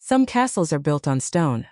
Some castles are built on stone.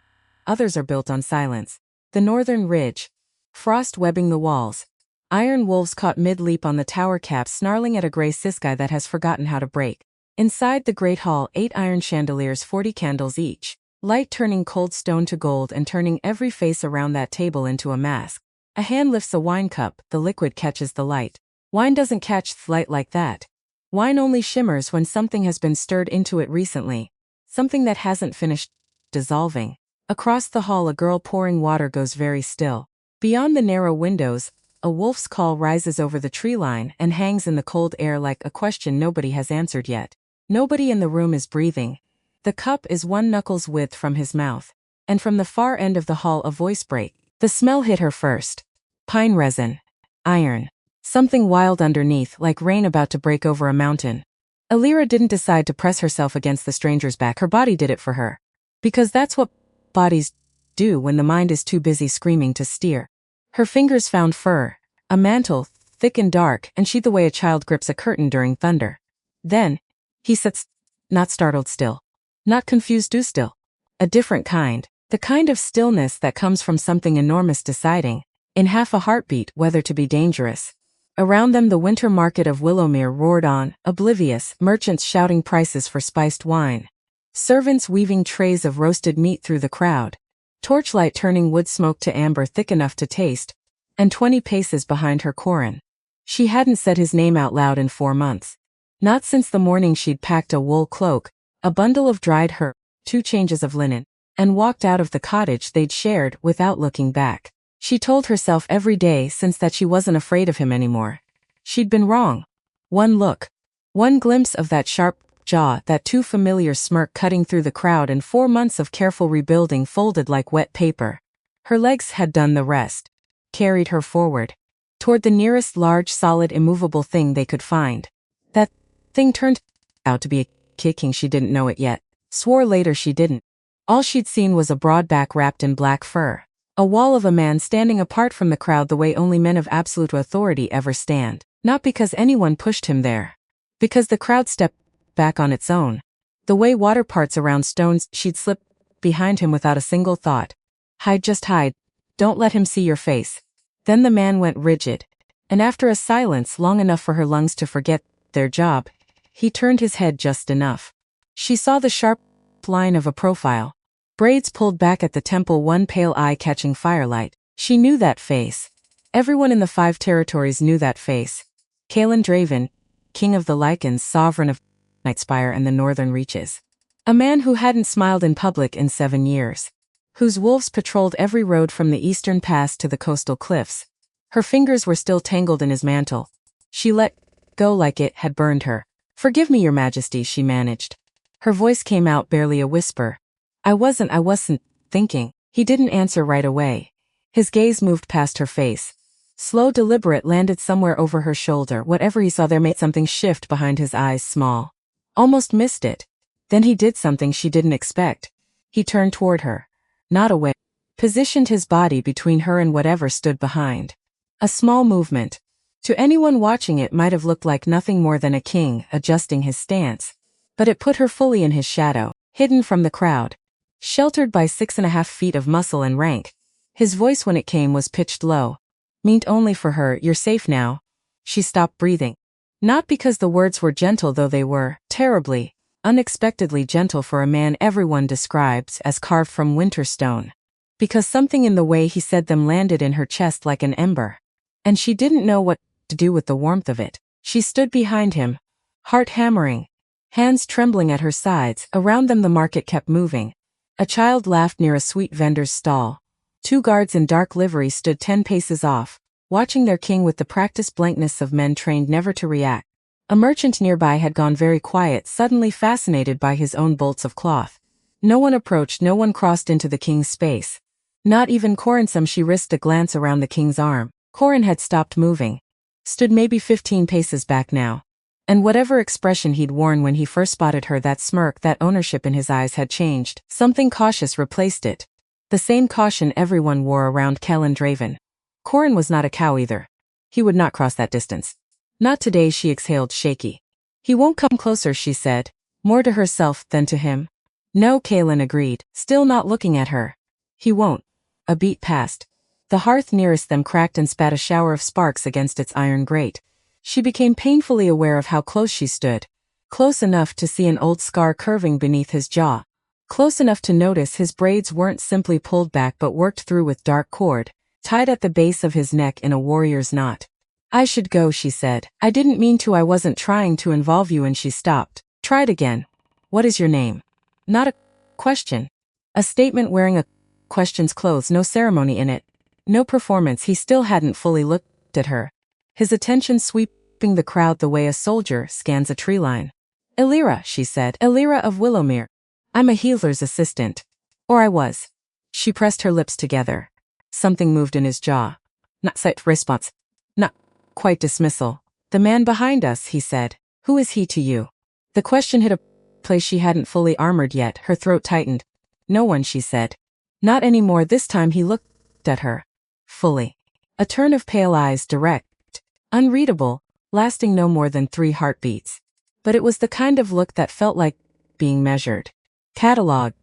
Others are built on silence. The northern ridge. Frost webbing the walls. Iron wolves caught mid-leap on the tower caps, snarling at a gray sisky that has forgotten how to break. Inside the great hall, 8 iron chandeliers, 40 candles each. Light turning cold stone to gold and turning every face around that table into a mask. A hand lifts a wine cup, the liquid catches the light. Wine doesn't catch light like that. Wine only shimmers when something has been stirred into it recently. Something that hasn't finished dissolving. Across the hall, a girl pouring water goes very still. Beyond the narrow windows, a wolf's call rises over the tree line and hangs in the cold air like a question nobody has answered yet. Nobody in the room is breathing. The cup is 1 knuckle's width from his mouth. And from the far end of the hall, a voice break. The smell hit her first. Pine resin. Iron. Something wild underneath, like rain about to break over a mountain. Alira didn't decide to press herself against the stranger's back. Her body did it for her. Because that's what bodies do when the mind is too busy screaming to steer. Her fingers found fur, a mantle, thick and dark, and sheathed the way a child grips a curtain during thunder. Then, he sat not startled still. Not confused still. A different kind. The kind of stillness that comes from something enormous deciding, in half a heartbeat, whether to be dangerous. Around them the winter market of Willowmere roared on, oblivious, merchants shouting prices for spiced wine. Servants weaving trays of roasted meat through the crowd. Torchlight turning wood smoke to amber thick enough to taste. And 20 paces behind her Corin. She hadn't said his name out loud in 4 months. Not since the morning she'd packed a wool cloak, a bundle of dried herb, 2 changes of linen, and walked out of the cottage they'd shared without looking back. She told herself every day since that she wasn't afraid of him anymore. She'd been wrong. 1 look. 1 glimpse of that sharp jaw, that too familiar smirk cutting through the crowd, and 4 months of careful rebuilding folded like wet paper. Her legs had done the rest. Carried her forward. Toward the nearest large, solid, immovable thing they could find. That thing turned out to be a kicking. She didn't know it yet. Swore later she didn't. All she'd seen was a broad back wrapped in black fur. A wall of a man standing apart from the crowd the way only men of absolute authority ever stand. Not because anyone pushed him there. Because the crowd stepped back on its own. The way water parts around stones, she'd slip behind him without a single thought. Hide, just hide. Don't let him see your face. Then the man went rigid. And after a silence long enough for her lungs to forget their job, he turned his head just enough. She saw the sharp line of a profile. Braids pulled back at the temple, 1 pale eye catching firelight. She knew that face. Everyone in the 5 territories knew that face. Caelan Draven, king of the Lycans, sovereign of Nightspire and the northern reaches. A man who hadn't smiled in public in 7 years. Whose wolves patrolled every road from the eastern pass to the coastal cliffs. Her fingers were still tangled in his mantle. She let go like it had burned her. "Forgive me, your majesty," she managed. Her voice came out barely a whisper. I wasn't thinking." He didn't answer right away. His gaze moved past her face. Slow, deliberate, landed somewhere over her shoulder. Whatever he saw there made something shift behind his eyes, small. Almost missed it. Then he did something she didn't expect. He turned toward her. Not away. Positioned his body between her and whatever stood behind. A small movement. To anyone watching it might have looked like nothing more than a king adjusting his stance. But it put her fully in his shadow, hidden from the crowd. Sheltered by 6.5 feet of muscle and rank. His voice when it came was pitched low. Meant only for her, "You're safe now." She stopped breathing. Not because the words were gentle, though they were, terribly, unexpectedly gentle for a man everyone describes as carved from winter stone. Because something in the way he said them landed in her chest like an ember. And she didn't know what to do with the warmth of it. She stood behind him, heart hammering, hands trembling at her sides. Around them the market kept moving. A child laughed near a sweet vendor's stall. 2 guards in dark livery stood 10 paces off, watching their king with the practiced blankness of men trained never to react. A merchant nearby had gone very quiet, suddenly fascinated by his own bolts of cloth. No one approached, no one crossed into the king's space. Not even Corin. She risked a glance around the king's arm. Corin had stopped moving. Stood maybe 15 paces back now. And whatever expression he'd worn when he first spotted her, that smirk, that ownership in his eyes had changed. Something cautious replaced it. The same caution everyone wore around Caelan Draven. Corin was not a cow either. He would not cross that distance. Not today, she exhaled, shaky. "He won't come closer," she said, more to herself than to him. No, Kaelin agreed, still not looking at her. He won't. A beat passed. The hearth nearest them cracked and spat a shower of sparks against its iron grate. She became painfully aware of how close she stood. Close enough to see an old scar curving beneath his jaw. Close enough to notice his braids weren't simply pulled back but worked through with dark cord, tied at the base of his neck in a warrior's knot. I should go, she said. I didn't mean to. I wasn't trying to involve you. And she stopped. Tried again. What is your name? Not a question. A statement wearing a question's clothes, no ceremony in it. No performance. He still hadn't fully looked at her. His attention sweeping the crowd the way a soldier scans a tree line. Illyra, she said. Illyra of Willowmere. I'm a healer's assistant. Or I was. She pressed her lips together. Something moved in his jaw. Not sight response. Not quite dismissal. The man behind us, he said. Who is he to you? The question hit a place she hadn't fully armored yet. Her throat tightened. No one, she said. Not anymore. This time he looked at her. Fully. A turn of pale eyes, direct, unreadable, lasting no more than 3 heartbeats. But it was the kind of look that felt like being measured. Catalogued.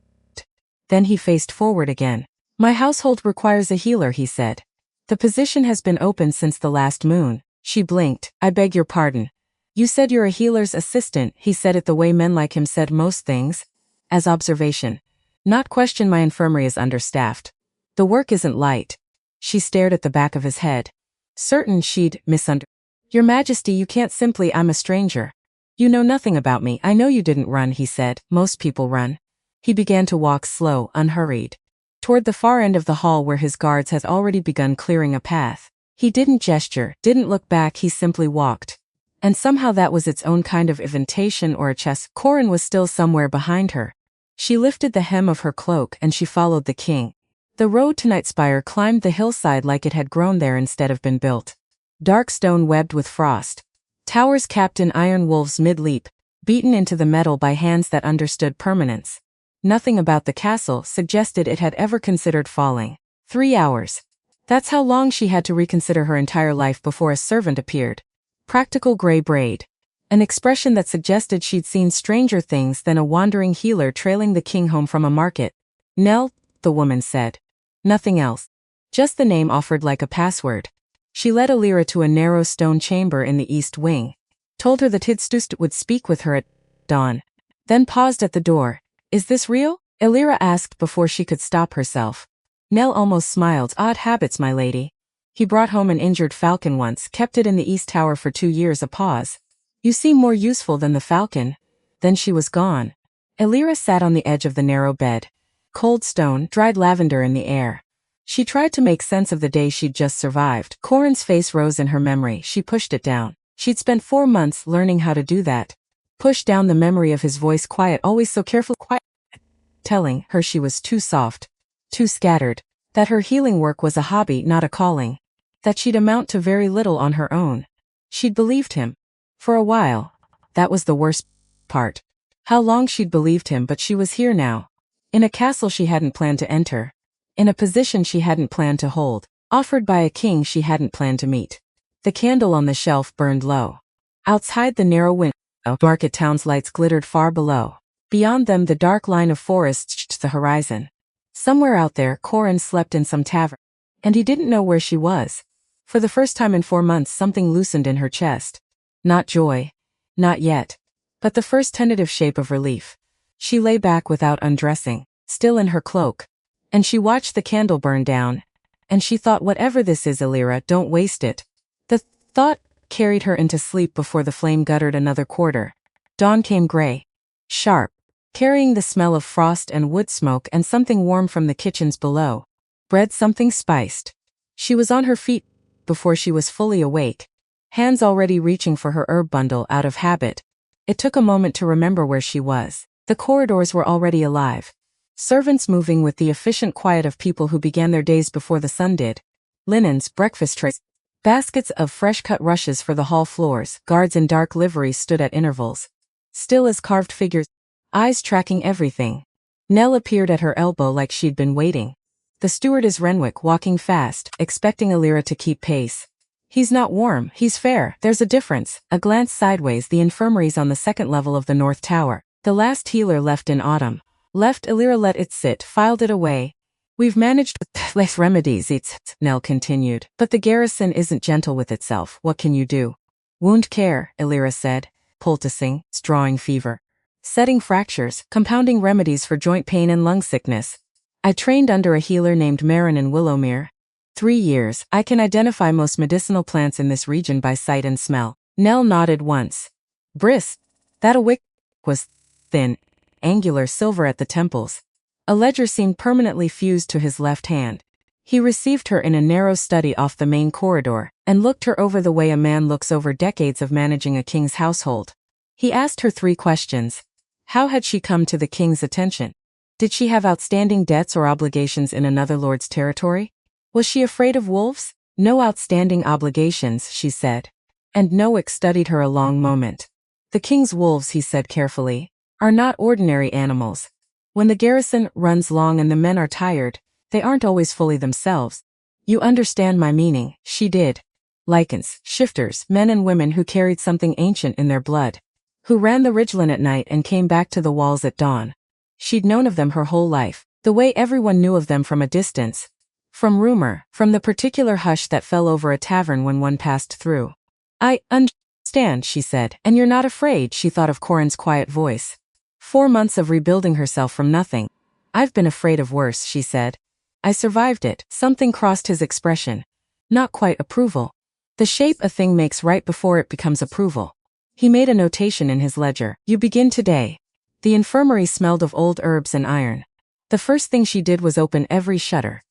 Then he faced forward again. My household requires a healer, he said. The position has been open since the last moon. She blinked. I beg your pardon. You said you're a healer's assistant. He said it the way men like him said most things. As observation. Not question. My infirmary is understaffed. The work isn't light. She stared at the back of his head. Certain she'd misunderstood. Your Majesty, you can't simply. I'm a stranger. You know nothing about me. I know you didn't run, he said. Most people run. He began to walk slow, unhurried, toward the far end of the hall where his guards had already begun clearing a path. He didn't gesture, didn't look back, he simply walked. And somehow that was its own kind of invitation or a chess. Corin was still somewhere behind her. She lifted the hem of her cloak and she followed the king. The road to Nightspire climbed the hillside like it had grown there instead of been built. Dark stone webbed with frost. Towers capped in iron wolves mid-leap, beaten into the metal by hands that understood permanence. Nothing about the castle suggested it had ever considered falling. 3 hours. That's how long she had to reconsider her entire life before a servant appeared. Practical gray braid. An expression that suggested she'd seen stranger things than a wandering healer trailing the king home from a market. Nell, the woman said. Nothing else. Just the name offered like a password. She led Illyra to a narrow stone chamber in the east wing. Told her that Tidstust would speak with her at dawn. Then paused at the door. Is this real? Illyra asked before she could stop herself. Nell almost smiled. Odd habits, my lady. He brought home an injured falcon once, kept it in the east tower for 2 years. A pause. You seem more useful than the falcon. Then she was gone. Illyra sat on the edge of the narrow bed. Cold stone, dried lavender in the air. She tried to make sense of the day she'd just survived. Corin's face rose in her memory. She pushed it down. She'd spent 4 months learning how to do that. Pushed down the memory of his voice, quiet, always so careful, quiet. Telling her she was too soft, too scattered. That her healing work was a hobby, not a calling. That she'd amount to very little on her own. She'd believed him. For a while. That was the worst part. How long she'd believed him, but she was here now. In a castle she hadn't planned to enter. In a position she hadn't planned to hold. Offered by a king she hadn't planned to meet. The candle on the shelf burned low. Outside the narrow window, market town's lights glittered far below. Beyond them the dark line of forest stretched the horizon. Somewhere out there Corin slept in some tavern. And he didn't know where she was. For the first time in 4 months something loosened in her chest. Not joy. Not yet. But the first tentative shape of relief. She lay back without undressing, still in her cloak. And she watched the candle burn down. And she thought, whatever this is, Illyra, don't waste it. The thought carried her into sleep before the flame guttered another quarter. Dawn came gray. Sharp. Carrying the smell of frost and wood smoke and something warm from the kitchens below. Bread, something spiced. She was on her feet before she was fully awake. Hands already reaching for her herb bundle out of habit. It took a moment to remember where she was. The corridors were already alive. Servants moving with the efficient quiet of people who began their days before the sun did. Linens, breakfast trays, baskets of fresh-cut rushes for the hall floors. Guards in dark liveries stood at intervals. Still as carved figures, eyes tracking everything. Nell appeared at her elbow like she'd been waiting. The stewardess Renwick walking fast, expecting Illyra to keep pace. He's not warm, he's fair, there's a difference. A glance sideways, the infirmary's on the 2nd level of the North Tower. The last healer left in autumn. Left Illyra let it sit, filed it away. We've managed with less remedies, Nell continued. But the garrison isn't gentle with itself. What can you do? Wound care, Illyra said, poulticing, drawing fever. Setting fractures, compounding remedies for joint pain and lung sickness. I trained under a healer named Marin in Willowmere. 3 years. I can identify most medicinal plants in this region by sight and smell. Nell nodded once. Brisk. That a wick was thin, angular silver at the temples. A ledger seemed permanently fused to his left hand. He received her in a narrow study off the main corridor, and looked her over the way a man looks over decades of managing a king's household. He asked her 3 questions. How had she come to the king's attention? Did she have outstanding debts or obligations in another lord's territory? Was she afraid of wolves? No outstanding obligations, she said. And Nowick studied her a long moment. The king's wolves, he said carefully, are not ordinary animals. When the garrison runs long and the men are tired, they aren't always fully themselves. You understand my meaning. She did. Lycans, shifters, men and women who carried something ancient in their blood. Who ran the ridgeline at night and came back to the walls at dawn. She'd known of them her whole life, the way everyone knew of them from a distance. From rumor, from the particular hush that fell over a tavern when one passed through. I understand, she said, and you're not afraid, she thought of Corin's quiet voice. 4 months of rebuilding herself from nothing. I've been afraid of worse, she said. I survived it. Something crossed his expression. Not quite approval. The shape a thing makes right before it becomes approval. He made a notation in his ledger. You begin today. The infirmary smelled of old herbs and iron. The first thing she did was open every shutter.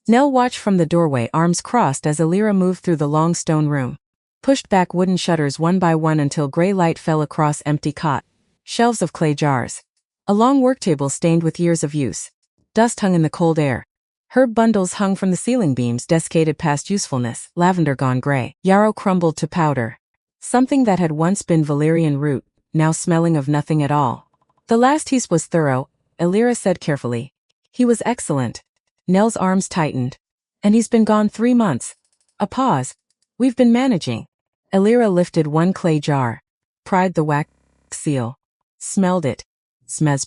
Nell watched from the doorway, arms crossed, as Illyra moved through the long stone room. Pushed back wooden shutters one by one until gray light fell across empty cot. Shelves of clay jars. A long worktable stained with years of use. Dust hung in the cold air. Herb bundles hung from the ceiling beams, desiccated past usefulness, lavender gone gray. Yarrow crumbled to powder. Something that had once been valerian root, now smelling of nothing at all. The last heap was thorough, Illyra said carefully. He was excellent. Nell's arms tightened. And he's been gone 3 months. A pause. We've been managing. Illyra lifted one clay jar. Pried the wax seal. Smelled it. Smez.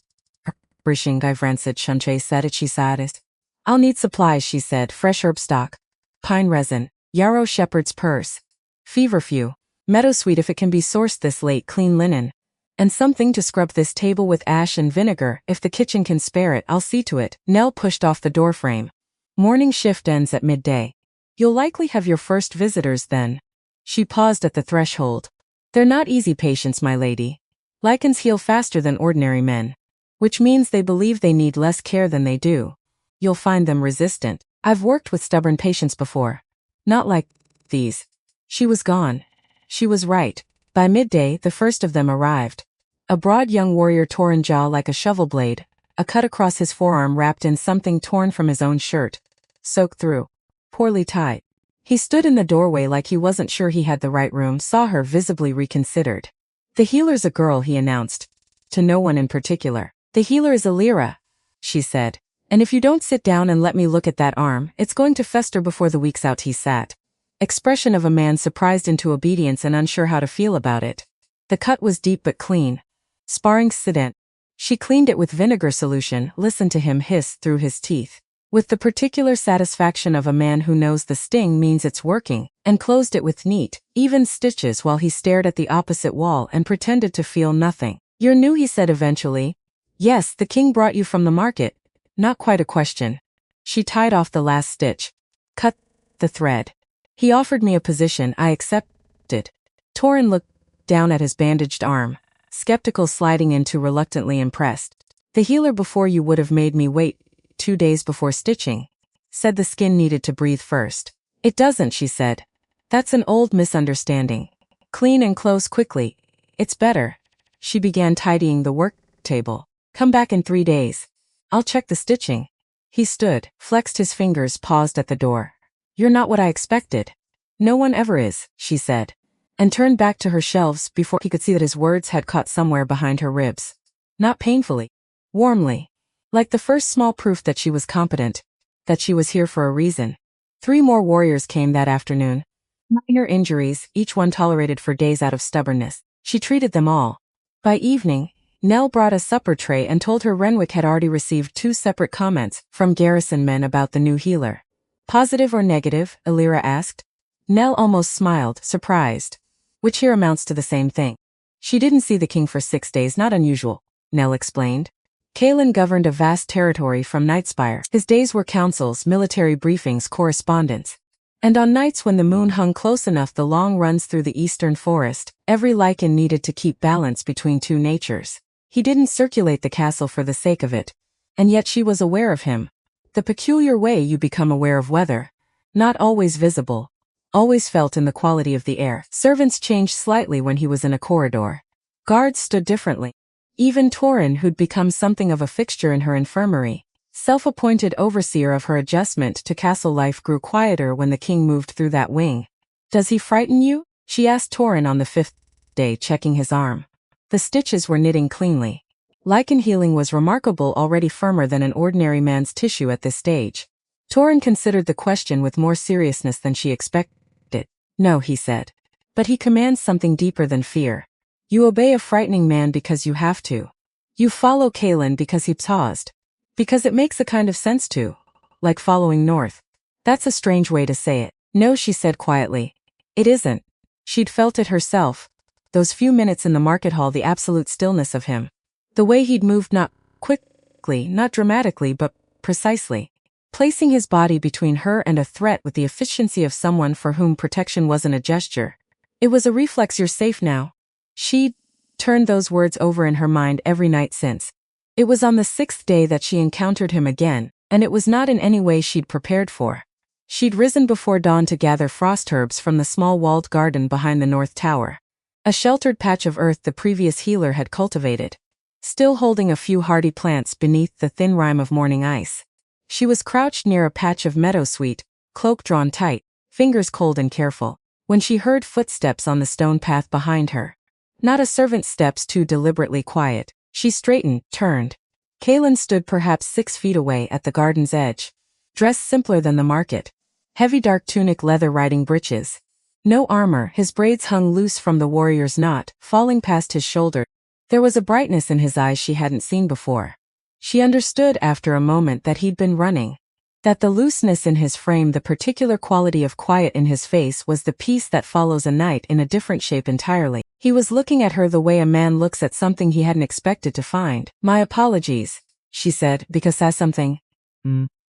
Brishing Rancid Shunche said it, she saddest. I'll need supplies, she said. Fresh herb stock. Pine resin. Yarrow shepherd's purse. Feverfew. Meadowsweet if it can be sourced this late. Clean linen. And something to scrub this table with ash and vinegar. If the kitchen can spare it, I'll see to it. Nell pushed off the doorframe. Morning shift ends at midday. You'll likely have your first visitors then. She paused at the threshold. They're not easy patients, my lady. Lycans heal faster than ordinary men. Which means they believe they need less care than they do. You'll find them resistant. I've worked with stubborn patients before. Not like these. She was gone. She was right. By midday, the first of them arrived. A broad young warrior, torn jaw like a shovel blade, a cut across his forearm wrapped in something torn from his own shirt. Soaked through. Poorly tied. He stood in the doorway like he wasn't sure he had the right room, saw her, visibly reconsidered. The healer's a girl, he announced. To no one in particular. The healer is Illyra, she said. And if you don't sit down and let me look at that arm, it's going to fester before the week's out. He sat. Expression of a man surprised into obedience and unsure how to feel about it. The cut was deep but clean. Sparring accident. She cleaned it with vinegar solution, listened to him hiss through his teeth. With the particular satisfaction of a man who knows the sting means it's working, and closed it with neat, even stitches while he stared at the opposite wall and pretended to feel nothing. You're new, he said eventually. Yes, the king brought you from the market. Not quite a question. She tied off the last stitch. Cut the thread. He offered me a position, I accepted. Torin looked down at his bandaged arm, skeptical, sliding into reluctantly impressed. The healer before you would have made me wait 2 days before stitching. Said the skin needed to breathe first. It doesn't, she said. That's an old misunderstanding. Clean and close quickly. It's better. She began tidying the work table. Come back in 3 days. I'll check the stitching. He stood, flexed his fingers, paused at the door. You're not what I expected. No one ever is, she said. And turned back to her shelves before he could see that his words had caught somewhere behind her ribs. Not painfully. Warmly. Like the first small proof that she was competent. That she was here for a reason. 3 more warriors came that afternoon. Minor injuries, each one tolerated for days out of stubbornness. She treated them all. By evening, Nell brought a supper tray and told her Renwick had already received 2 separate comments from garrison men about the new healer. Positive or negative? Elira asked. Nell almost smiled, surprised. Which here amounts to the same thing. She didn't see the king for 6 days, not unusual, Nell explained. Kaelin governed a vast territory from Nightspire. His days were councils, military briefings, correspondence. And on nights when the moon hung close enough the long runs through the eastern forest, every Lycan needed to keep balance between 2 natures. He didn't circulate the castle for the sake of it. And yet she was aware of him. The peculiar way you become aware of weather. Not always visible. Always felt in the quality of the air. Servants changed slightly when he was in a corridor. Guards stood differently. Even Torin, who'd become something of a fixture in her infirmary, self-appointed overseer of her adjustment to castle life, grew quieter when the king moved through that wing. Does he frighten you? She asked Torin on the 5th day, checking his arm. The stitches were knitting cleanly. Lycan healing was remarkable, already firmer than an ordinary man's tissue at this stage. Torin considered the question with more seriousness than she expected. No, he said. But he commands something deeper than fear. You obey a frightening man because you have to. You follow Kaelin because he paused. Because it makes a kind of sense to. Like following north. That's a strange way to say it. No, she said quietly. It isn't. She'd felt it herself. Those few minutes in the market hall, the absolute stillness of him. The way he'd moved, not quickly, not dramatically, but precisely. Placing his body between her and a threat with the efficiency of someone for whom protection wasn't a gesture. It was a reflex. You're safe now. She'd turned those words over in her mind every night since. It was on the 6th day that she encountered him again, and it was not in any way she'd prepared for. She'd risen before dawn to gather frost herbs from the small walled garden behind the north tower. A sheltered patch of earth the previous healer had cultivated. Still holding a few hardy plants beneath the thin rime of morning ice. She was crouched near a patch of meadowsweet, cloak drawn tight, fingers cold and careful, when she heard footsteps on the stone path behind her. Not a servant's steps, too deliberately quiet. She straightened, turned. Kaelin stood perhaps 6 feet away at the garden's edge. Dressed simpler than the market. Heavy dark tunic, leather riding breeches. No armor, his braids hung loose from the warrior's knot, falling past his shoulder. There was a brightness in his eyes she hadn't seen before. She understood after a moment that he'd been running. That the looseness in his frame, the particular quality of quiet in his face, was the peace that follows a night in a different shape entirely. He was looking at her the way a man looks at something he hadn't expected to find. My apologies, she said, because that's something.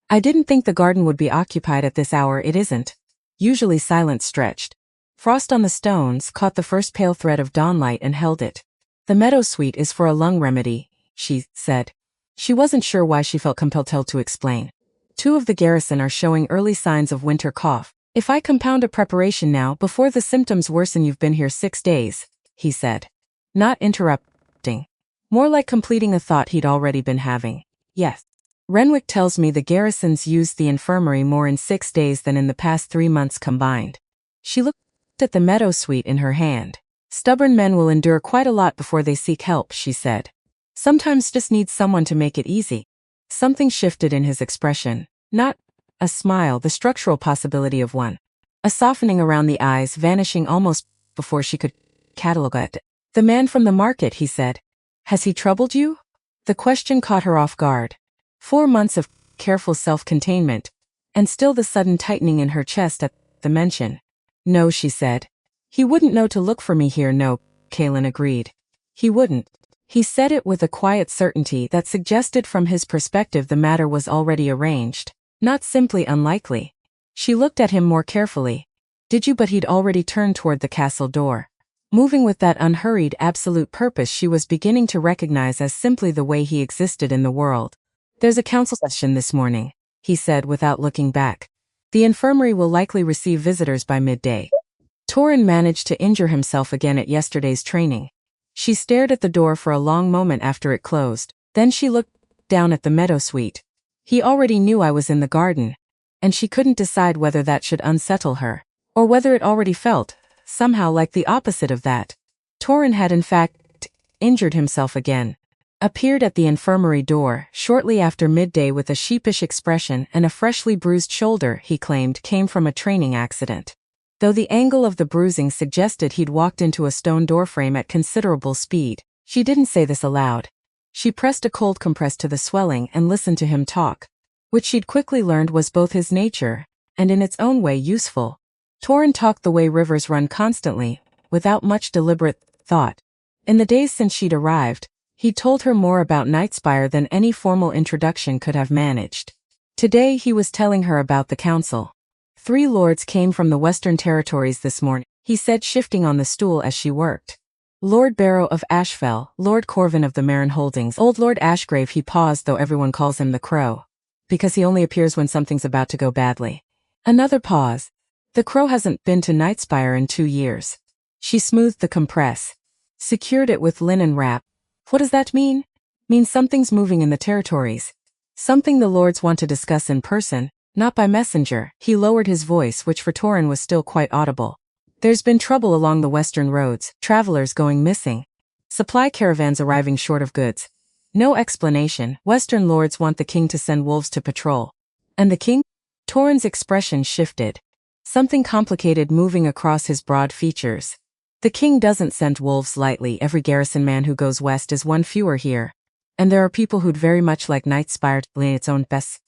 I didn't think the garden would be occupied at this hour. It isn't. Usually silence stretched. Frost on the stones caught the first pale thread of dawnlight and held it. The meadowsweet is for a lung remedy, she said. She wasn't sure why she felt compelled to explain. 2 of the garrison are showing early signs of winter cough. If I compound a preparation now before the symptoms worsen, you've been here 6 days, he said. Not interrupting. More like completing a thought he'd already been having. Yes. Renwick tells me the garrisons used the infirmary more in 6 days than in the past 3 months combined. She looked at the meadowsweet in her hand. Stubborn men will endure quite a lot before they seek help, she said. Sometimes just need someone to make it easy. Something shifted in his expression. Not a smile, the structural possibility of one. A softening around the eyes, vanishing almost before she could catalog it. The man from the market, he said. Has he troubled you? The question caught her off guard. 4 months of careful self-containment, and still the sudden tightening in her chest at the mention. No, she said. He wouldn't know to look for me here. No, Kaelin agreed. He wouldn't. He said it with a quiet certainty that suggested from his perspective the matter was already arranged, not simply unlikely. She looked at him more carefully. Did you? But he'd already turned toward the castle door. Moving with that unhurried, absolute purpose she was beginning to recognize as simply the way he existed in the world. There's a council session this morning, he said without looking back. The infirmary will likely receive visitors by midday. Torin managed to injure himself again at yesterday's training. She stared at the door for a long moment after it closed. Then she looked down at the meadowsweet. He already knew I was in the garden, and she couldn't decide whether that should unsettle her, or whether it already felt, somehow, like the opposite of that. Torin had in fact injured himself again. Appeared at the infirmary door shortly after midday with a sheepish expression and a freshly bruised shoulder he claimed came from a training accident. Though the angle of the bruising suggested he'd walked into a stone doorframe at considerable speed, She didn't say this aloud. She pressed a cold compress to the swelling and listened to him talk, which she'd quickly learned was both his nature and in its own way useful. Torrin talked the way rivers run constantly, without much deliberate thought. In the days since she'd arrived, he told her more about Nightspire than any formal introduction could have managed. Today he was telling her about the council. 3 lords came from the Western Territories this morning, he said, shifting on the stool as she worked. Lord Barrow of Ashfell, Lord Corvin of the Marin Holdings, Old Lord Ashgrave. He paused, though everyone calls him the Crow, because he only appears when something's about to go badly. Another pause. The Crow hasn't been to Nightspire in 2 years. She smoothed the compress, secured it with linen wrap. What does that mean? Means something's moving in the territories. Something the lords want to discuss in person, not by messenger. He lowered his voice, which for Torrin was still quite audible. There's been trouble along the western roads, travelers going missing, supply caravans arriving short of goods. No explanation. Western lords want the king to send wolves to patrol. And the king? Torrin's expression shifted. Something complicated moving across his broad features. The king doesn't send wolves lightly. Every garrison man who goes west is one fewer here. And there are people who'd very much like Nightspire to lay its own best.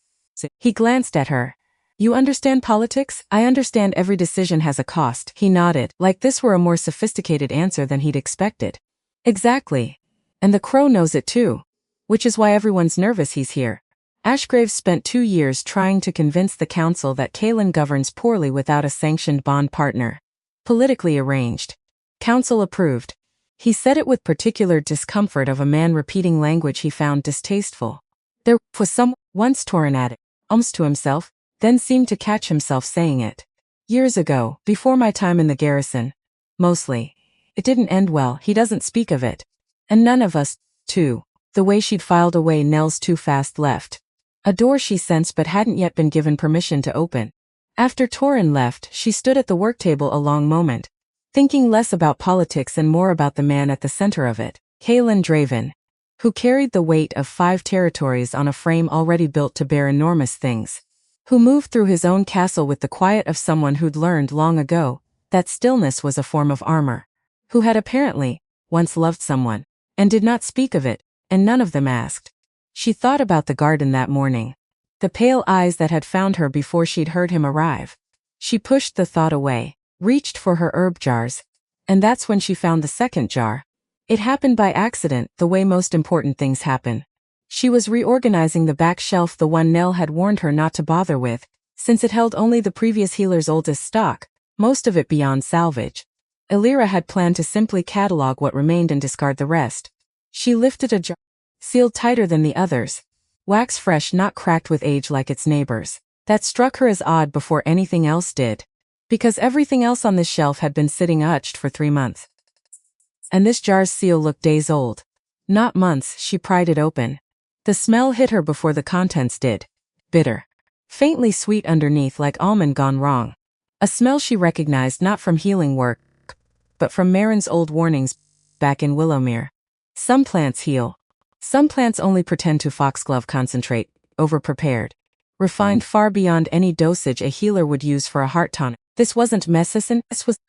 He glanced at her. You understand politics? I understand every decision has a cost. He nodded, like this were a more sophisticated answer than he'd expected. Exactly. And the Crow knows it too. Which is why everyone's nervous he's here. Ashgrave spent 2 years trying to convince the council that Kaelin governs poorly without a sanctioned bond partner. Politically arranged. Council approved. He said it with particular discomfort of a man repeating language he found distasteful. There was some, once Torrin added, almost to himself, then seemed to catch himself saying it. Years ago, before my time in the garrison. Mostly. It didn't end well. He doesn't speak of it. And none of us, too. The way she'd filed away Nell's too fast left. A door she sensed but hadn't yet been given permission to open. After Torrin left, she stood at the work table a long moment, thinking less about politics and more about the man at the center of it, Kaelin Draven, who carried the weight of 5 territories on a frame already built to bear enormous things. Who moved through his own castle with the quiet of someone who'd learned long ago that stillness was a form of armor. Who had apparently once loved someone, and did not speak of it, and none of them asked. She thought about the garden that morning. The pale eyes that had found her before she'd heard him arrive. She pushed the thought away, reached for her herb jars, and that's when she found the second jar. It happened by accident, the way most important things happen. She was reorganizing the back shelf, the one Nell had warned her not to bother with, since it held only the previous healer's oldest stock, most of it beyond salvage. Elira had planned to simply catalog what remained and discard the rest. She lifted a jar, sealed tighter than the others, wax fresh, not cracked with age like its neighbors. That struck her as odd before anything else did, because everything else on this shelf had been sitting untouched for 3 months. And this jar's seal looked days old. Not months. She pried it open. The smell hit her before the contents did. Bitter. Faintly sweet underneath, like almond gone wrong. A smell she recognized not from healing work, but from Marin's old warnings back in Willowmere. Some plants heal. Some plants only pretend to. Foxglove concentrate, overprepared. Refined far beyond any dosage a healer would use for a heart tonic. This wasn't medicine, this was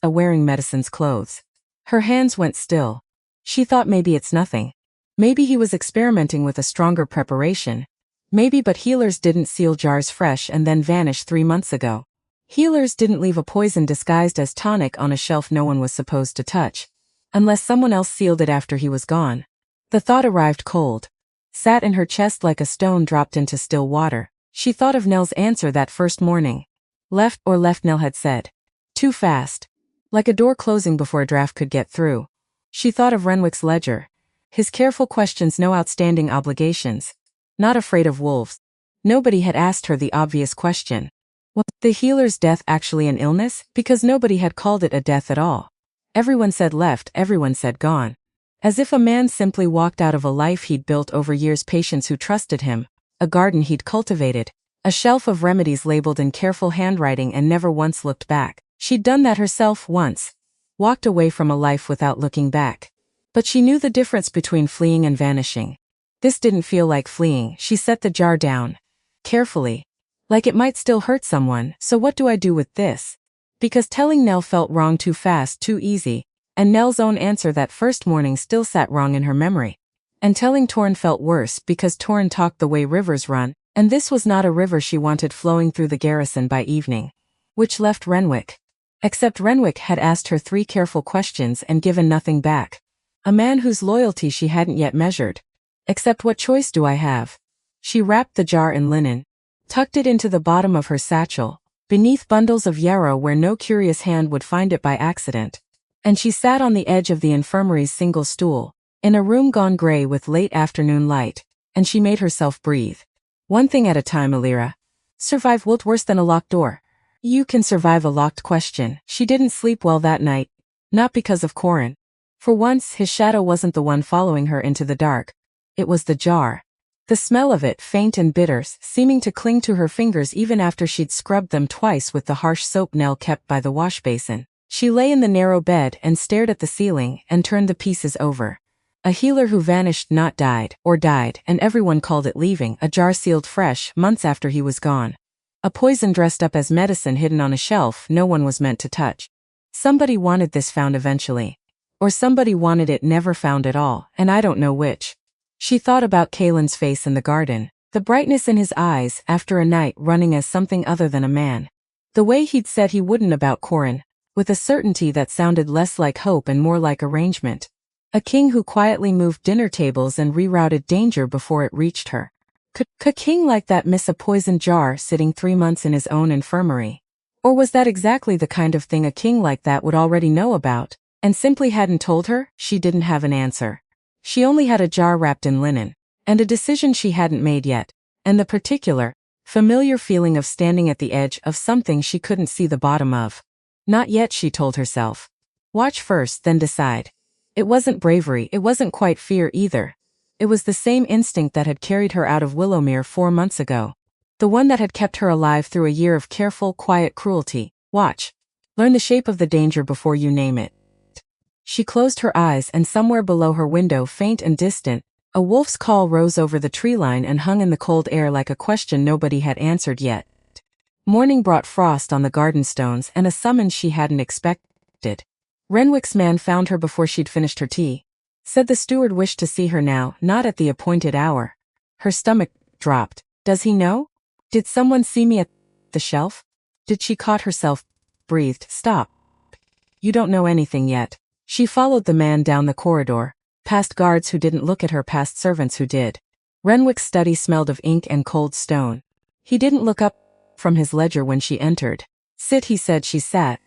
a wearing medicine's clothes. Her hands went still. She thought maybe it's nothing. Maybe he was experimenting with a stronger preparation. Maybe, but healers didn't seal jars fresh and then vanish 3 months ago. Healers didn't leave a poison disguised as tonic on a shelf no one was supposed to touch. Unless someone else sealed it after he was gone. The thought arrived cold. Sat in her chest like a stone dropped into still water. She thought of Nell's answer that first morning. Left, Nell had said. Too fast. Like a door closing before a draft could get through. She thought of Renwick's ledger. His careful questions, no outstanding obligations. Not afraid of wolves. Nobody had asked her the obvious question. Was the healer's death actually an illness? Because nobody had called it a death at all. Everyone said left, everyone said gone. As if a man simply walked out of a life he'd built over years, patients who trusted him, a garden he'd cultivated, a shelf of remedies labeled in careful handwriting, and never once looked back. She'd done that herself once. Walked away from a life without looking back. But she knew the difference between fleeing and vanishing. This didn't feel like fleeing. She set the jar down. Carefully. Like it might still hurt someone. So what do I do with this? Because telling Nell felt wrong, too fast, too easy. and Nell's own answer that first morning still sat wrong in her memory. And telling Torn felt worse because Torn talked the way rivers run, and this was not a river she wanted flowing through the garrison by evening. Which left Renwick. Except Renwick had asked her 3 careful questions and given nothing back. A man whose loyalty she hadn't yet measured. Except what choice do I have? She wrapped the jar in linen, tucked it into the bottom of her satchel, beneath bundles of yarrow where no curious hand would find it by accident. And she sat on the edge of the infirmary's single stool, in a room gone gray with late afternoon light, and she made herself breathe. One thing at a time, Alira. Survive wilt worse than a locked door. You can survive a locked question. She didn't sleep well that night, not because of Corin. For once, his shadow wasn't the one following her into the dark. It was the jar. The smell of it, faint and bitter, seeming to cling to her fingers even after she'd scrubbed them twice with the harsh soap Nell kept by the wash basin. She lay in the narrow bed and stared at the ceiling and turned the pieces over. A healer who vanished, not died, or died, and everyone called it leaving, a jar sealed fresh, months after he was gone. A poison dressed up as medicine hidden on a shelf no one was meant to touch. Somebody wanted this found eventually. Or somebody wanted it never found at all, and I don't know which. She thought about Kaelin's face in the garden, the brightness in his eyes after a night running as something other than a man. The way he'd said he wouldn't about Corin, with a certainty that sounded less like hope and more like arrangement. A king who quietly moved dinner tables and rerouted danger before it reached her. Could a king like that miss a poisoned jar sitting 3 months in his own infirmary? Or was that exactly the kind of thing a king like that would already know about, and simply hadn't told her? She didn't have an answer. She only had a jar wrapped in linen, and a decision she hadn't made yet, and the particular, familiar feeling of standing at the edge of something she couldn't see the bottom of. Not yet, she told herself. Watch first, then decide. It wasn't bravery, it wasn't quite fear either. It was the same instinct that had carried her out of Willowmere 4 months ago. The one that had kept her alive through a year of careful, quiet cruelty. Watch. Learn the shape of the danger before you name it. She closed her eyes and somewhere below her window, faint and distant, a wolf's call rose over the tree line and hung in the cold air like a question nobody had answered yet. Morning brought frost on the garden stones and a summons she hadn't expected. Renwick's man found her before she'd finished her tea. Said the steward wished to see her now, not at the appointed hour. Her stomach dropped. Does he know? Did someone see me at the shelf? Did she caught herself? Breathed. Stop. You don't know anything yet. She followed the man down the corridor, past guards who didn't look at her, past servants who did. Renwick's study smelled of ink and cold stone. He didn't look up from his ledger when she entered. Sit, he said. She sat.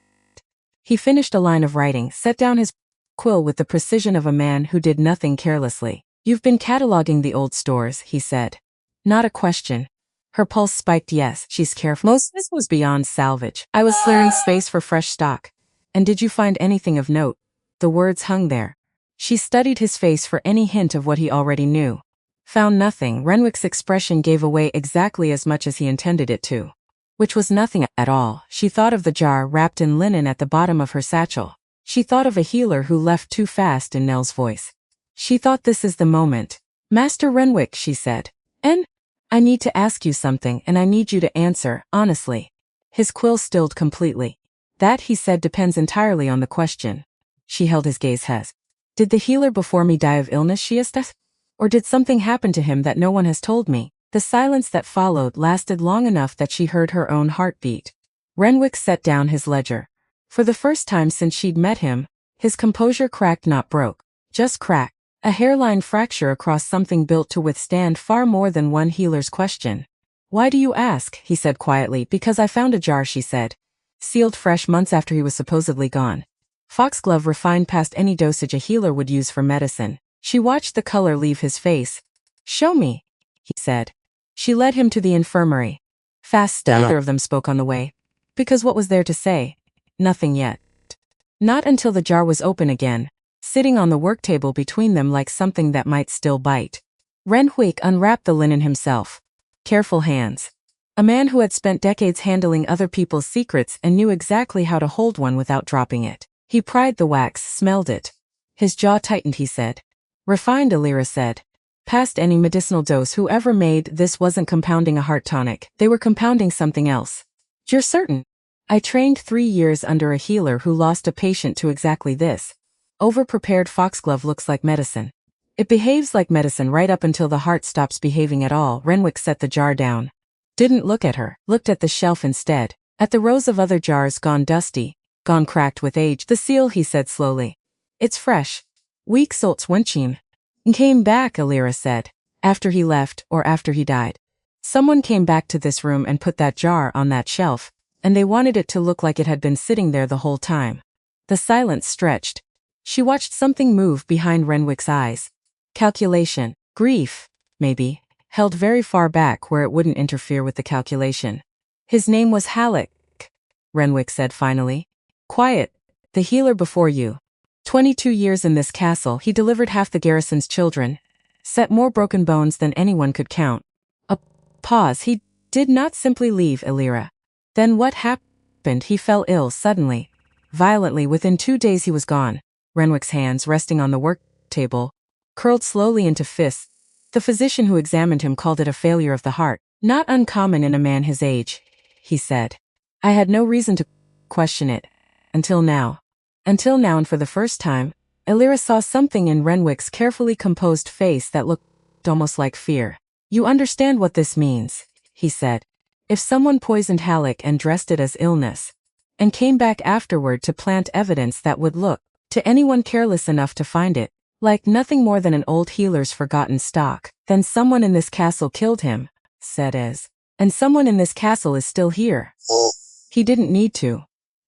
He finished a line of writing, set down his quill with the precision of a man who did nothing carelessly. You've been cataloging the old stores, he said. Not a question. Her pulse spiked. Yes, she's careful. Most of this was beyond salvage. I was clearing space for fresh stock. And did you find anything of note? The words hung there. She studied his face for any hint of what he already knew. Found nothing. Renwick's expression gave away exactly as much as he intended it to. Which was nothing at all. She thought of the jar wrapped in linen at the bottom of her satchel. She thought of a healer who left too fast in Nell's voice. She thought, this is the moment. Master Renwick, she said. I need to ask you something, and I need you to answer, honestly. His quill stilled completely. That, he said, depends entirely on the question. She held his gaze. Did the healer before me die of illness, she asked? Or did something happen to him that no one has told me? The silence that followed lasted long enough that she heard her own heartbeat. Renwick set down his ledger. For the first time since she'd met him, his composure cracked, not broke. Just cracked. A hairline fracture across something built to withstand far more than one healer's question. Why do you ask? He said quietly. Because I found a jar, she said. Sealed fresh, months after he was supposedly gone. Foxglove refined past any dosage a healer would use for medicine. She watched the color leave his face. Show me, he said. She led him to the infirmary. Fast, neither of them spoke on the way. Because what was there to say? Nothing yet. Not until the jar was open again, sitting on the work table between them like something that might still bite. Renwick unwrapped the linen himself. Careful hands. A man who had spent decades handling other people's secrets and knew exactly how to hold one without dropping it. He pried the wax, smelled it. His jaw tightened, he said. Refined, Alira said. Past any medicinal dose whoever made this wasn't compounding a heart tonic. They were compounding something else. You're certain? I trained 3 years under a healer who lost a patient to exactly this. Over-prepared foxglove looks like medicine. It behaves like medicine right up until the heart stops behaving at all. Renwick set the jar down. Didn't look at her, looked at the shelf instead. At the rows of other jars gone dusty, gone cracked with age. The seal, he said slowly. It's fresh. Week salts wenching. Came back, Alira said. After he left, or after he died. Someone came back to this room and put that jar on that shelf, and they wanted it to look like it had been sitting there the whole time. The silence stretched. She watched something move behind Renwick's eyes. Calculation, grief, maybe, held very far back where it wouldn't interfere with the calculation. His name was Halleck, Renwick said finally. Quiet, the healer before you. 22 years in this castle, he delivered half the garrison's children, set more broken bones than anyone could count. A pause. He did not simply leave Alira. Then what happened? He fell ill suddenly, violently. Within 2 days he was gone. Renwick's hands, resting on the work table, curled slowly into fists. The physician who examined him called it a failure of the heart. Not uncommon in a man his age, he said. I had no reason to question it. Until now. Until now, and for the first time, Alira saw something in Renwick's carefully composed face that looked almost like fear. You understand what this means, he said. If someone poisoned Halleck and dressed it as illness, and came back afterward to plant evidence that would look, to anyone careless enough to find it, like nothing more than an old healer's forgotten stock, then someone in this castle killed him, said as. And someone in this castle is still here. He didn't need to.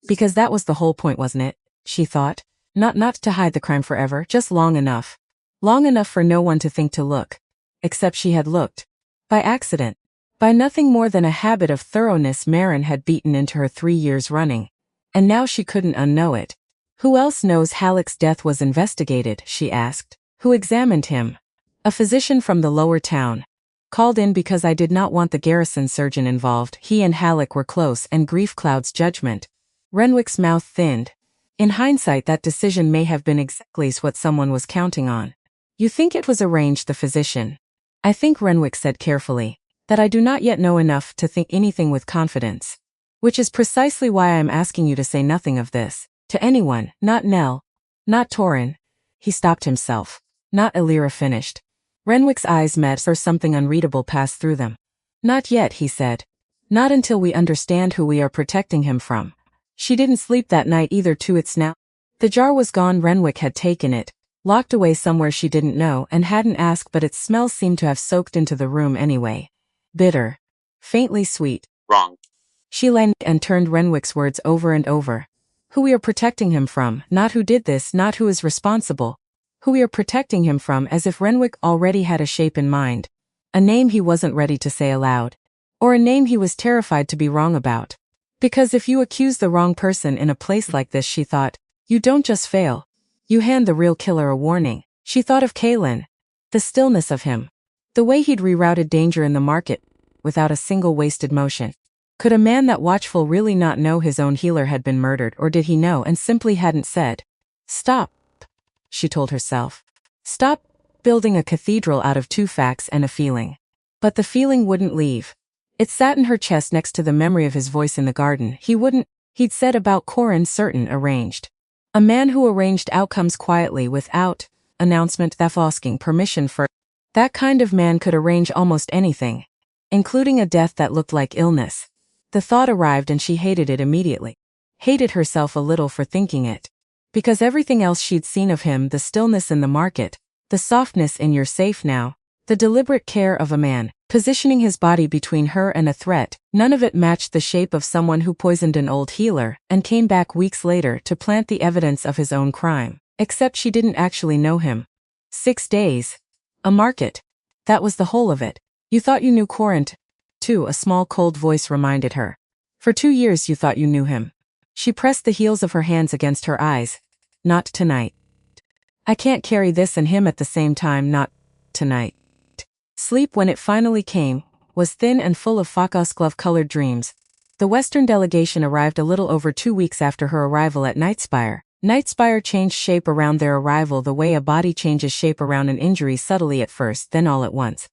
Because that was the whole point, wasn't it? She thought. Not to hide the crime forever, just long enough. Long enough for no one to think to look. Except she had looked. By accident. By nothing more than a habit of thoroughness Marin had beaten into her 3 years running. And now she couldn't unknow it. Who else knows Halleck's death was investigated, she asked. Who examined him? A physician from the lower town. Called in because I did not want the garrison surgeon involved. He and Halleck were close, and grief clouds judgment. Renwick's mouth thinned. In hindsight, that decision may have been exactly what someone was counting on. You think it was arranged, the physician. I think, Renwick said carefully, that I do not yet know enough to think anything with confidence. Which is precisely why I am asking you to say nothing of this. To anyone, not Nell, not Torin. He stopped himself. Not Alira finished. Renwick's eyes met, or something unreadable passed through them. Not yet, he said. Not until we understand who we are protecting him from. She didn't sleep that night either. To its now. The jar was gone. Renwick had taken it, locked away somewhere she didn't know and hadn't asked, but its smell seemed to have soaked into the room anyway. Bitter. Faintly sweet. Wrong. She leaned and turned Renwick's words over and over. Who we are protecting him from, not who did this, not who is responsible. Who we are protecting him from, as if Renwick already had a shape in mind. A name he wasn't ready to say aloud. Or a name he was terrified to be wrong about. Because if you accuse the wrong person in a place like this, she thought, you don't just fail. You hand the real killer a warning. She thought of Kalen. The stillness of him. The way he'd rerouted danger in the market, without a single wasted motion. Could a man that watchful really not know his own healer had been murdered, or did he know and simply hadn't said? Stop, she told herself. Stop building a cathedral out of 2 facts and a feeling. But the feeling wouldn't leave. It sat in her chest next to the memory of his voice in the garden. He'd said about Corin, certain arranged. A man who arranged outcomes quietly without announcement, that asking permission for. That kind of man could arrange almost anything, including a death that looked like illness. The thought arrived and she hated it immediately. Hated herself a little for thinking it. Because everything else she'd seen of him, the stillness in the market, the softness in "you're safe now," the deliberate care of a man, positioning his body between her and a threat, none of it matched the shape of someone who poisoned an old healer and came back weeks later to plant the evidence of his own crime. Except she didn't actually know him. 6 days. A market. That was the whole of it. You thought you knew Corinth, too, a small cold voice reminded her. For 2 years you thought you knew him. She pressed the heels of her hands against her eyes. Not tonight. I can't carry this and him at the same time, not tonight. Sleep, when it finally came, was thin and full of foxglove-colored dreams. The Western delegation arrived a little over 2 weeks after her arrival at Nightspire. Nightspire changed shape around their arrival the way a body changes shape around an injury, subtly at first, then all at once.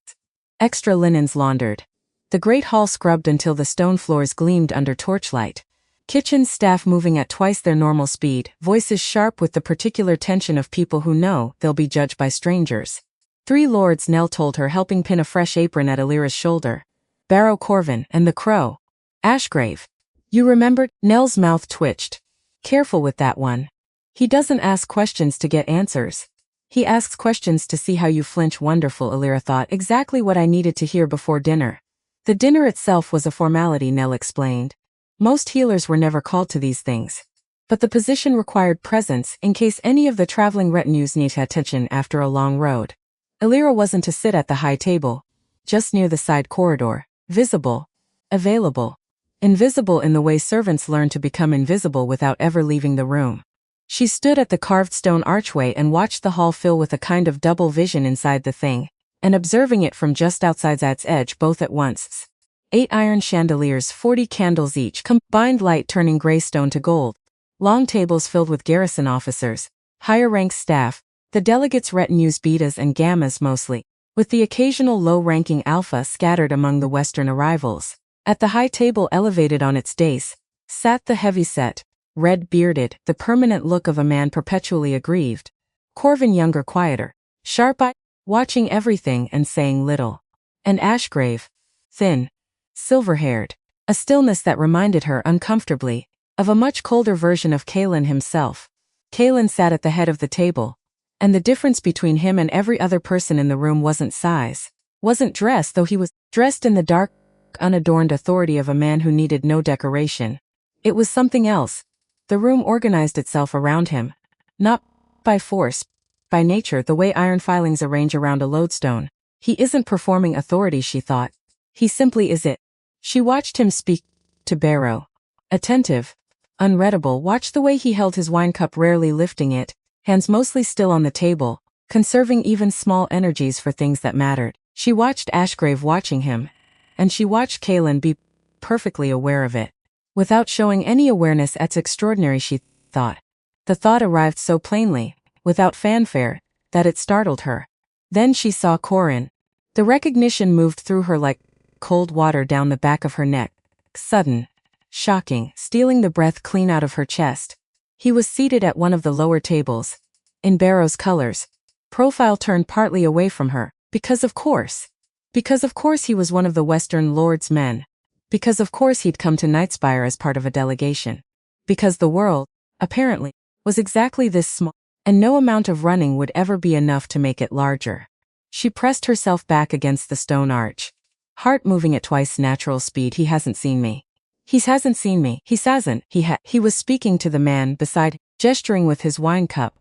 Extra linens laundered. The great hall scrubbed until the stone floors gleamed under torchlight. Kitchen staff moving at twice their normal speed, voices sharp with the particular tension of people who know they'll be judged by strangers. 3 lords, Nell told her, helping pin a fresh apron at Alira's shoulder. Barrow Corvin and the Crow. Ashgrave. You remembered? Nell's mouth twitched. Careful with that one. He doesn't ask questions to get answers. He asks questions to see how you flinch. Wonderful, Alira thought, exactly what I needed to hear before dinner. The dinner itself was a formality, Nell explained. Most healers were never called to these things. But the position required presence in case any of the traveling retinues needed attention after a long road. Alira wasn't to sit at the high table, just near the side corridor, visible, available, invisible in the way servants learn to become invisible without ever leaving the room. She stood at the carved stone archway and watched the hall fill with a kind of double vision inside the thing, and observing it from just outside its edge both at once. 8 iron chandeliers, 40 candles each, combined light turning gray stone to gold. Long tables filled with garrison officers, higher-ranked staff, the delegates' retinues, betas and gammas mostly, with the occasional low-ranking alpha scattered among the western arrivals. At the high table, elevated on its dais, sat the heavy-set, red-bearded, the permanent look of a man perpetually aggrieved. Corvin, younger, quieter, sharp-eyed, watching everything and saying little. And Ashgrave, thin, silver-haired, a stillness that reminded her uncomfortably of a much colder version of Kalen himself. Kalen sat at the head of the table, and the difference between him and every other person in the room wasn't size, wasn't dress, though he was dressed in the dark, unadorned authority of a man who needed no decoration. It was something else. The room organized itself around him, not by force, by nature, the way iron filings arrange around a lodestone. He isn't performing authority, she thought. He simply is it. She watched him speak to Barrow. Attentive, unreadable, watched the way he held his wine cup, rarely lifting it, hands mostly still on the table, conserving even small energies for things that mattered. She watched Ashgrave watching him, and she watched Kalen be perfectly aware of it. Without showing any awareness, it's extraordinary, she thought. The thought arrived so plainly, without fanfare, that it startled her. Then she saw Corin. The recognition moved through her like cold water down the back of her neck, sudden, shocking, stealing the breath clean out of her chest. He was seated at one of the lower tables, in Barrow's colors, profile turned partly away from her, because of course he was one of the Western Lord's men, because of course he'd come to Nightspire as part of a delegation, because the world, apparently, was exactly this small, and no amount of running would ever be enough to make it larger. She pressed herself back against the stone arch, heart moving at twice natural speed. He hasn't seen me. He hasn't seen me. He hasn't. He was speaking to the man beside, gesturing with his wine cup,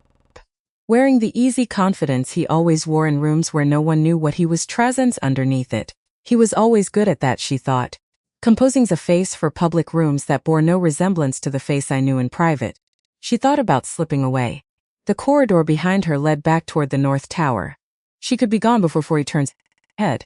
wearing the easy confidence he always wore in rooms where no one knew what he was present underneath it. He was always good at that, she thought. Composing a face for public rooms that bore no resemblance to the face I knew in private. She thought about slipping away. The corridor behind her led back toward the North Tower. She could be gone before he turns head.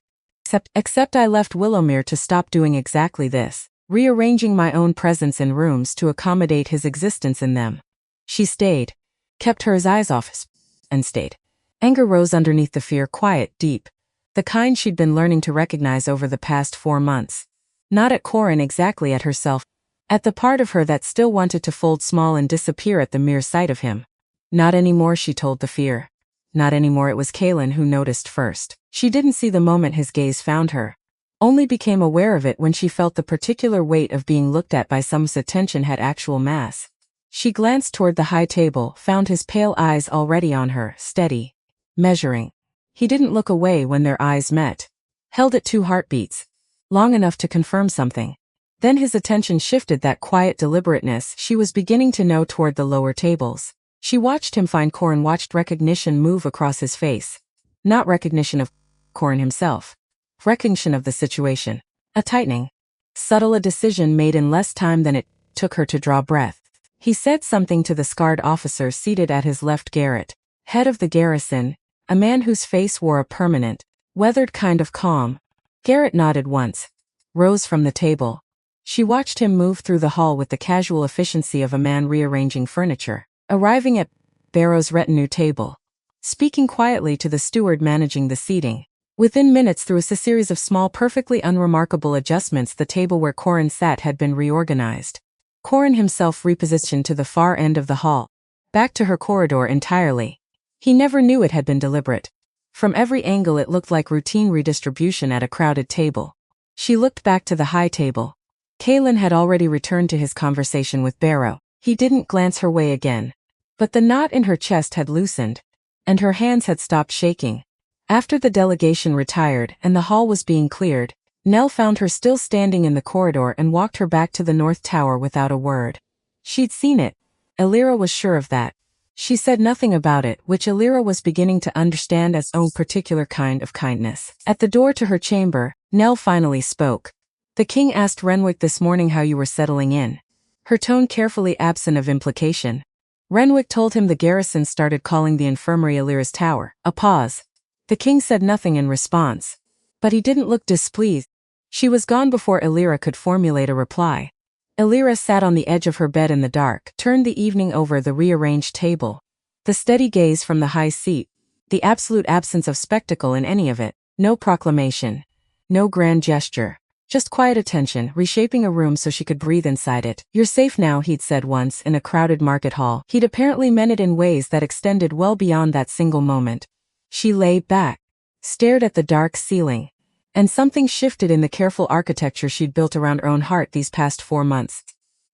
Except I left Willowmere to stop doing exactly this, rearranging my own presence in rooms to accommodate his existence in them. She stayed, kept her eyes off, and stayed. Anger rose underneath the fear, quiet, deep, the kind she'd been learning to recognize over the past 4 months. Not at Corin exactly, at herself, at the part of her that still wanted to fold small and disappear at the mere sight of him. Not anymore, she told the fear. Not anymore. It was Kalen who noticed first. She didn't see the moment his gaze found her, only became aware of it when she felt the particular weight of being looked at by someone's attention had actual mass. She glanced toward the high table, found his pale eyes already on her, steady, measuring. He didn't look away when their eyes met. Held at 2 heartbeats, long enough to confirm something. Then his attention shifted, that quiet deliberateness she was beginning to know, toward the lower tables. She watched him find Corin, watched recognition move across his face. Not recognition of Corin himself. Recognition of the situation. A tightening. Subtle, a decision made in less time than it took her to draw breath. He said something to the scarred officer seated at his left, Garrett, head of the garrison, a man whose face wore a permanent, weathered kind of calm. Garrett nodded once, rose from the table. She watched him move through the hall with the casual efficiency of a man rearranging furniture, arriving at Barrow's retinue table, speaking quietly to the steward managing the seating. Within minutes, through a series of small, perfectly unremarkable adjustments, the table where Corin sat had been reorganized. Corin himself repositioned to the far end of the hall, back to her corridor entirely. He never knew it had been deliberate. From every angle it looked like routine redistribution at a crowded table. She looked back to the high table. Kalen had already returned to his conversation with Barrow. He didn't glance her way again. But the knot in her chest had loosened, and her hands had stopped shaking. After the delegation retired and the hall was being cleared, Nell found her still standing in the corridor and walked her back to the North Tower without a word. She'd seen it. Elira was sure of that. She said nothing about it, which Elira was beginning to understand as own particular kind of kindness. At the door to her chamber, Nell finally spoke. The king asked Renwick this morning how you were settling in. Her tone carefully absent of implication. Renwick told him the garrison started calling the infirmary Elira's tower. A pause. The king said nothing in response. But he didn't look displeased. She was gone before Elira could formulate a reply. Elira sat on the edge of her bed in the dark, turned the evening over the rearranged table. The steady gaze from the high seat, the absolute absence of spectacle in any of it, no proclamation, no grand gesture, just quiet attention, reshaping a room so she could breathe inside it. You're safe now, he'd said once in a crowded market hall. He'd apparently meant it in ways that extended well beyond that single moment. She lay back, stared at the dark ceiling. And something shifted in the careful architecture she'd built around her own heart these past 4 months.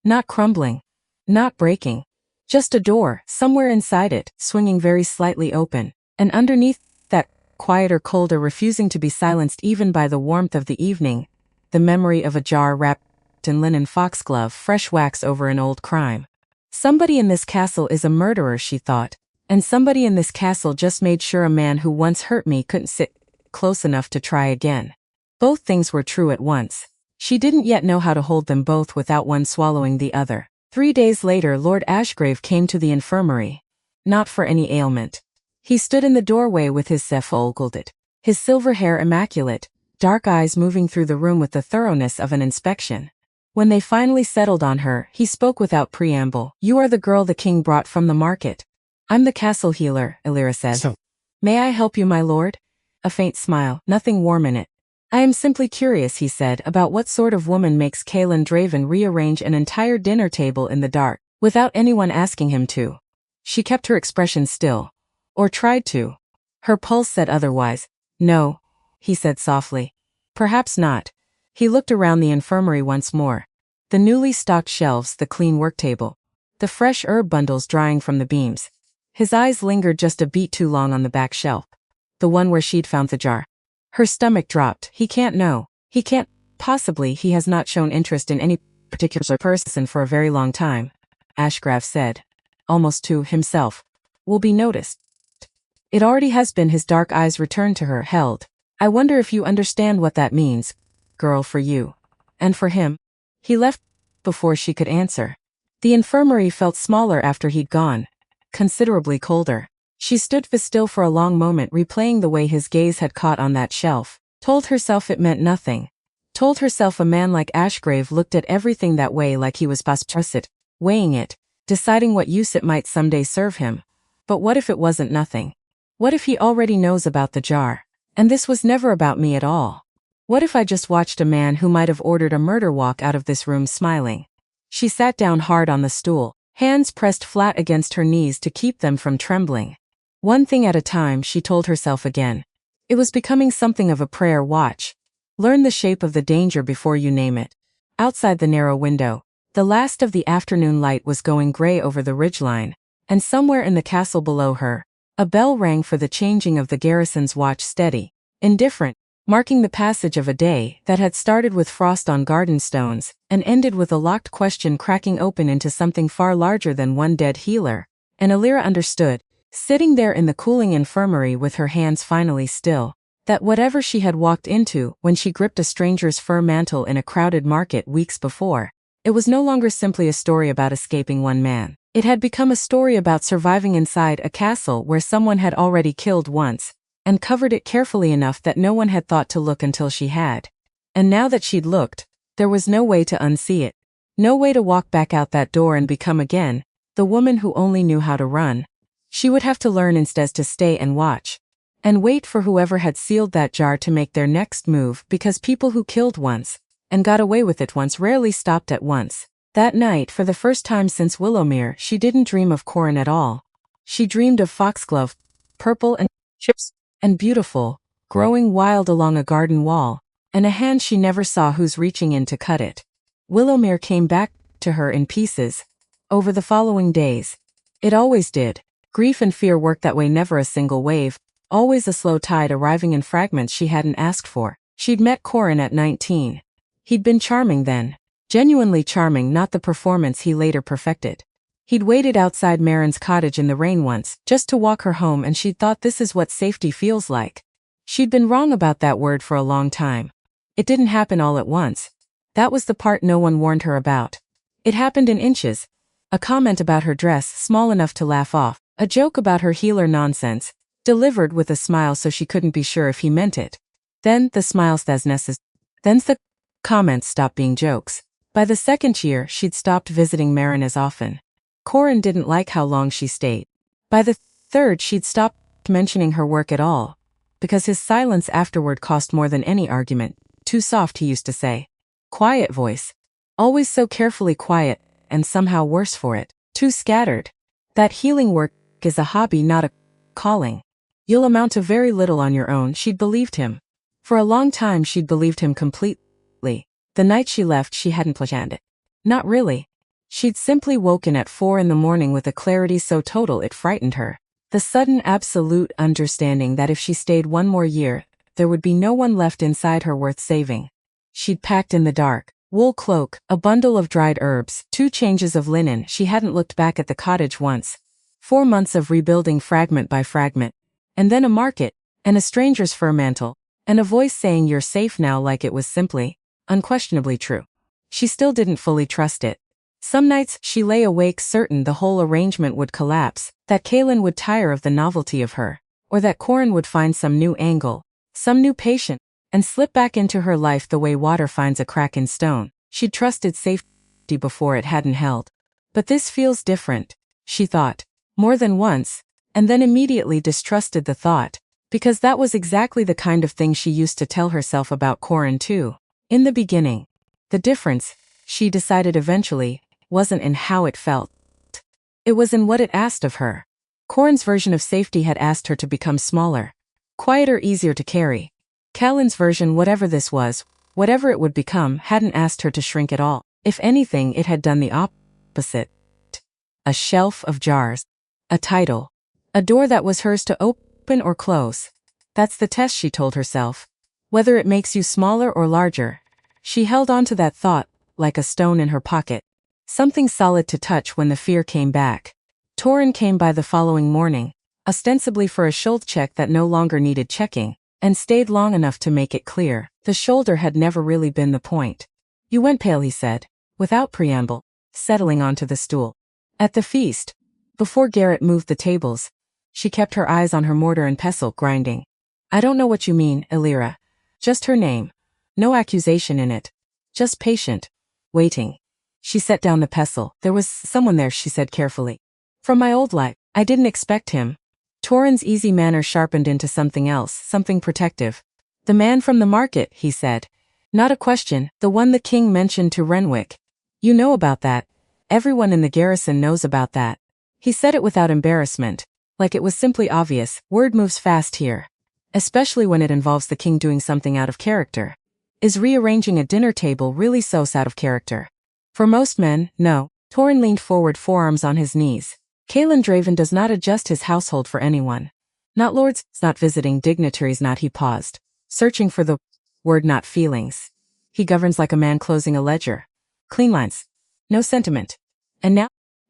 Not crumbling. Not breaking. Just a door, somewhere inside it, swinging very slightly open. And underneath that, quieter, colder, refusing to be silenced even by the warmth of the evening, the memory of a jar wrapped in linen foxglove, fresh wax over an old crime. Somebody in this castle is a murderer, she thought. And somebody in this castle just made sure a man who once hurt me couldn't sit close enough to try again. Both things were true at once. She didn't yet know how to hold them both without one swallowing the other. 3 days later, Lord Ashgrave came to the infirmary. Not for any ailment. He stood in the doorway with his coif gilded, his silver hair immaculate, dark eyes moving through the room with the thoroughness of an inspection. When they finally settled on her, he spoke without preamble. You are the girl the king brought from the market. I'm the castle healer, Elira said. So, may I help you, my lord? A faint smile, nothing warm in it. I am simply curious, he said, about what sort of woman makes Kalen Draven rearrange an entire dinner table in the dark, without anyone asking him to. She kept her expression still. Or tried to. Her pulse said otherwise. No, he said softly. Perhaps not. He looked around the infirmary once more. The newly stocked shelves, the clean work table, the fresh herb bundles drying from the beams. His eyes lingered just a beat too long on the back shelf. The one where she'd found the jar. Her stomach dropped. He can't know. He can't. Possibly he has not shown interest in any particular person for a very long time, Ashgrave said. Almost to himself. Will be noticed. It already has been. His dark eyes returned to her, held. I wonder if you understand what that means, girl, for you. And for him. He left before she could answer. The infirmary felt smaller after he'd gone. Considerably colder. She stood still for a long moment, replaying the way his gaze had caught on that shelf. Told herself it meant nothing. Told herself a man like Ashgrave looked at everything that way, like he was it, weighing it, deciding what use it might someday serve him. But what if it wasn't nothing? What if he already knows about the jar? And this was never about me at all? What if I just watched a man who might have ordered a murder walk out of this room smiling? She sat down hard on the stool, hands pressed flat against her knees to keep them from trembling. One thing at a time, she told herself again. It was becoming something of a prayer. Watch. Learn the shape of the danger before you name it. Outside the narrow window, the last of the afternoon light was going gray over the ridgeline, and somewhere in the castle below her, a bell rang for the changing of the garrison's watch, steady, indifferent, marking the passage of a day that had started with frost on garden stones and ended with a locked question cracking open into something far larger than one dead healer. And Elira understood, sitting there in the cooling infirmary with her hands finally still, that whatever she had walked into when she gripped a stranger's fur mantle in a crowded market weeks before, it was no longer simply a story about escaping one man. It had become a story about surviving inside a castle where someone had already killed once, and covered it carefully enough that no one had thought to look until she had. And now that she'd looked, there was no way to unsee it. No way to walk back out that door and become again the woman who only knew how to run. She would have to learn instead to stay and watch. And wait for whoever had sealed that jar to make their next move, because people who killed once, and got away with it once, rarely stopped at once. That night, for the first time since Willowmere, she didn't dream of Corin at all. She dreamed of foxglove, purple and chips, and beautiful, growing wild along a garden wall, and a hand she never saw who's reaching in to cut it. Willowmere came back to her in pieces over the following days. It always did. Grief and fear worked that way, never a single wave, always a slow tide arriving in fragments she hadn't asked for. She'd met Corin at 19. He'd been charming then. Genuinely charming, not the performance he later perfected. He'd waited outside Marin's cottage in the rain once, just to walk her home, and she'd thought this is what safety feels like. She'd been wrong about that word for a long time. It didn't happen all at once. That was the part no one warned her about. It happened in inches. A comment about her dress, small enough to laugh off. A joke about her healer nonsense, delivered with a smile so she couldn't be sure if he meant it. Then the smiles then the comments stopped being jokes. By the second year, she'd stopped visiting Marin as often. Corin didn't like how long she stayed. By the third, she'd stopped mentioning her work at all, because his silence afterward cost more than any argument. Too soft, he used to say. Quiet voice. Always so carefully quiet, and somehow worse for it. Too scattered. That healing work is a hobby, not a calling. You'll amount to very little on your own. She'd believed him. For a long time she'd believed him completely. The night she left, she hadn't planned it. Not really. She'd simply woken at 4 in the morning with a clarity so total it frightened her. The sudden absolute understanding that if she stayed one more year, there would be no one left inside her worth saving. She'd packed in the dark. Wool cloak, a bundle of dried herbs, 2 changes of linen. She hadn't looked back at the cottage once. 4 months of rebuilding fragment by fragment. And then a market, and a stranger's fur mantle, and a voice saying you're safe now, like it was simply, unquestionably true. She still didn't fully trust it. Some nights she lay awake certain the whole arrangement would collapse, that Kaelin would tire of the novelty of her, or that Corin would find some new angle, some new patient, and slip back into her life the way water finds a crack in stone. She'd trusted safety before, it hadn't held. But this feels different, she thought, more than once, and then immediately distrusted the thought, because that was exactly the kind of thing she used to tell herself about Corin too. In the beginning. The difference, she decided eventually, wasn't in how it felt. It was in what it asked of her. Corin's version of safety had asked her to become smaller, quieter, easier to carry. Kaelin's version, whatever this was, whatever it would become, hadn't asked her to shrink at all. If anything, it had done the opposite. A shelf of jars. A title. A door that was hers to open or close. That's the test, she told herself. Whether it makes you smaller or larger. She held on to that thought, like a stone in her pocket. Something solid to touch when the fear came back. Torin came by the following morning, ostensibly for a shoulder check that no longer needed checking, and stayed long enough to make it clear. The shoulder had never really been the point. You went pale, he said, without preamble, settling onto the stool. At the feast, before Garrett moved the tables, she kept her eyes on her mortar and pestle, grinding. I don't know what you mean, Elira. Just her name. No accusation in it. Just patient. Waiting. She set down the pestle. There was someone there, she said carefully. From my old life. I didn't expect him. Torin's easy manner sharpened into something else, something protective. The man from the market, he said. Not a question, the one the king mentioned to Renwick. You know about that. Everyone in the garrison knows about that. He said it without embarrassment, like it was simply obvious. Word moves fast here. Especially when it involves the king doing something out of character. Is rearranging a dinner table really so out of character? For most men, no. Torin leaned forward, forearms on his knees. Kaelin Draven does not adjust his household for anyone. Not lords, not visiting dignitaries, not. He paused, searching for the word, not feelings. He governs like a man closing a ledger. Clean lines. No sentiment. And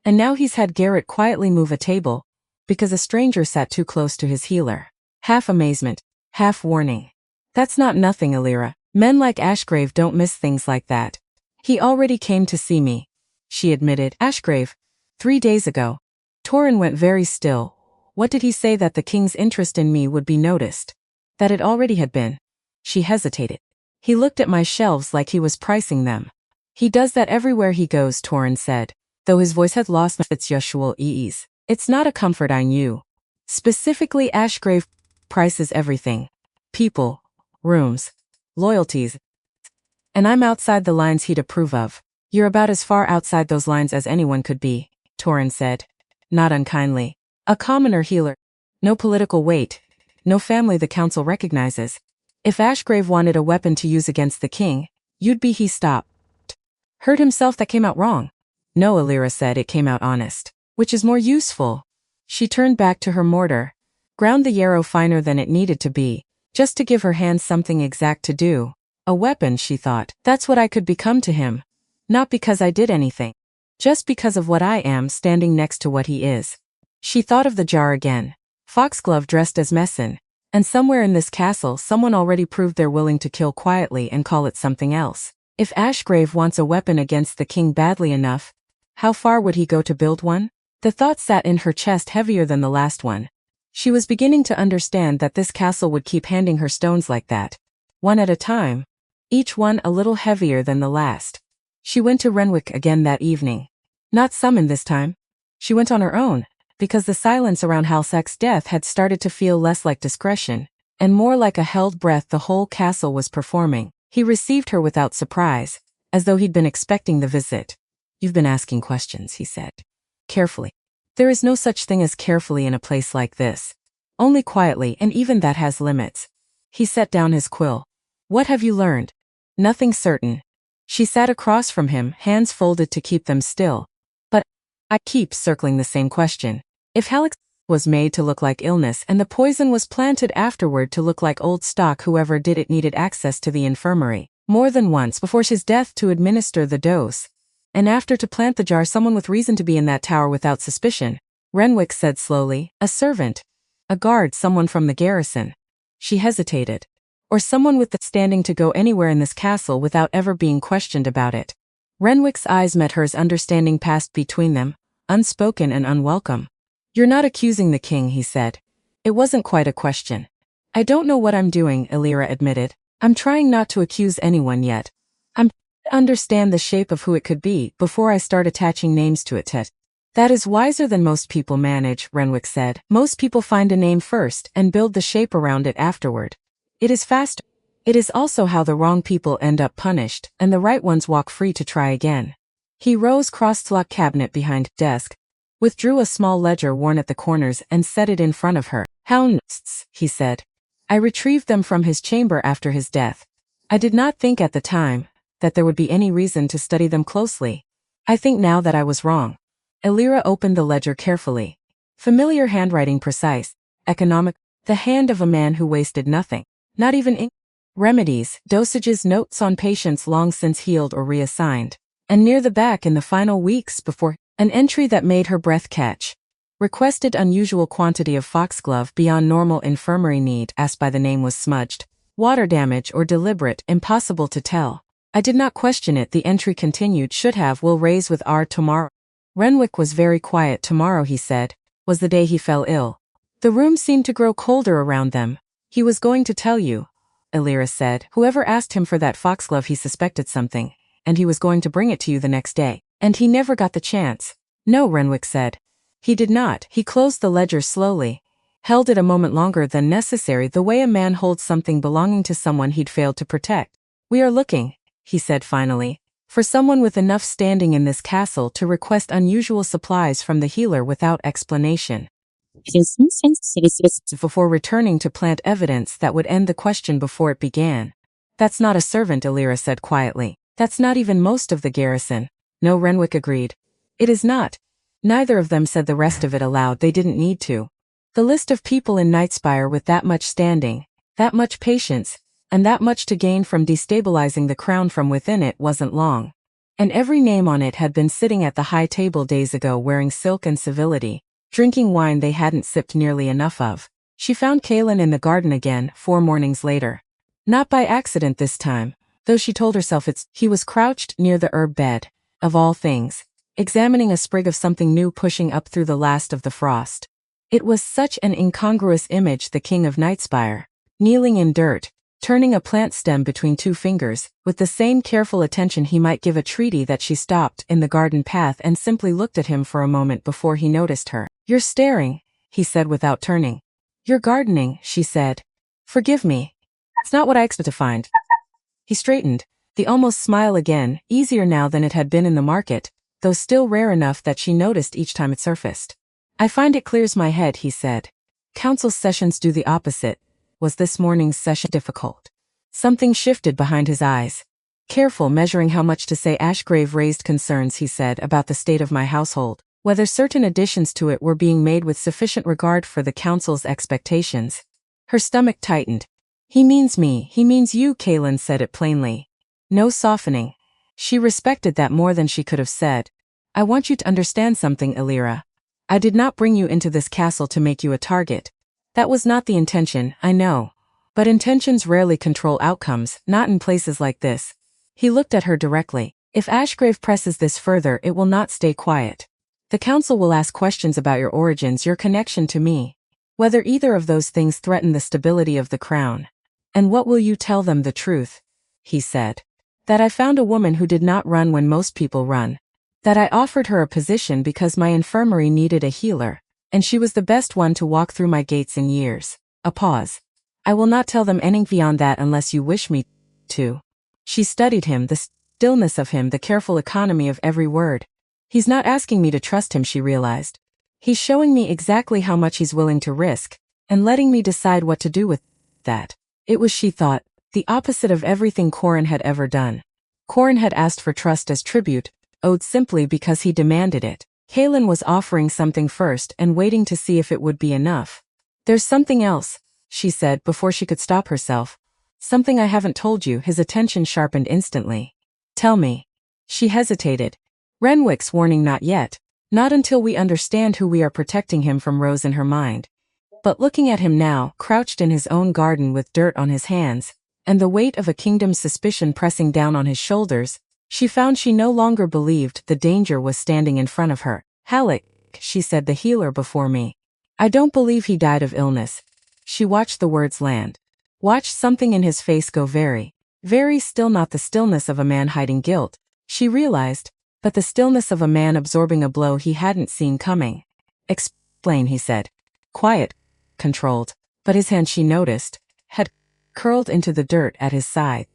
now he's had Garrett quietly move a table, because a stranger sat too close to his healer. Half amazement, half warning. That's not nothing, Elira. Men like Ashgrave don't miss things like that. He already came to see me, she admitted. Ashgrave? 3 days ago. Torin went very still. What did he say? That the king's interest in me would be noticed? That it already had been? She hesitated. He looked at my shelves like he was pricing them. He does that everywhere he goes, Torin said, though his voice had lost its usual ease. It's not a comfort, I knew. Specifically, Ashgrave prices everything. People, rooms, loyalties. And I'm outside the lines he'd approve of. You're about as far outside those lines as anyone could be, Torin said, not unkindly. A commoner healer. No political weight. No family the council recognizes. If Ashgrave wanted a weapon to use against the king, you'd be. He stopped. Hurt himself. That came out wrong. No, Alira said, it came out honest. Which is more useful. She turned back to her mortar. Ground the yarrow finer than it needed to be, just to give her hands something exact to do. A weapon, she thought. That's what I could become to him. Not because I did anything. Just because of what I am standing next to what he is. She thought of the jar again. Foxglove dressed as Messin. And somewhere in this castle someone already proved they're willing to kill quietly and call it something else. If Ashgrave wants a weapon against the king badly enough, how far would he go to build one? The thought sat in her chest heavier than the last one. She was beginning to understand that this castle would keep handing her stones like that. One at a time. Each one a little heavier than the last. She went to Renwick again that evening. Not summoned this time. She went on her own, because the silence around Halsek's death had started to feel less like discretion, and more like a held breath the whole castle was performing. He received her without surprise, as though he'd been expecting the visit. You've been asking questions, he said. Carefully. There is no such thing as carefully in a place like this. Only quietly, and even that has limits. He set down his quill. What have you learned? Nothing certain. She sat across from him, hands folded to keep them still. But I keep circling the same question. If Halleck was made to look like illness and the poison was planted afterward to look like old stock, whoever did it needed access to the infirmary, more than once before his death to administer the dose. And after to plant the jar, someone with reason to be in that tower without suspicion. Renwick said slowly, a servant. A guard, someone from the garrison. She hesitated. Or someone with the standing to go anywhere in this castle without ever being questioned about it. Renwick's eyes met hers, understanding passed between them, unspoken and unwelcome. You're not accusing the king, he said. It wasn't quite a question. I don't know what I'm doing, Alira admitted. I'm trying not to accuse anyone yet. I'm trying to understand the shape of who it could be before I start attaching names to it. That is wiser than most people manage, Renwick said. Most people find a name first and build the shape around it afterward. It is faster. It is also how the wrong people end up punished, and the right ones walk free to try again. He rose, crossed the cabinet behind desk, withdrew a small ledger worn at the corners and set it in front of her. Hounds, he said. I retrieved them from his chamber after his death. I did not think at the time that there would be any reason to study them closely. I think now that I was wrong. Alira opened the ledger carefully. Familiar handwriting, precise, economic, the hand of a man who wasted nothing. Not even ink. Remedies, dosages, notes on patients long since healed or reassigned. And near the back, in the final weeks before, an entry that made her breath catch. Requested unusual quantity of foxglove beyond normal infirmary need, asked by the name was smudged. Water damage or deliberate, impossible to tell. I did not question it, the entry continued, should have, will raise with R tomorrow. Renwick was very quiet. Tomorrow, he said, was the day he fell ill. The room seemed to grow colder around them. He was going to tell you, Alira said. Whoever asked him for that foxglove, he suspected something, and he was going to bring it to you the next day. And he never got the chance. No, Renwick said. He did not. He closed the ledger slowly, held it a moment longer than necessary, the way a man holds something belonging to someone he'd failed to protect. We are looking, he said finally, for someone with enough standing in this castle to request unusual supplies from the healer without explanation. Before returning to plant evidence that would end the question before it began. That's not a servant, Alira said quietly. That's not even most of the garrison. No, Renwick agreed. It is not. Neither of them said the rest of it aloud. They didn't need to. The list of people in Nightspire with that much standing, that much patience, and that much to gain from destabilizing the crown from within it wasn't long. And every name on it had been sitting at the high table days ago, wearing silk and civility, drinking wine they hadn't sipped nearly enough of. She found Kaelin in the garden again 4 mornings later. Not by accident this time, though she told herself he was crouched near the herb bed, of all things, examining a sprig of something new pushing up through the last of the frost. It was such an incongruous image, the king of Nightspire, kneeling in dirt, turning a plant stem between 2 fingers, with the same careful attention he might give a treaty. That she stopped in the garden path and simply looked at him for a moment before he noticed her. You're staring, he said without turning. You're gardening, she said. Forgive me. It's not what I expected to find. He straightened. The almost smile again, easier now than it had been in the market, though still rare enough that she noticed each time it surfaced. I find it clears my head, he said. Council sessions do the opposite. Was this morning's session difficult? Something shifted behind his eyes. Careful measuring how much to say. Ashgrave raised concerns, he said, about the state of my household, whether certain additions to it were being made with sufficient regard for the council's expectations. Her stomach tightened. He means me, he means you, Kaelin said it plainly. No softening. She respected that more than she could have said. I want you to understand something, Illyra. I did not bring you into this castle to make you a target. That was not the intention, I know. But intentions rarely control outcomes, not in places like this. He looked at her directly. If Ashgrave presses this further, it will not stay quiet. The council will ask questions about your origins, your connection to me. Whether either of those things threaten the stability of the crown. And what will you tell them the truth? He said. That I found a woman who did not run when most people run. That I offered her a position because my infirmary needed a healer, and she was the best one to walk through my gates in years. A pause. I will not tell them anything beyond that unless you wish me to. She studied him, the stillness of him, the careful economy of every word. He's not asking me to trust him, she realized. He's showing me exactly how much he's willing to risk, and letting me decide what to do with that. It was, she thought, the opposite of everything Corin had ever done. Corin had asked for trust as tribute, owed simply because he demanded it. Kaelin was offering something first and waiting to see if it would be enough. There's something else, she said before she could stop herself. Something I haven't told you. His attention sharpened instantly. Tell me. She hesitated. Renwick's warning, not yet. Not until we understand who we are protecting him from, rose in her mind. But looking at him now, crouched in his own garden with dirt on his hands, and the weight of a kingdom's suspicion pressing down on his shoulders, she found she no longer believed the danger was standing in front of her. Halleck, she said, the healer before me. I don't believe he died of illness. She watched the words land. Watched something in his face go very, very still, not the stillness of a man hiding guilt, she realized, but the stillness of a man absorbing a blow he hadn't seen coming. Explain, he said. Quiet, controlled, but his hand, she noticed, had curled into the dirt at his side.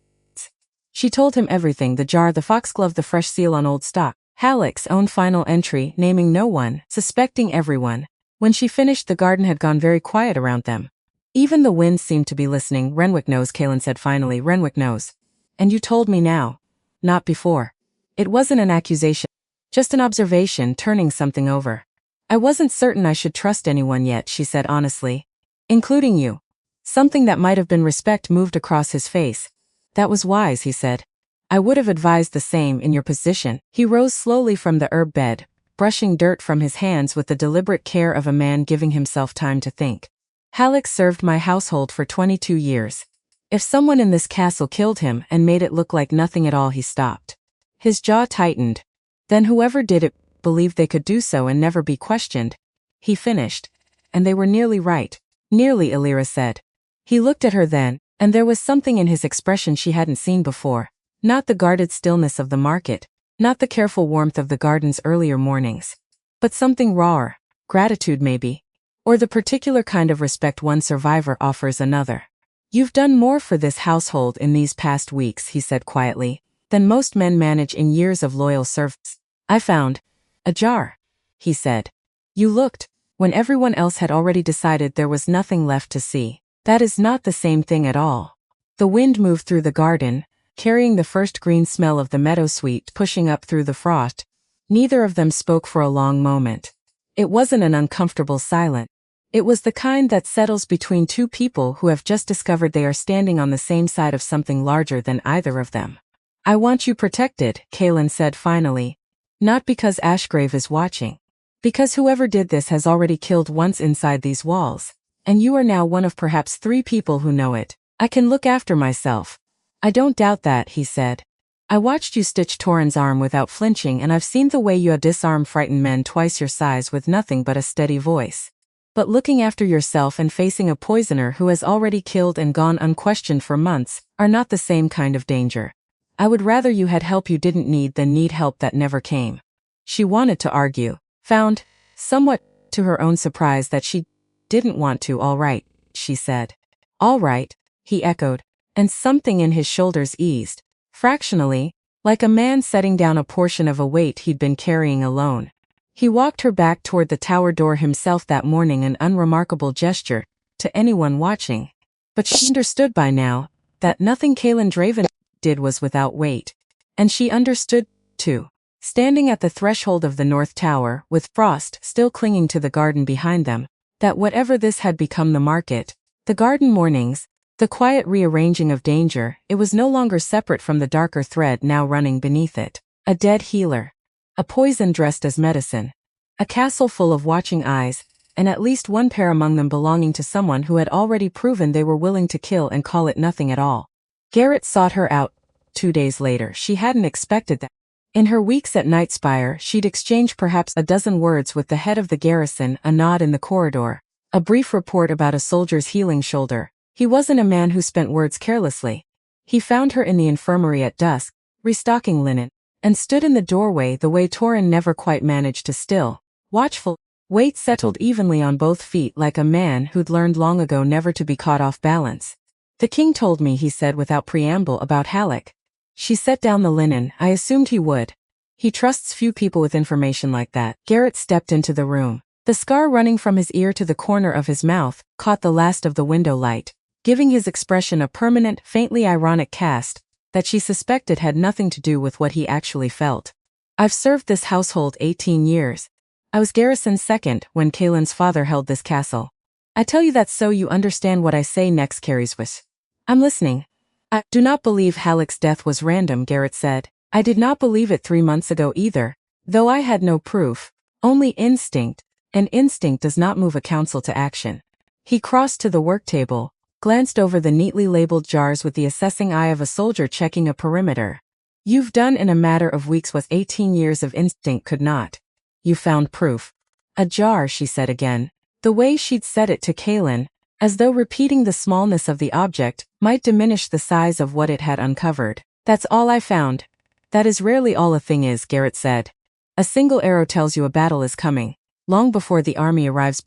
She told him everything, the jar, the foxglove, the fresh seal on old stock, Halleck's own final entry, naming no one, suspecting everyone. When she finished, the garden had gone very quiet around them. Even the wind seemed to be listening. Renwick knows, Kaelin said finally. Renwick knows. And you told me now. Not before. It wasn't an accusation, just an observation, turning something over. I wasn't certain I should trust anyone yet, she said honestly. Including you. Something that might have been respect moved across his face. That was wise, he said. I would have advised the same in your position. He rose slowly from the herb bed, brushing dirt from his hands with the deliberate care of a man giving himself time to think. Halleck served my household for 22 years. If someone in this castle killed him and made it look like nothing at all, he stopped. His jaw tightened. Then whoever did it believed they could do so and never be questioned. He finished. And they were nearly right. Nearly, Illyra said. He looked at her then, and there was something in his expression she hadn't seen before. Not the guarded stillness of the market, not the careful warmth of the garden's earlier mornings, but something rawer, gratitude maybe, or the particular kind of respect one survivor offers another. You've done more for this household in these past weeks, he said quietly, than most men manage in years of loyal service. I found a jar, he said. You looked, when everyone else had already decided there was nothing left to see. That is not the same thing at all. The wind moved through the garden, carrying the first green smell of the meadowsweet pushing up through the frost. Neither of them spoke for a long moment. It wasn't an uncomfortable silence. It was the kind that settles between two people who have just discovered they are standing on the same side of something larger than either of them. I want you protected, Kaelin said finally. Not because Ashgrave is watching. Because whoever did this has already killed once inside these walls. And you are now one of perhaps 3 people who know it. I can look after myself. I don't doubt that, he said. I watched you stitch Torin's arm without flinching, and I've seen the way you disarm frightened men twice your size with nothing but a steady voice. But looking after yourself and facing a poisoner who has already killed and gone unquestioned for months are not the same kind of danger. I would rather you had help you didn't need than need help that never came. She wanted to argue, found, somewhat to her own surprise, that she didn't want to. All right, she said. All right, he echoed, and something in his shoulders eased. fractionally, like a man setting down a portion of a weight he'd been carrying alone. He walked her back toward the tower door himself that morning, an unremarkable gesture to anyone watching. But she understood by now that nothing Kaelin Draven did was without weight. And she understood, too. Standing at the threshold of the North Tower, with Frost still clinging to the garden behind them, that whatever this had become the market, the garden mornings, the quiet rearranging of danger, it was no longer separate from the darker thread now running beneath it. A dead healer. A poison dressed as medicine. A castle full of watching eyes, and at least one pair among them belonging to someone who had already proven they were willing to kill and call it nothing at all. Garrett sought her out 2 days later. She hadn't expected that. In her weeks at Nightspire, she'd exchanged perhaps a dozen words with the head of the garrison, a nod in the corridor, a brief report about a soldier's healing shoulder. He wasn't a man who spent words carelessly. He found her in the infirmary at dusk, restocking linen, and stood in the doorway the way Torin never quite managed to still, watchful, weight settled evenly on both feet like a man who'd learned long ago never to be caught off balance. "The king told me," he said without preamble, "about Halleck." She set down the linen. "I assumed he would. He trusts few people with information like that." Garrett stepped into the room. The scar running from his ear to the corner of his mouth caught the last of the window light, giving his expression a permanent, faintly ironic cast that she suspected had nothing to do with what he actually felt. "I've served this household 18 years. I was garrison's second when Kaelin's father held this castle. I tell you that so you understand what I say next." Carrie's whisper. "I'm listening." "I do not believe Halleck's death was random," Garrett said. "I did not believe it 3 months ago either, though I had no proof, only instinct, and instinct does not move a council to action." He crossed to the work table, glanced over the neatly labeled jars with the assessing eye of a soldier checking a perimeter. "You've done in a matter of weeks what 18 years of instinct could not. You found proof." "A jar," she said again, the way she'd said it to Kaelin, as though repeating the smallness of the object might diminish the size of what it had uncovered. "That's all I found." "That is rarely all a thing is," Garrett said. "A single arrow tells you a battle is coming, long before the army arrives."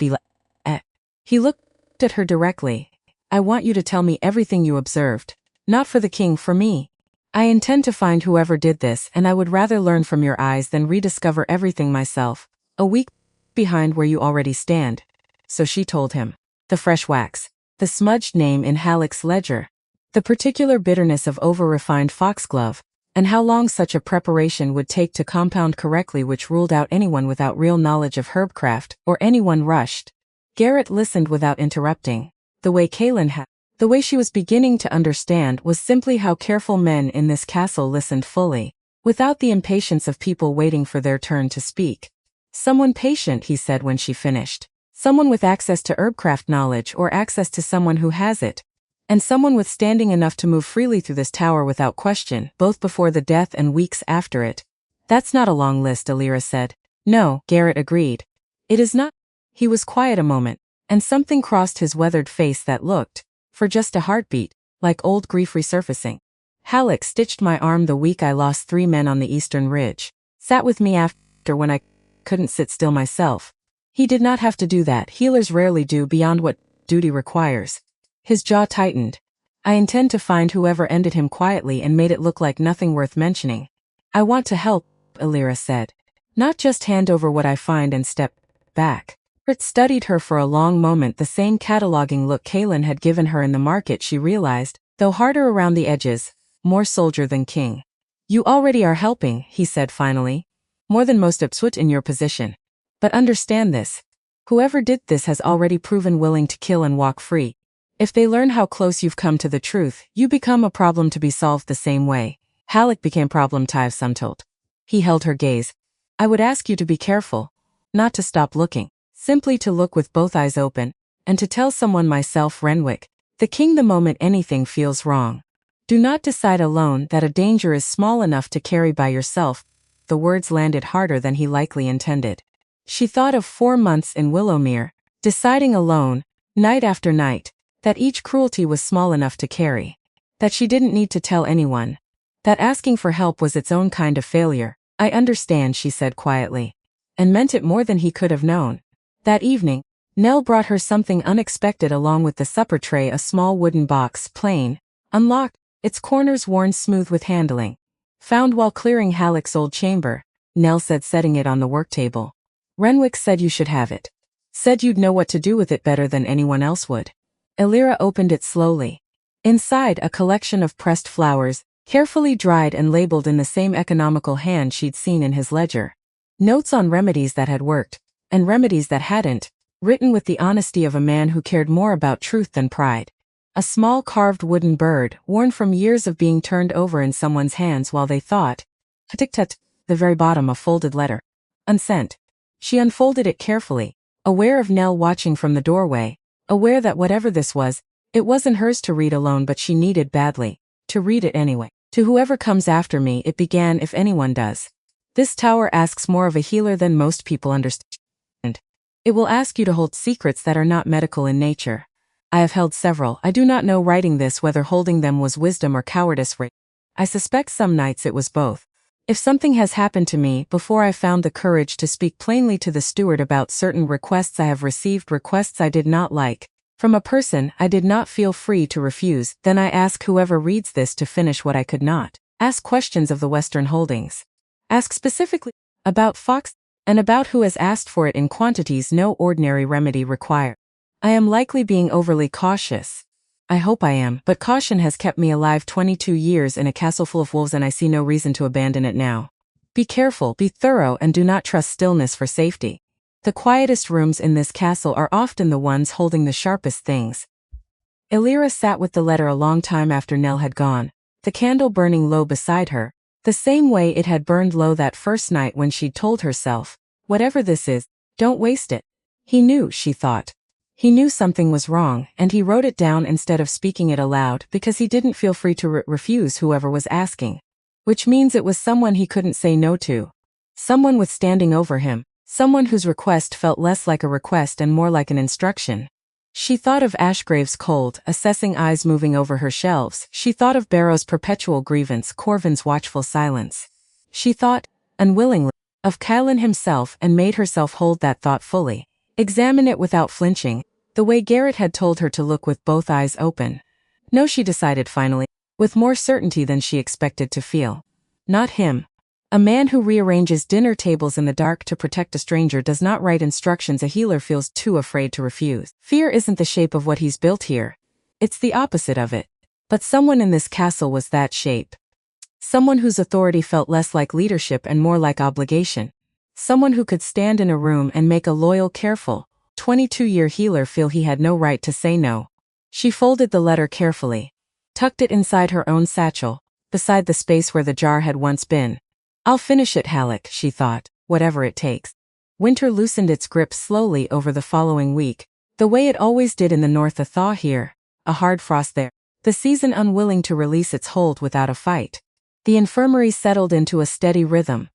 He looked at her directly. "I want you to tell me everything you observed. Not for the king, for me. I intend to find whoever did this, and I would rather learn from your eyes than rediscover everything myself, a week behind where you already stand." So she told him. The fresh wax, the smudged name in Halleck's ledger, the particular bitterness of over-refined foxglove, and how long such a preparation would take to compound correctly, which ruled out anyone without real knowledge of herbcraft, or anyone rushed. Garrett listened without interrupting. The way Kaelin had, the way she was beginning to understand was simply how careful men in this castle listened fully, without the impatience of people waiting for their turn to speak. "Someone patient," he said when she finished. "Someone with access to herbcraft knowledge or access to someone who has it. And someone with standing enough to move freely through this tower without question, both before the death and weeks after it." "That's not a long list," Alira said. "No," Garrett agreed. "It is not." He was quiet a moment, and something crossed his weathered face that looked, for just a heartbeat, like old grief resurfacing. "Halleck stitched my arm the week I lost 3 men on the eastern ridge. Sat with me after when I couldn't sit still myself. He did not have to do that. Healers rarely do beyond what duty requires." His jaw tightened. "I intend to find whoever ended him quietly and made it look like nothing worth mentioning." "I want to help," Alira said. "Not just hand over what I find and step back." Britt studied her for a long moment, the same cataloging look Kaelin had given her in the market, she realized, though harder around the edges, more soldier than king. "You already are helping," he said finally. "More than most Ipswich in your position. But understand this. Whoever did this has already proven willing to kill and walk free. If they learn how close you've come to the truth, you become a problem to be solved the same way. Halleck became problem Tive Sumtold." He held her gaze. "I would ask you to be careful. Not to stop looking. Simply to look with both eyes open, and to tell someone, myself Renwick, the king, the moment anything feels wrong. Do not decide alone that a danger is small enough to carry by yourself." The words landed harder than he likely intended. She thought of 4 months in Willowmere, deciding alone, night after night, that each cruelty was small enough to carry. That she didn't need to tell anyone. That asking for help was its own kind of failure. "I understand," she said quietly. And meant it more than he could have known. That evening, Nell brought her something unexpected along with the supper tray, a small wooden box, plain, unlocked. its corners worn smooth with handling. Found while clearing Halleck's old chamber, Nell said, setting it on the work table. Renwick said you should have it. Said you'd know what to do with it better than anyone else would. Elira opened it slowly. Inside, a collection of pressed flowers, carefully dried and labeled in the same economical hand she'd seen in his ledger. Notes on remedies that had worked, and remedies that hadn't, written with the honesty of a man who cared more about truth than pride. A small carved wooden bird, worn from years of being turned over in someone's hands while they thought. Tick-tat, the very bottom a folded letter. Unsent. She unfolded it carefully, aware of Nell watching from the doorway, aware that whatever this was, it wasn't hers to read alone, but she needed badly to read it anyway. To whoever comes after me, it began, if anyone does. This tower asks more of a healer than most people understand. It will ask you to hold secrets that are not medical in nature. I have held several. I do not know writing this whether holding them was wisdom or cowardice. I suspect some nights it was both. If something has happened to me before I found the courage to speak plainly to the steward about certain requests I have received, requests I did not like, from a person I did not feel free to refuse, then I ask whoever reads this to finish what I could not. Ask questions of the Western holdings. Ask specifically about Fox, and about who has asked for it in quantities no ordinary remedy requires. I am likely being overly cautious. I hope I am, but caution has kept me alive 22 years in a castle full of wolves, and I see no reason to abandon it now. Be careful, be thorough, and do not trust stillness for safety. The quietest rooms in this castle are often the ones holding the sharpest things. Elira sat with the letter a long time after Nell had gone, the candle burning low beside her, the same way it had burned low that first night when she'd told herself, whatever this is, don't waste it. He knew, she thought. He knew something was wrong, and he wrote it down instead of speaking it aloud because he didn't feel free to refuse whoever was asking. Which means it was someone he couldn't say no to. Someone with standing over him, someone whose request felt less like a request and more like an instruction. She thought of Ashgrave's cold, assessing eyes moving over her shelves. She thought of Barrow's perpetual grievance, Corvin's watchful silence. She thought, unwillingly, of Kylan himself and made herself hold that thought fully. Examine it without flinching, the way Garrett had told her to look, with both eyes open. No, she decided finally, with more certainty than she expected to feel. Not him. A man who rearranges dinner tables in the dark to protect a stranger does not write instructions a healer feels too afraid to refuse. Fear isn't the shape of what he's built here. It's the opposite of it. But someone in this castle was that shape. Someone whose authority felt less like leadership and more like obligation. Someone who could stand in a room and make a loyal, careful, 22-year healer feel he had no right to say no. She folded the letter carefully, tucked it inside her own satchel, beside the space where the jar had once been. I'll finish it, Halleck, she thought, whatever it takes. Winter loosened its grip slowly over the following week, the way it always did in the north, a thaw here, a hard frost there, the season unwilling to release its hold without a fight. The infirmary settled into a steady rhythm.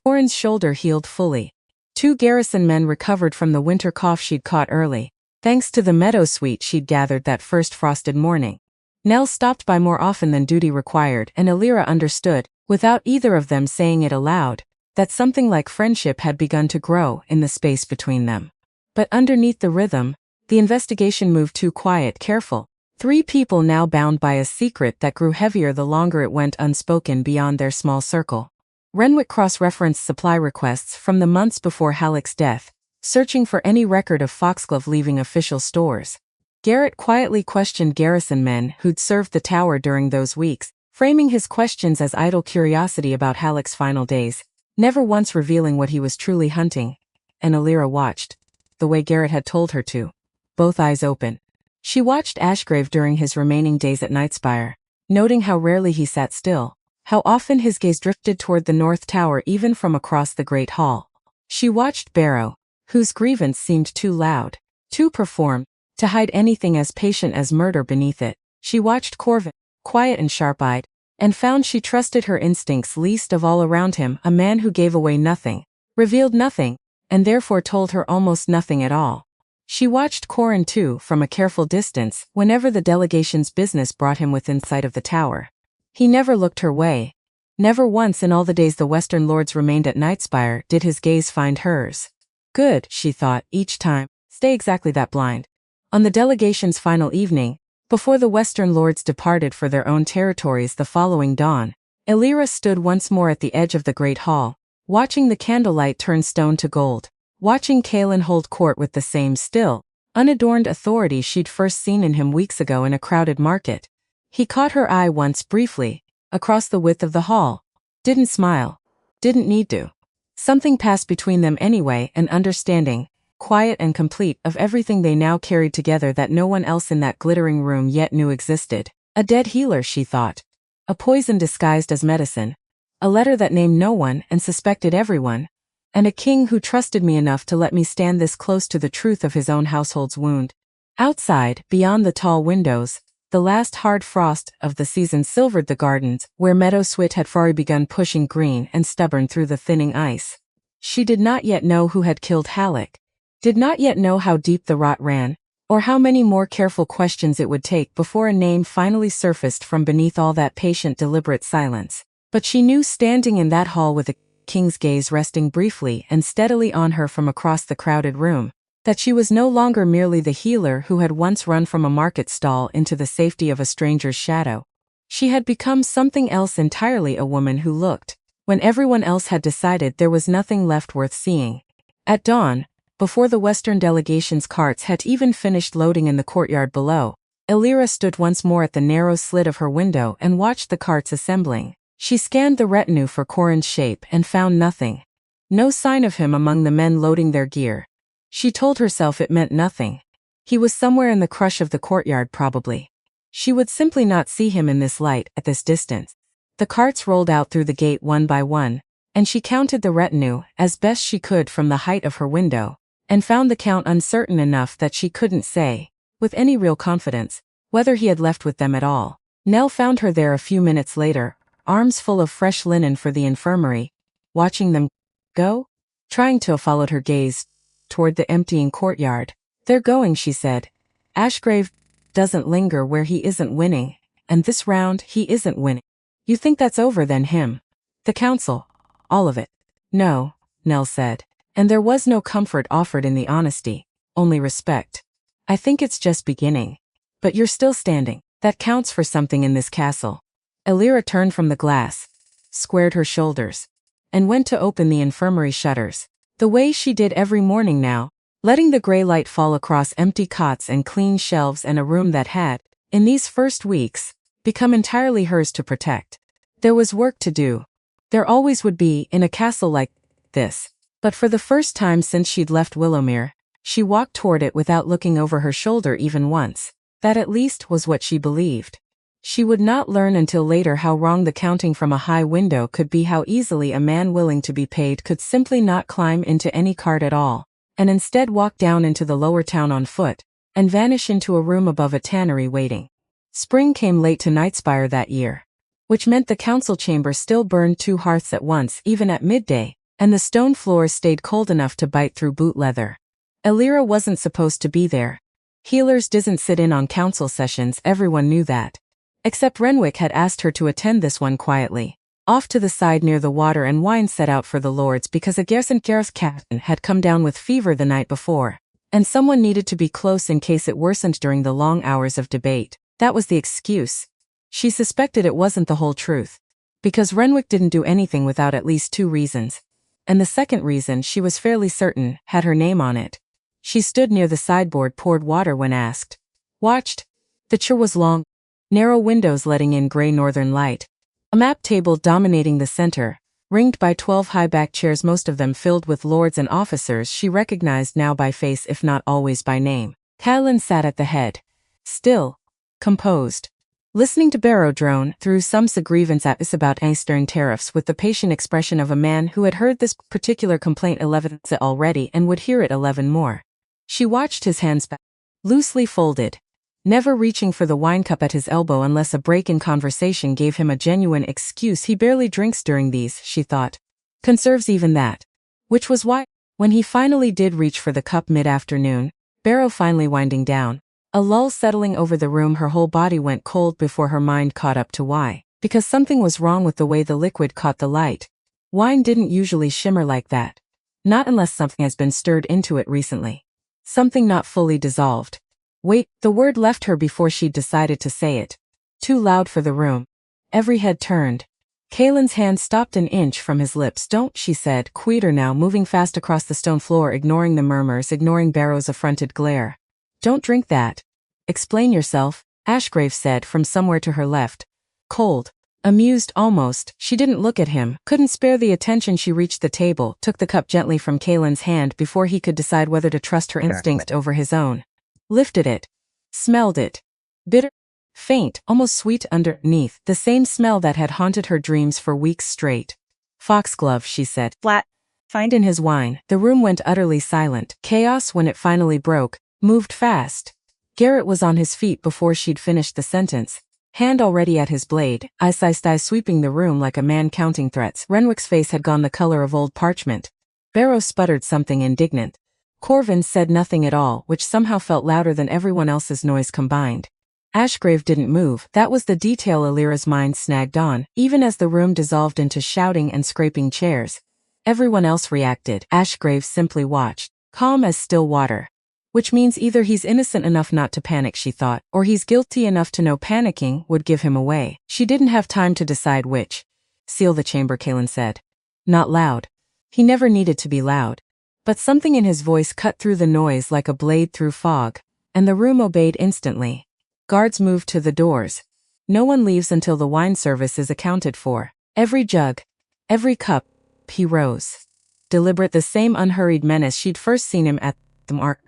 Torrin's shoulder healed fully. 2 garrison men recovered from the winter cough she'd caught early, thanks to the meadow sweet she'd gathered that first frosted morning. Nell stopped by more often than duty required, and Elira understood, without either of them saying it aloud, that something like friendship had begun to grow in the space between them. But underneath the rhythm, the investigation moved too quiet, careful. 3 people now bound by a secret that grew heavier the longer it went unspoken beyond their small circle. Renwick cross-referenced supply requests from the months before Halleck's death, searching for any record of Foxglove leaving official stores. Garrett quietly questioned garrison men who'd served the tower during those weeks, framing his questions as idle curiosity about Halleck's final days, never once revealing what he was truly hunting. And Elira watched, the way Garrett had told her to, both eyes open. She watched Ashgrave during his remaining days at Nightspire, noting how rarely he sat still, how often his gaze drifted toward the North Tower even from across the Great Hall. She watched Barrow, whose grievance seemed too loud, too performed, to hide anything as patient as murder beneath it. She watched Corvin, quiet and sharp-eyed, and found she trusted her instincts least of all around him, a man who gave away nothing, revealed nothing, and therefore told her almost nothing at all. She watched Corrin too, from a careful distance, whenever the delegation's business brought him within sight of the tower. He never looked her way. Never once in all the days the Western Lords remained at Nightspire did his gaze find hers. Good, she thought, each time, stay exactly that blind. On the delegation's final evening, Before the Western lords departed for their own territories the following dawn, Elira stood once more at the edge of the great hall, watching the candlelight turn stone to gold, watching Kalen hold court with the same still, unadorned authority she'd first seen in him weeks ago in a crowded market. He caught her eye once briefly, across the width of the hall. Didn't smile. Didn't need to. Something passed between them anyway, an understanding, quiet and complete, of everything they now carried together that no one else in that glittering room yet knew existed. A dead healer, she thought. A poison disguised as medicine. A letter that named no one and suspected everyone. And a king who trusted me enough to let me stand this close to the truth of his own household's wound. Outside, beyond the tall windows, the last hard frost of the season silvered the gardens, where meadowsweet had already begun pushing green and stubborn through the thinning ice. She did not yet know who had killed Halleck, did not yet know how deep the rot ran, or how many more careful questions it would take before a name finally surfaced from beneath all that patient, deliberate silence. But she knew, standing in that hall with the king's gaze resting briefly and steadily on her from across the crowded room, that she was no longer merely the healer who had once run from a market stall into the safety of a stranger's shadow. She had become something else entirely, a woman who looked, when everyone else had decided there was nothing left worth seeing. At dawn, before the Western delegation's carts had even finished loading in the courtyard below, Elira stood once more at the narrow slit of her window and watched the carts assembling. She scanned the retinue for Corin's shape and found nothing. No sign of him among the men loading their gear. She told herself it meant nothing. He was somewhere in the crush of the courtyard probably. She would simply not see him in this light, at this distance. The carts rolled out through the gate one by one, and she counted the retinue as best she could from the height of her window, and found the count uncertain enough that she couldn't say, with any real confidence, whether he had left with them at all. Nell found her there a few minutes later, arms full of fresh linen for the infirmary, watching them go, trying to follow her gaze toward the emptying courtyard. They're going, she said. Ashgrave doesn't linger where he isn't winning, and this round he isn't winning. You think that's over then, him? The council? All of it? No, Nell said, and there was no comfort offered in the honesty, only respect. I think it's just beginning. But you're still standing. That counts for something in this castle. Elira turned from the glass, squared her shoulders, and went to open the infirmary shutters. The way she did every morning now, letting the gray light fall across empty cots and clean shelves and a room that had, in these first weeks, become entirely hers to protect. There was work to do. There always would be in a castle like this. But for the first time since she'd left Willowmere, she walked toward it without looking over her shoulder even once. That at least was what she believed. She would not learn until later how wrong the counting from a high window could be, how easily a man willing to be paid could simply not climb into any cart at all, and instead walk down into the lower town on foot, and vanish into a room above a tannery waiting. Spring came late to Nightspire that year, which meant the council chamber still burned 2 hearths at once even at midday, and the stone floors stayed cold enough to bite through boot leather. Elira wasn't supposed to be there. Healers didn't sit in on council sessions, everyone knew that. Except Renwick had asked her to attend this one quietly, off to the side near the water and wine set out for the lords because a Gerson captain had come down with fever the night before, and someone needed to be close in case it worsened during the long hours of debate. That was the excuse. She suspected it wasn't the whole truth, because Renwick didn't do anything without at least 2 reasons. And the second reason, she was fairly certain, had her name on it. She stood near the sideboard, poured water when asked. Watched. The chair was long, narrow windows letting in gray northern light. A map table dominating the center, ringed by 12 high-backed chairs, most of them filled with lords and officers she recognized now by face if not always by name. Catelyn sat at the head. Still. Composed. Listening to Barrow drone through some grievance at us about Eastern tariffs with the patient expression of a man who had heard this particular complaint 11 already and would hear it 11 more. She watched his hands back, loosely folded, never reaching for the wine cup at his elbow unless a break in conversation gave him a genuine excuse. He barely drinks during these, she thought. Conserves even that. Which was why, when he finally did reach for the cup mid-afternoon, Barrow finally winding down, a lull settling over the room, her whole body went cold before her mind caught up to why. Because something was wrong with the way the liquid caught the light. Wine didn't usually shimmer like that. Not unless something has been stirred into it recently. Something not fully dissolved. Wait, the word left her before she'd decided to say it. Too loud for the room. Every head turned. Kaylin's hand stopped an inch from his lips. Don't, she said, quieter now, moving fast across the stone floor, ignoring the murmurs, ignoring Barrow's affronted glare. Don't drink that. Explain yourself, Ashgrave said from somewhere to her left. Cold. Amused almost, she didn't look at him, couldn't spare the attention. She reached the table, took the cup gently from Kaylin's hand before he could decide whether to trust her instinct over his own. Lifted it. Smelled it. Bitter. Faint, almost sweet underneath, the same smell that had haunted her dreams for weeks straight. Foxglove, she said. Flat. Find in his wine. The room went utterly silent. Chaos, when it finally broke, moved fast. Garrett was on his feet before she'd finished the sentence. Hand already at his blade, eyes sweeping the room like a man counting threats. Renwick's face had gone the color of old parchment. Barrow sputtered something indignant. Corvin said nothing at all, which somehow felt louder than everyone else's noise combined. Ashgrave didn't move. That was the detail Alira's mind snagged on, even as the room dissolved into shouting and scraping chairs. Everyone else reacted. Ashgrave simply watched, calm as still water. Which means either he's innocent enough not to panic, she thought, or he's guilty enough to know panicking would give him away. She didn't have time to decide which. Seal the chamber, Kaylin said. Not loud. He never needed to be loud. But something in his voice cut through the noise like a blade through fog, and the room obeyed instantly. Guards moved to the doors. No one leaves until the wine service is accounted for. Every jug, every cup. He rose. Deliberate, the same unhurried menace she'd first seen him at the mark.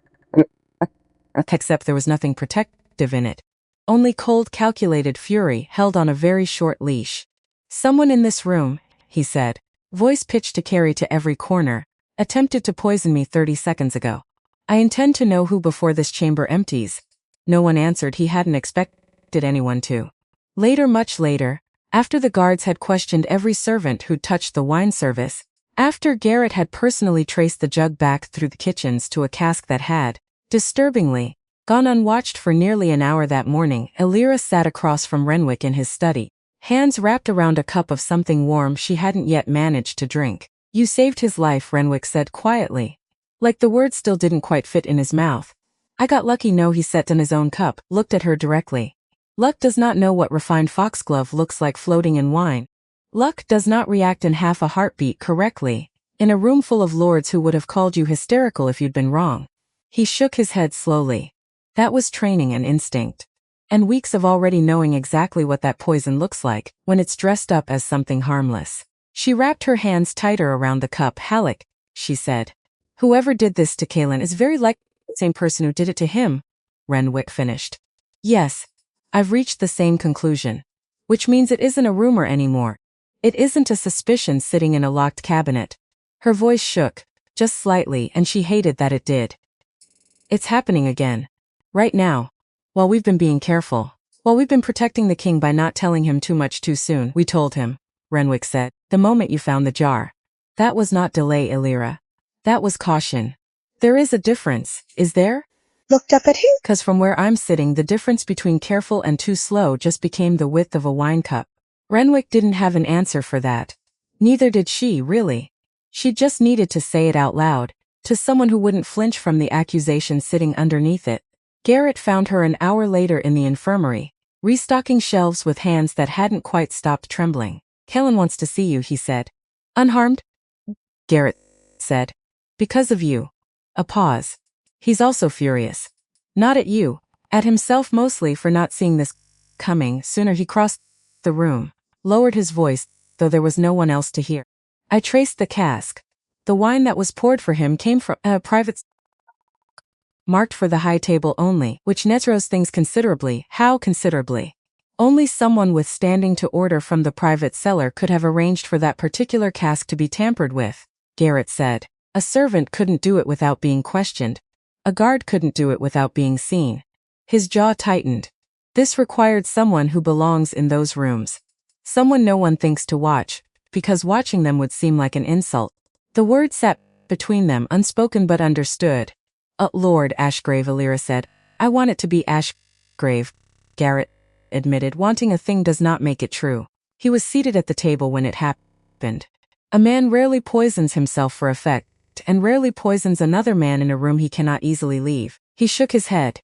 Except there was nothing protective in it. Only cold, calculated fury held on a very short leash. Someone in this room, he said, voice pitched to carry to every corner, attempted to poison me 30 seconds ago. I intend to know who before this chamber empties. No one answered. He hadn't expected anyone to. Later, much later, after the guards had questioned every servant who'd touched the wine service, after Garrett had personally traced the jug back through the kitchens to a cask that had, disturbingly, gone unwatched for nearly an hour that morning, Alira sat across from Renwick in his study, hands wrapped around a cup of something warm she hadn't yet managed to drink. You saved his life, Renwick said quietly. Like the words still didn't quite fit in his mouth. I got lucky. No, he set down his own cup, looked at her directly. Luck does not know what refined foxglove looks like floating in wine. Luck does not react in half a heartbeat correctly, in a room full of lords who would have called you hysterical if you'd been wrong. He shook his head slowly. That was training and instinct. And weeks of already knowing exactly what that poison looks like, when it's dressed up as something harmless. She wrapped her hands tighter around the cup. Halleck, she said. Whoever did this to Kaylin is very likely the same person who did it to him, Renwick finished. Yes, I've reached the same conclusion. Which means it isn't a rumor anymore. It isn't a suspicion sitting in a locked cabinet. Her voice shook, just slightly, and she hated that it did. It's happening again. Right now. While we've been being careful. While we've been protecting the king by not telling him too much too soon. We told him, Renwick said, the moment you found the jar. That was not delay, Alira. That was caution. There is a difference, is there? Looked up at him. 'Cause from where I'm sitting, the difference between careful and too slow just became the width of a wine cup. Renwick didn't have an answer for that. Neither did she, really. She just needed to say it out loud, to someone who wouldn't flinch from the accusation sitting underneath it. Garrett found her an hour later in the infirmary, restocking shelves with hands that hadn't quite stopped trembling. Kellen wants to see you, he said. Unharmed? Garrett said. Because of you. A pause. He's also furious. Not at you, at himself mostly for not seeing this coming sooner. He crossed the room, lowered his voice, though there was no one else to hear. I traced the cask. The wine that was poured for him came from a private marked for the high table only, which narrows things considerably. How considerably? Only someone with standing to order from the private cellar could have arranged for that particular cask to be tampered with, Garrett said. A servant couldn't do it without being questioned. A guard couldn't do it without being seen. His jaw tightened. This required someone who belongs in those rooms. Someone no one thinks to watch, because watching them would seem like an insult. The word sat between them, unspoken but understood. Lord Ashgrave, Alira said. I want it to be Ashgrave, Garrett admitted. Wanting a thing does not make it true. He was seated at the table when it happened. A man rarely poisons himself for effect, and rarely poisons another man in a room he cannot easily leave. He shook his head.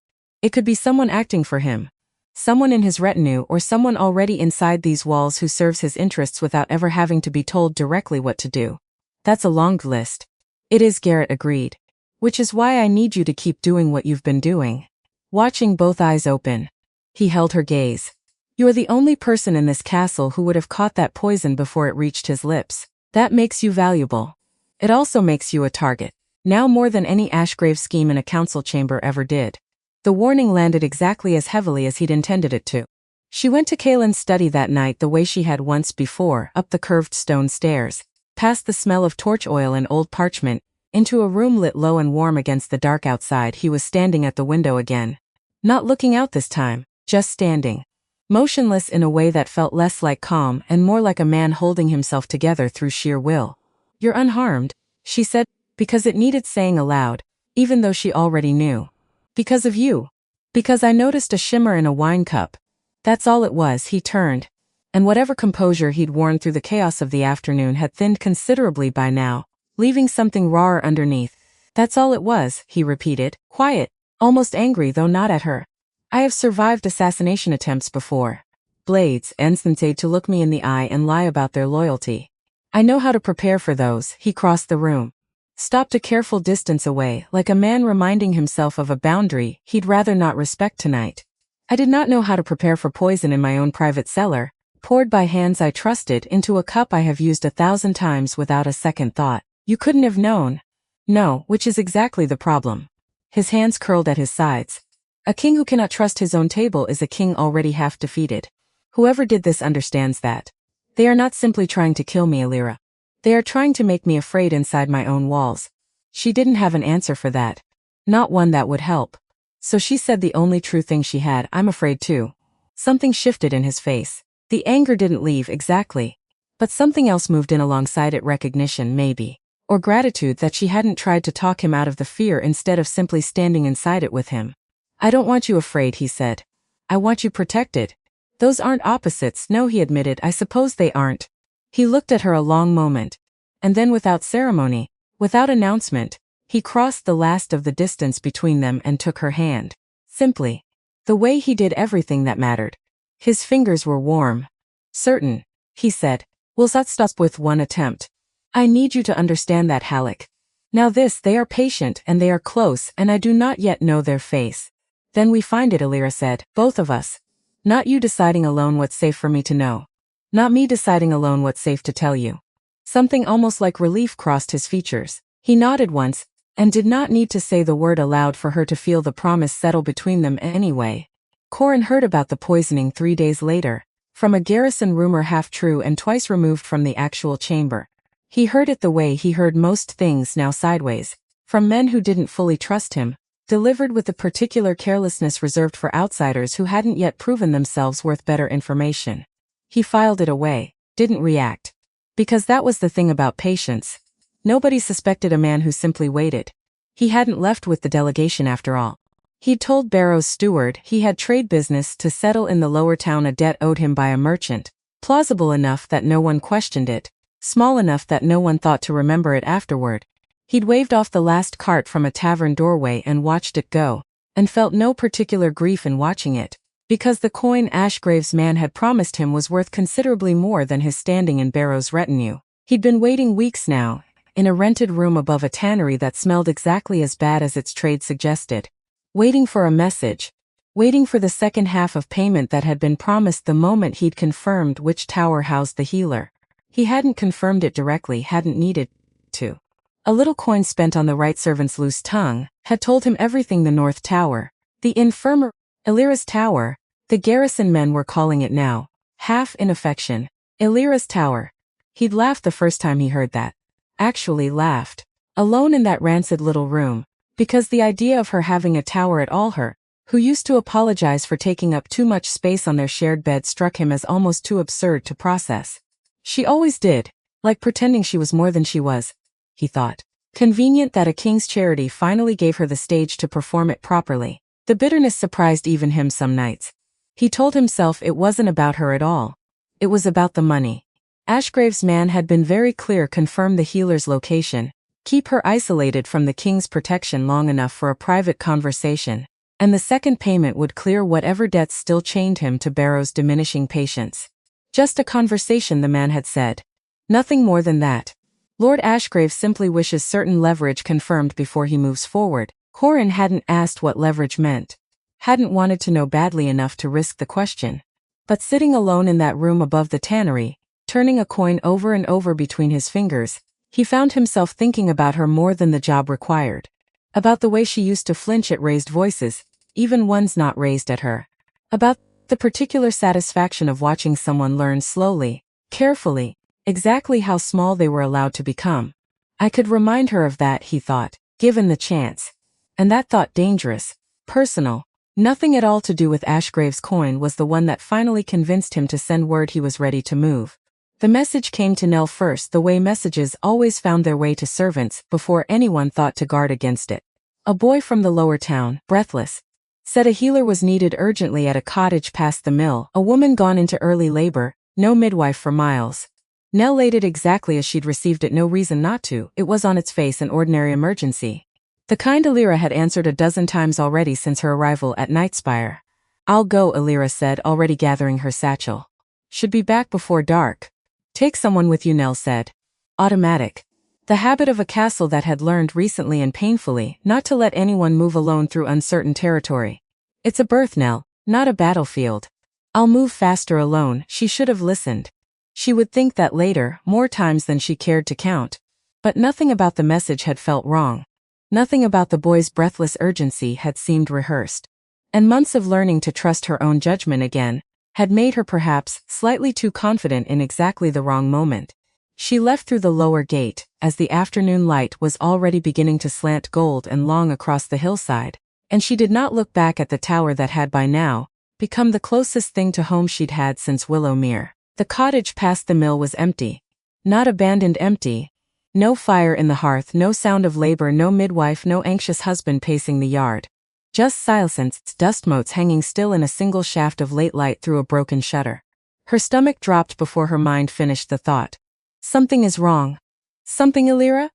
It could be someone acting for him. Someone in his retinue or someone already inside these walls who serves his interests without ever having to be told directly what to do. That's a long list. It is, Garrett agreed. Which is why I need you to keep doing what you've been doing. Watching both eyes open. He held her gaze. You are the only person in this castle who would have caught that poison before it reached his lips. That makes you valuable. It also makes you a target. Now more than any Ashgrave scheme in a council chamber ever did. The warning landed exactly as heavily as he'd intended it to. She went to Kaelin's study that night the way she had once before, up the curved stone stairs, past the smell of torch oil and old parchment, into a room lit low and warm against the dark outside. He was standing at the window again. Not looking out this time, just standing. Motionless in a way that felt less like calm and more like a man holding himself together through sheer will. You're unharmed, she said, because it needed saying aloud, even though she already knew. Because of you. Because I noticed a shimmer in a wine cup. That's all it was. He turned. And whatever composure he'd worn through the chaos of the afternoon had thinned considerably by now, leaving something rawer underneath. That's all it was, he repeated, quiet, almost angry though not at her. I have survived assassination attempts before. Blades, insensate to look me in the eye and lie about their loyalty. I know how to prepare for those. He crossed the room. Stopped a careful distance away, like a man reminding himself of a boundary he'd rather not respect tonight. I did not know how to prepare for poison in my own private cellar, poured by hands I trusted into a cup I have used 1,000 times without a second thought. You couldn't have known. No, which is exactly the problem. His hands curled at his sides. A king who cannot trust his own table is a king already half defeated. Whoever did this understands that. They are not simply trying to kill me, Alira. They are trying to make me afraid inside my own walls. She didn't have an answer for that. Not one that would help. So she said the only true thing she had, I'm afraid too. Something shifted in his face. The anger didn't leave exactly. But something else moved in alongside it, recognition maybe. Or gratitude that she hadn't tried to talk him out of the fear instead of simply standing inside it with him. I don't want you afraid, he said. I want you protected. Those aren't opposites, no, he admitted, I suppose they aren't. He looked at her a long moment. And then without ceremony, without announcement, he crossed the last of the distance between them and took her hand. Simply. The way he did everything that mattered. His fingers were warm. Certain, he said. We'll not stop with one attempt. I need you to understand that, Halleck. Now they are patient and they are close and I do not yet know their face. Then we find it, Alira said, both of us. Not you deciding alone what's safe for me to know. Not me deciding alone what's safe to tell you. Something almost like relief crossed his features. He nodded once, and did not need to say the word aloud for her to feel the promise settle between them anyway. Corin heard about the poisoning 3 days later, from a garrison rumor half true and twice removed from the actual chamber. He heard it the way he heard most things now, sideways, from men who didn't fully trust him, delivered with the particular carelessness reserved for outsiders who hadn't yet proven themselves worth better information. He filed it away, didn't react. Because that was the thing about patience. Nobody suspected a man who simply waited. He hadn't left with the delegation after all. He'd told Barrow's steward he had trade business to settle in the lower town, a debt owed him by a merchant, plausible enough that no one questioned it, small enough that no one thought to remember it afterward. He'd waved off the last cart from a tavern doorway and watched it go, and felt no particular grief in watching it. Because the coin Ashgrave's man had promised him was worth considerably more than his standing in Barrow's retinue. He'd been waiting weeks now, in a rented room above a tannery that smelled exactly as bad as its trade suggested. Waiting for a message. Waiting for the second half of payment that had been promised the moment he'd confirmed which tower housed the healer. He hadn't confirmed it directly, hadn't needed to. A little coin spent on the right servant's loose tongue had told him everything. The North Tower, the infirmary, Alira's Tower, the garrison men were calling it now, half in affection. Alira's Tower. He'd laughed the first time he heard that. Actually laughed. Alone in that rancid little room, because the idea of her having a tower at all, her, who used to apologize for taking up too much space on their shared bed, struck him as almost too absurd to process. She always did, like pretending she was more than she was, he thought. Convenient that a king's charity finally gave her the stage to perform it properly. The bitterness surprised even him some nights. He told himself it wasn't about her at all. It was about the money. Ashgrave's man had been very clear, confirm the healer's location, keep her isolated from the king's protection long enough for a private conversation. and the second payment would clear whatever debts still chained him to Barrow's diminishing patience. Just a conversation, the man had said. Nothing more than that. Lord Ashgrave simply wishes certain leverage confirmed before he moves forward. Corin hadn't asked what leverage meant. Hadn't wanted to know badly enough to risk the question. But sitting alone in that room above the tannery, turning a coin over and over between his fingers, he found himself thinking about her more than the job required. About the way she used to flinch at raised voices, even ones not raised at her. About the particular satisfaction of watching someone learn slowly, carefully, exactly how small they were allowed to become. I could remind her of that, he thought, given the chance. And that thought dangerous, personal, nothing at all to do with Ashgrave's coin was the one that finally convinced him to send word he was ready to move. The message came to Nell first, the way messages always found their way to servants before anyone thought to guard against it. A boy from the lower town, breathless, said a healer was needed urgently at a cottage past the mill, a woman gone into early labor, no midwife for miles. Nell laid it exactly as she'd received it, no reason not to, it was on its face an ordinary emergency. The kind Alira had answered a dozen times already since her arrival at Nightspire. I'll go, Alira said, already gathering her satchel. Should be back before dark. Take someone with you, Nell said. Automatic. The habit of a castle that had learned recently and painfully not to let anyone move alone through uncertain territory. It's a birth, Nell, not a battlefield. I'll move faster alone, she should have listened. She would think that later, more times than she cared to count. But nothing about the message had felt wrong. Nothing about the boy's breathless urgency had seemed rehearsed. And months of learning to trust her own judgment again had made her perhaps slightly too confident in exactly the wrong moment. She left through the lower gate, as the afternoon light was already beginning to slant gold and long across the hillside, and she did not look back at the tower that had by now become the closest thing to home she'd had since Willowmere. The cottage past the mill was empty. Not abandoned, empty. No fire in the hearth, no sound of labor, no midwife, no anxious husband pacing the yard. Just silence, dust motes hanging still in a single shaft of late light through a broken shutter. Her stomach dropped before her mind finished the thought. Something is wrong. Something, Alira?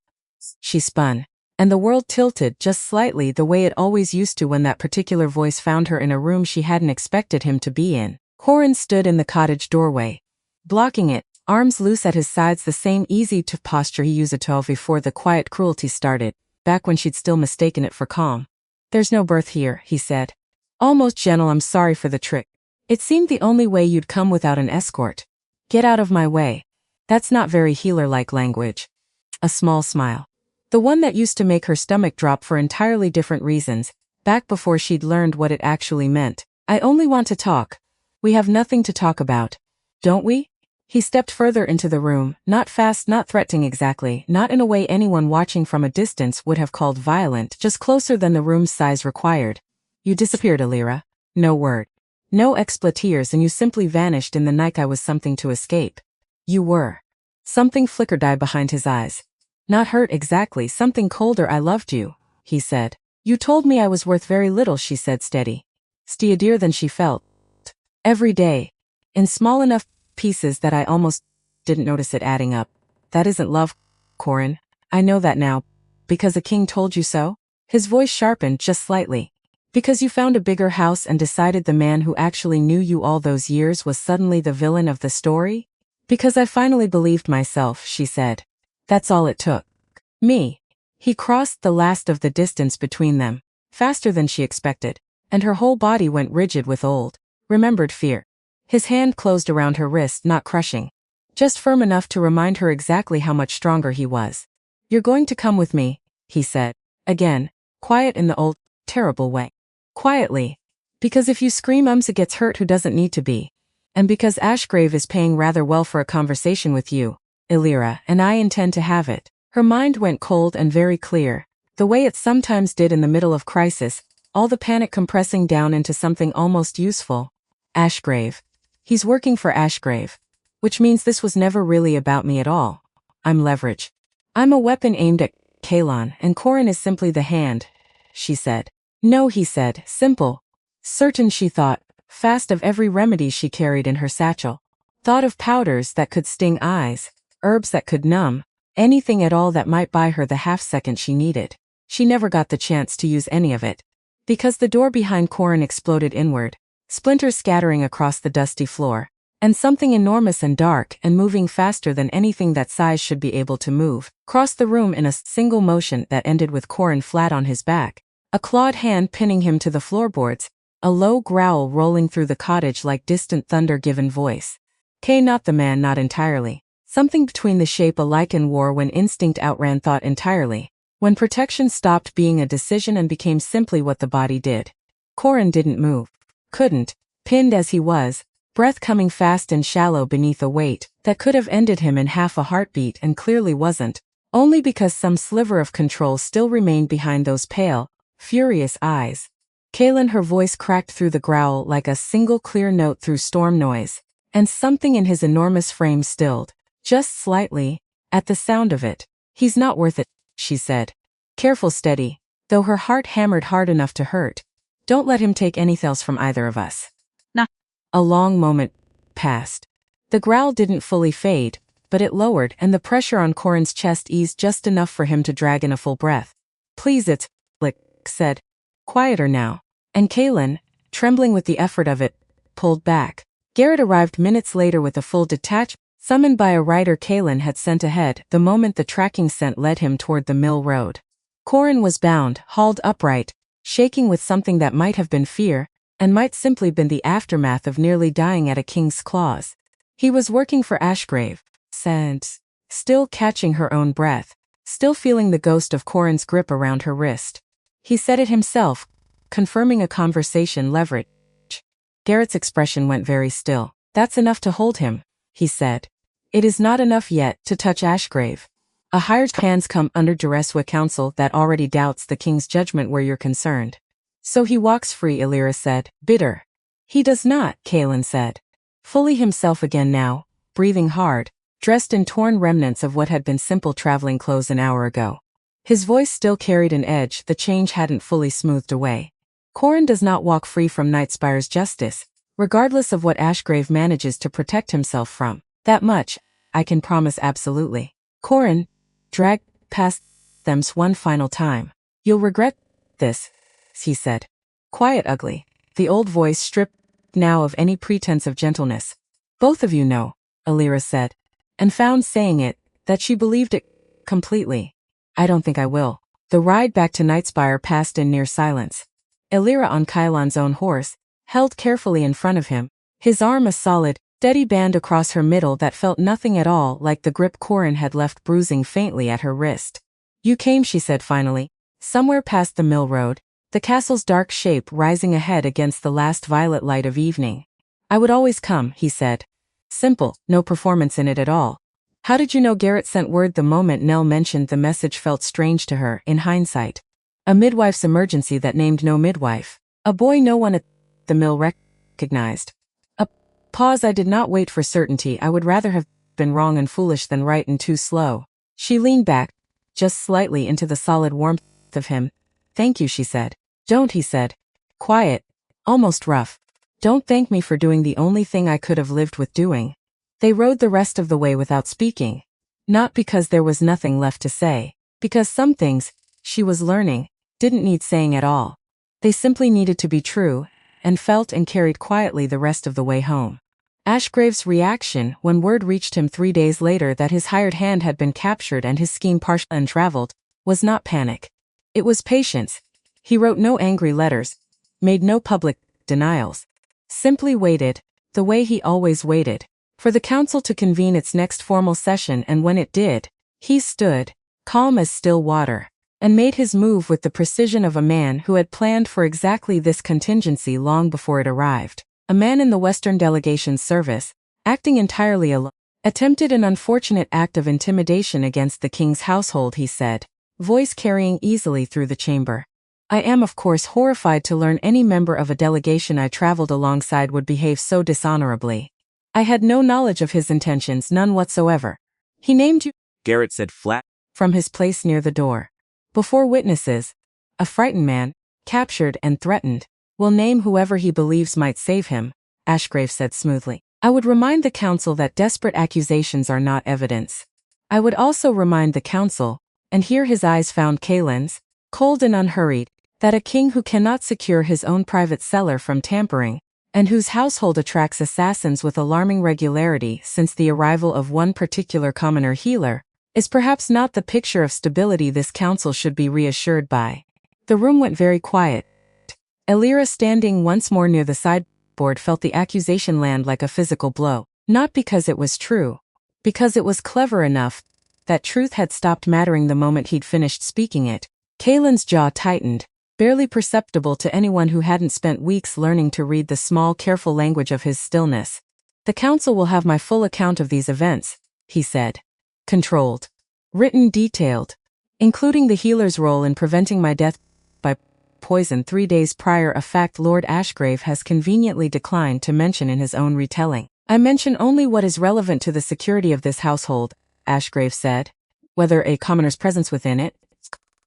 She spun, and the world tilted just slightly the way it always used to when that particular voice found her in a room she hadn't expected him to be in. Corin stood in the cottage doorway, blocking it, arms loose at his sides, the same easy posture he used before the quiet cruelty started, back when she'd still mistaken it for calm. There's no birth here, he said. Almost gentle, I'm sorry for the trick. It seemed the only way you'd come without an escort. Get out of my way. That's not very healer-like language. A small smile. The one that used to make her stomach drop for entirely different reasons, back before she'd learned what it actually meant. I only want to talk. We have nothing to talk about. Don't we? He stepped further into the room, not fast, not threatening exactly, not in a way anyone watching from a distance would have called violent, just closer than the room's size required. You disappeared, Alira. No word. No expletives, and you simply vanished in the night. I was something to escape. You were. Something flickered behind his eyes. Not hurt exactly, something colder. I loved you, he said. You told me I was worth very little, she said, steady. Steadier than she felt. Every day. In small enough pieces that I almost didn't notice it adding up. That isn't love, Corin. I know that now. Because a king told you so? His voice sharpened just slightly. Because you found a bigger house and decided the man who actually knew you all those years was suddenly the villain of the story? Because I finally believed myself, she said. That's all it took. Me. He crossed the last of the distance between them, faster than she expected, and her whole body went rigid with old, remembered fear. His hand closed around her wrist, not crushing, just firm enough to remind her exactly how much stronger he was. You're going to come with me, he said, again, quiet in the old, terrible way. Quietly. Because if you scream, it gets hurt who doesn't need to be. And because Ashgrave is paying rather well for a conversation with you, Alira, and I intend to have it. Her mind went cold and very clear, the way it sometimes did in the middle of crisis, all the panic compressing down into something almost useful. Ashgrave. He's working for Ashgrave. Which means this was never really about me at all. I'm leverage. I'm a weapon aimed at Kalon, and Corin is simply the hand, she said. No, he said, simple. Certain, she thought, fast of every remedy she carried in her satchel. Thought of powders that could sting eyes, herbs that could numb, anything at all that might buy her the half-second she needed. She never got the chance to use any of it. Because the door behind Corin exploded inward, splinters scattering across the dusty floor, and something enormous and dark and moving faster than anything that size should be able to move, crossed the room in a single motion that ended with Corin flat on his back, a clawed hand pinning him to the floorboards, a low growl rolling through the cottage like distant thunder-given voice. Not the man, not entirely. Something between the shape a Lycan wore when instinct outran thought entirely, when protection stopped being a decision and became simply what the body did. Corin didn't move. Couldn't, pinned as he was, breath coming fast and shallow beneath a weight that could have ended him in half a heartbeat and clearly wasn't, only because some sliver of control still remained behind those pale, furious eyes. Kaylin, her voice cracked through the growl like a single clear note through storm noise, and something in his enormous frame stilled, just slightly, at the sound of it. He's not worth it, she said. Careful, steady, though her heart hammered hard enough to hurt. Don't let him take anything else from either of us. Nah. A long moment passed. The growl didn't fully fade, but it lowered and the pressure on Corin's chest eased just enough for him to drag in a full breath. Please, it's Lick said. Quieter now. And Kaylin, trembling with the effort of it, pulled back. Garrett arrived minutes later with a full detachment, summoned by a rider Kaylin had sent ahead the moment the tracking scent led him toward the mill road. Corin was bound, hauled upright, shaking with something that might have been fear, and might simply been the aftermath of nearly dying at a king's claws. He was working for Ashgrave, said, still catching her own breath, still feeling the ghost of Corin's grip around her wrist. He said it himself, confirming a conversation leverage. Garrett's expression went very still. That's enough to hold him, he said. It is not enough yet to touch Ashgrave. A hired hand's come under duress with counsel that already doubts the king's judgment where you're concerned. So he walks free, Illyra said, bitter. He does not, Kaylin said. Fully himself again now, breathing hard, dressed in torn remnants of what had been simple traveling clothes an hour ago. His voice still carried an edge the change hadn't fully smoothed away. Corin does not walk free from Nightspire's justice, regardless of what Ashgrave manages to protect himself from. That much, I can promise absolutely. Corin, dragged past them one final time. You'll regret this, he said. Quiet, ugly. The old voice stripped now of any pretense of gentleness. Both of you know, Illyra said, and found saying it, that she believed it completely. I don't think I will. The ride back to Nightspire passed in near silence. Illyra on Kylon's own horse, held carefully in front of him, his arm a solid, steady band across her middle that felt nothing at all like the grip Corin had left bruising faintly at her wrist. You came, she said finally, somewhere past the mill road, the castle's dark shape rising ahead against the last violet light of evening. I would always come, he said. Simple, no performance in it at all. How did you know? Garrett sent word the moment Nell mentioned the message felt strange to her, in hindsight. A midwife's emergency that named no midwife. A boy no one at the mill recognized. A pause. I did not wait for certainty. I would rather have been wrong and foolish than right and too slow. She leaned back, just slightly into the solid warmth of him. Thank you, she said. Don't, he said. Quiet, almost rough. Don't thank me for doing the only thing I could have lived with doing. They rode the rest of the way without speaking. Not because there was nothing left to say, because some things, she was learning, didn't need saying at all. They simply needed to be true, and felt and carried quietly the rest of the way home. Ashgrave's reaction when word reached him 3 days later that his hired hand had been captured and his scheme partially unraveled, was not panic. It was patience. He wrote no angry letters, made no public denials. Simply waited, the way he always waited, for the council to convene its next formal session, and when it did, he stood, calm as still water, and made his move with the precision of a man who had planned for exactly this contingency long before it arrived. A man in the Western delegation's service, acting entirely alone, attempted an unfortunate act of intimidation against the king's household, he said, voice carrying easily through the chamber. I am of course horrified to learn any member of a delegation I traveled alongside would behave so dishonorably. I had no knowledge of his intentions, none whatsoever. He named you, Garrett said flat, from his place near the door. Before witnesses, a frightened man, captured and threatened, will name whoever he believes might save him, Ashgrave said smoothly. I would remind the council that desperate accusations are not evidence. I would also remind the council, and here his eyes found Kaylin's, cold and unhurried, That a king who cannot secure his own private cellar from tampering, and whose household attracts assassins with alarming regularity since the arrival of one particular commoner healer, is perhaps not the picture of stability this council should be reassured by. The room went very quiet. Elira, standing once more near the sideboard, felt the accusation land like a physical blow. Not because it was true. Because it was clever enough that truth had stopped mattering the moment he'd finished speaking it. Kaelin's jaw tightened, barely perceptible to anyone who hadn't spent weeks learning to read the small, careful language of his stillness. The council will have my full account of these events, he said. Controlled. Written, detailed. Including the healer's role in preventing my death by poison 3 days prior, a fact Lord Ashgrave has conveniently declined to mention in his own retelling. I mention only what is relevant to the security of this household, Ashgrave said. Whether a commoner's presence within it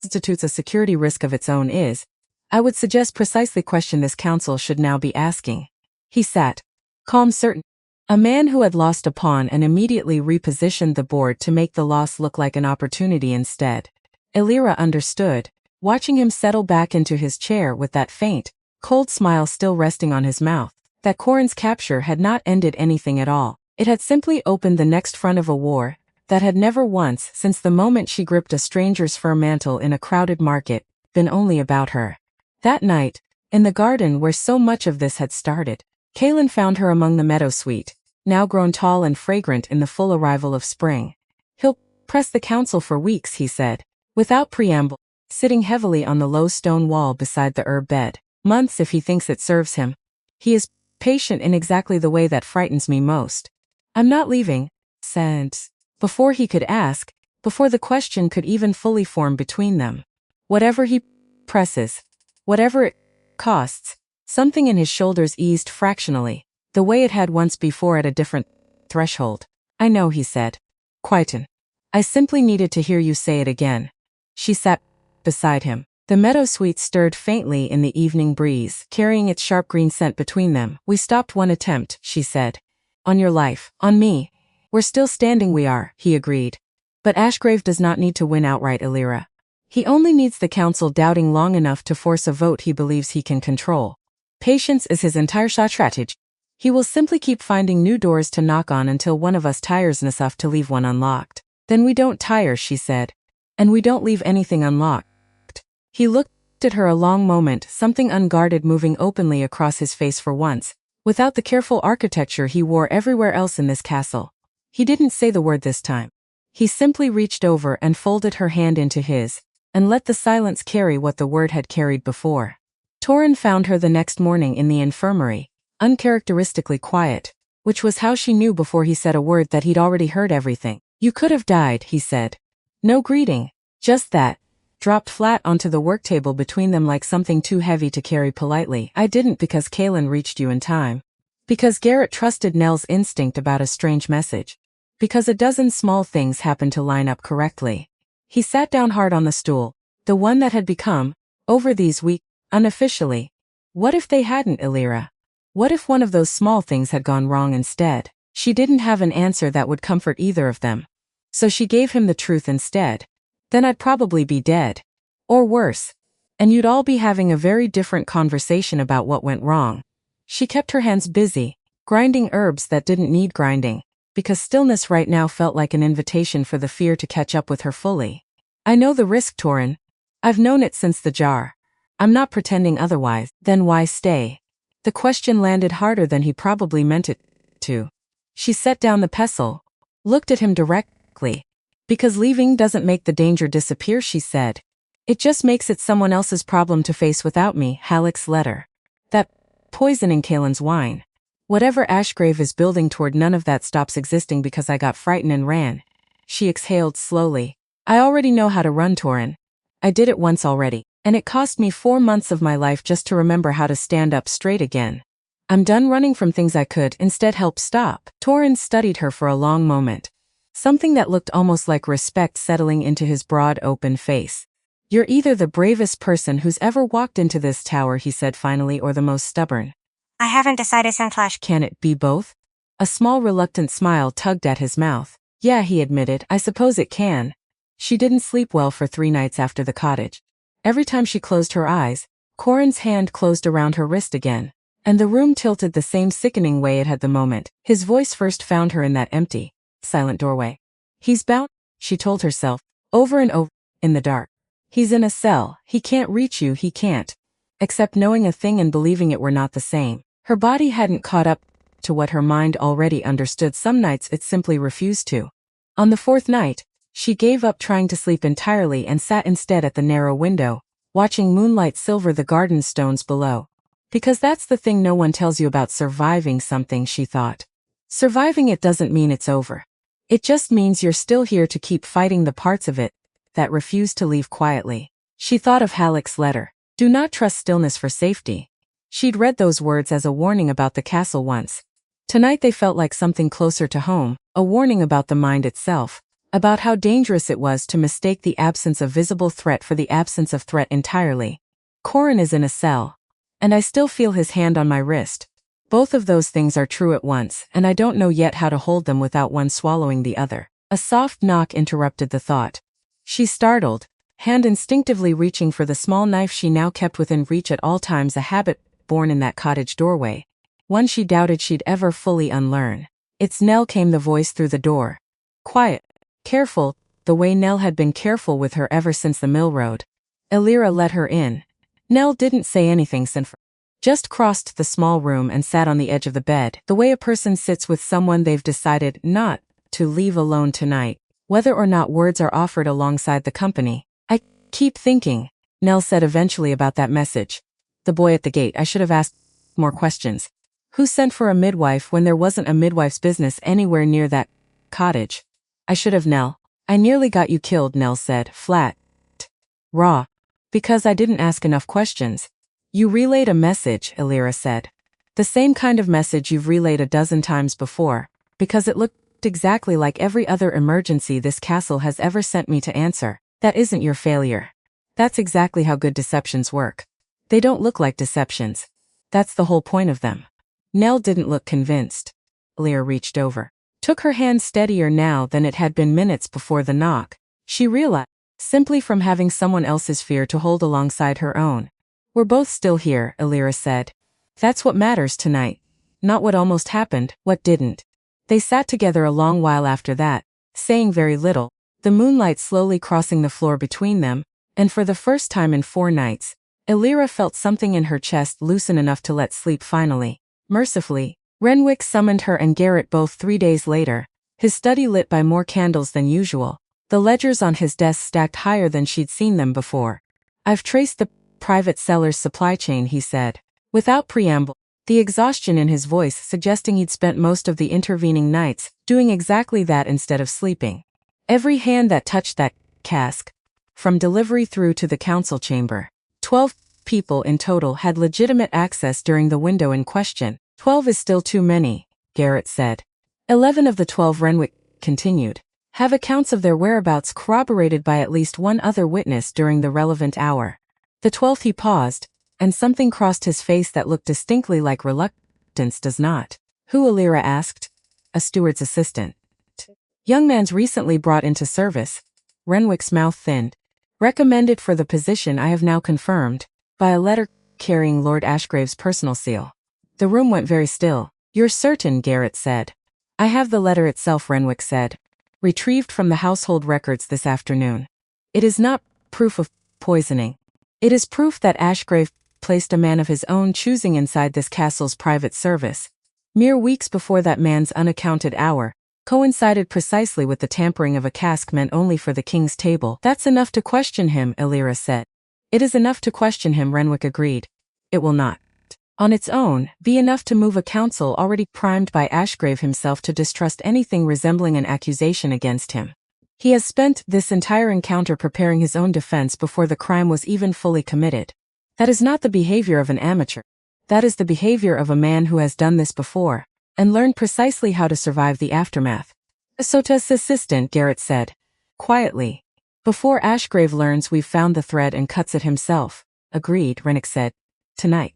constitutes a security risk of its own is, I would suggest, precisely question this council should now be asking. He sat, calm, certain. A man who had lost a pawn and immediately repositioned the board to make the loss look like an opportunity instead. Elira understood, watching him settle back into his chair with that faint, cold smile still resting on his mouth, that Corrin's capture had not ended anything at all. It had simply opened the next front of a war that had never once, since the moment she gripped a stranger's fur mantle in a crowded market, been only about her. That night, in the garden where so much of this had started, Kaelin found her among the meadowsweet, now grown tall and fragrant in the full arrival of spring. He'll press the council for weeks, he said, without preamble, sitting heavily on the low stone wall beside the herb bed. Months if he thinks it serves him. He is patient in exactly the way that frightens me most. I'm not leaving, said. Before he could ask, before the question could even fully form between them. Whatever he presses, whatever it costs. Something in his shoulders eased fractionally, the way it had once before at a different threshold. I know, he said. Quieten. I simply needed to hear you say it again. She sat beside him. The meadowsweet stirred faintly in the evening breeze, carrying its sharp green scent between them. We stopped one attempt, she said. On your life, on me. We're still standing, we are, he agreed. But Ashgrave does not need to win outright, Elira. He only needs the council doubting long enough to force a vote he believes he can control. Patience is his entire strategy. He will simply keep finding new doors to knock on until one of us tires enough to leave one unlocked. Then we don't tire, she said. And we don't leave anything unlocked. He looked at her a long moment, something unguarded moving openly across his face for once, without the careful architecture he wore everywhere else in this castle. He didn't say the word this time. He simply reached over and folded her hand into his, and let the silence carry what the word had carried before. Torin found her the next morning in the infirmary, uncharacteristically quiet, which was how she knew before he said a word that he'd already heard everything. You could have died, he said. No greeting, just that, dropped flat onto the work table between them like something too heavy to carry politely. I didn't because Kaelin reached you in time. Because Garrett trusted Nell's instinct about a strange message. Because a dozen small things happened to line up correctly. He sat down hard on the stool, the one that had become, over these weeks, unofficially. What if they hadn't, Elira? What if one of those small things had gone wrong instead? She didn't have an answer that would comfort either of them. So she gave him the truth instead. Then I'd probably be dead. Or worse. And you'd all be having a very different conversation about what went wrong. She kept her hands busy, grinding herbs that didn't need grinding, because stillness right now felt like an invitation for the fear to catch up with her fully. I know the risk, Torin. I've known it since the jar. I'm not pretending otherwise. Then why stay? The question landed harder than he probably meant it to. She set down the pestle, looked at him directly. Because leaving doesn't make the danger disappear, she said. It just makes it someone else's problem to face without me. Halleck's letter. That poison in Kaelin's wine. Whatever Ashgrave is building toward, none of that stops existing because I got frightened and ran. She exhaled slowly. I already know how to run, Torin. I did it once already, and it cost me 4 months of my life just to remember how to stand up straight again. I'm done running from things I could instead help stop. Torin studied her for a long moment. Something that looked almost like respect settling into his broad, open face. You're either the bravest person who's ever walked into this tower, he said finally, or the most stubborn. I haven't decided, Sinclash. Can it be both? A small reluctant smile tugged at his mouth. Yeah, he admitted, I suppose it can. She didn't sleep well for 3 nights after the cottage. Every time she closed her eyes, Corin's hand closed around her wrist again, and the room tilted the same sickening way it had the moment his voice first found her in that empty, silent doorway. He's bound, she told herself, over and over, in the dark. He's in a cell, he can't reach you, he can't. Except knowing a thing and believing it were not the same. Her body hadn't caught up to what her mind already understood. Some nights it simply refused to. On the fourth night, she gave up trying to sleep entirely and sat instead at the narrow window, watching moonlight silver the garden stones below. Because that's the thing no one tells you about surviving something, she thought. Surviving it doesn't mean it's over. It just means you're still here to keep fighting the parts of it that refuse to leave quietly. She thought of Halleck's letter. Do not trust stillness for safety. She'd read those words as a warning about the castle once. Tonight they felt like something closer to home, a warning about the mind itself, about how dangerous it was to mistake the absence of visible threat for the absence of threat entirely. Corin is in a cell, and I still feel his hand on my wrist. Both of those things are true at once, and I don't know yet how to hold them without one swallowing the other. A soft knock interrupted the thought. She startled, hand instinctively reaching for the small knife she now kept within reach at all times, a habit born in that cottage doorway, one she doubted she'd ever fully unlearn. It's Nell, came the voice through the door. Quiet, careful, the way Nell had been careful with her ever since the mill road. Elira let her in. Nell didn't say anything, just crossed the small room and sat on the edge of the bed, the way a person sits with someone they've decided not to leave alone tonight, whether or not words are offered alongside the company. I keep thinking, Nell said eventually, about that message. The boy at the gate. I should have asked more questions. Who sent for a midwife when there wasn't a midwife's business anywhere near that cottage? I should have, Nell. I nearly got you killed, Nell said, flat. Raw. Because I didn't ask enough questions. You relayed a message, Elira said. The same kind of message you've relayed a dozen times before, because it looked exactly like every other emergency this castle has ever sent me to answer. That isn't your failure. That's exactly how good deceptions work. They don't look like deceptions. That's the whole point of them. Nell didn't look convinced. Elira reached over, took her hand steadier now than it had been minutes before the knock. She realized, simply from having someone else's fear to hold alongside her own. We're both still here, Elira said. That's what matters tonight. Not what almost happened, what didn't. They sat together a long while after that, saying very little, the moonlight slowly crossing the floor between them, and for the first time in 4 nights, Elira felt something in her chest loosen enough to let sleep finally. Mercifully, Renwick summoned her and Garrett both 3 days later, his study lit by more candles than usual, the ledgers on his desk stacked higher than she'd seen them before. I've traced the private seller's supply chain, he said, without preamble, the exhaustion in his voice suggesting he'd spent most of the intervening nights doing exactly that instead of sleeping. Every hand that touched that cask, from delivery through to the council chamber. 12 people in total had legitimate access during the window in question. 12 is still too many, Garrett said. 11 of the 12, Renwick continued, have accounts of their whereabouts corroborated by at least one other witness during the relevant hour. The 12th, he paused, and something crossed his face that looked distinctly like reluctance. Does not. Who? Elira asked. A steward's assistant. Young man's recently brought into service. Renwick's mouth thinned. Recommended for the position I have now confirmed, by a letter carrying Lord Ashgrave's personal seal. The room went very still. You're certain? Garrett said. I have the letter itself, Renwick said. Retrieved from the household records this afternoon. It is not proof of poisoning. It is proof that Ashgrave placed a man of his own choosing inside this castle's private service. Mere weeks before that man's unaccounted hour coincided precisely with the tampering of a cask meant only for the king's table. That's enough to question him, Elira said. It is enough to question him, Renwick agreed. It will not, on its own, be enough to move a council already primed by Ashgrave himself to distrust anything resembling an accusation against him. He has spent this entire encounter preparing his own defense before the crime was even fully committed. That is not the behavior of an amateur. That is the behavior of a man who has done this before, and learned precisely how to survive the aftermath. Sota's assistant, Garrett said, quietly. Before Ashgrave learns we've found the thread and cuts it himself. Agreed, Renwick said. Tonight.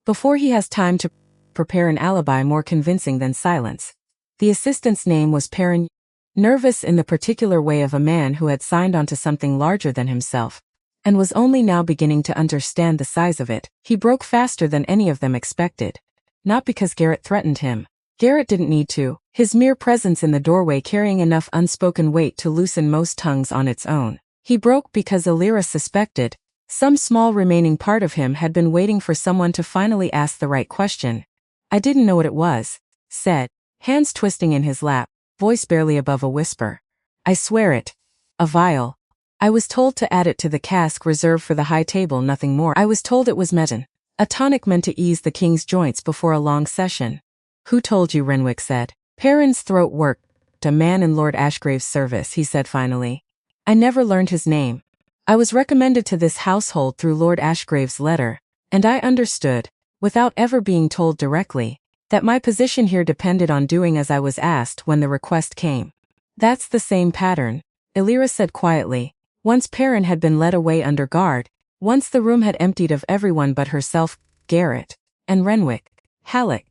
Before he has time to prepare an alibi more convincing than silence. The assistant's name was Perrin. Nervous in the particular way of a man who had signed on to something larger than himself. and was only now beginning to understand the size of it. He broke faster than any of them expected. Not because Garrett threatened him. Garrett didn't need to, his mere presence in the doorway carrying enough unspoken weight to loosen most tongues on its own. He broke because Illyra suspected, some small remaining part of him had been waiting for someone to finally ask the right question. I didn't know what it was, said, hands twisting in his lap, voice barely above a whisper. I swear it. A vial. I was told to add it to the cask reserved for the high table, nothing more. I was told it was meton. A tonic meant to ease the king's joints before a long session. Who told you? Renwick said. Perrin's throat worked. A man in Lord Ashgrave's service, he said finally. I never learned his name. I was recommended to this household through Lord Ashgrave's letter, and I understood, without ever being told directly, that my position here depended on doing as I was asked when the request came. That's the same pattern, Illyra said quietly. Once Perrin had been led away under guard, once the room had emptied of everyone but herself, Garrett, and Renwick, Halleck.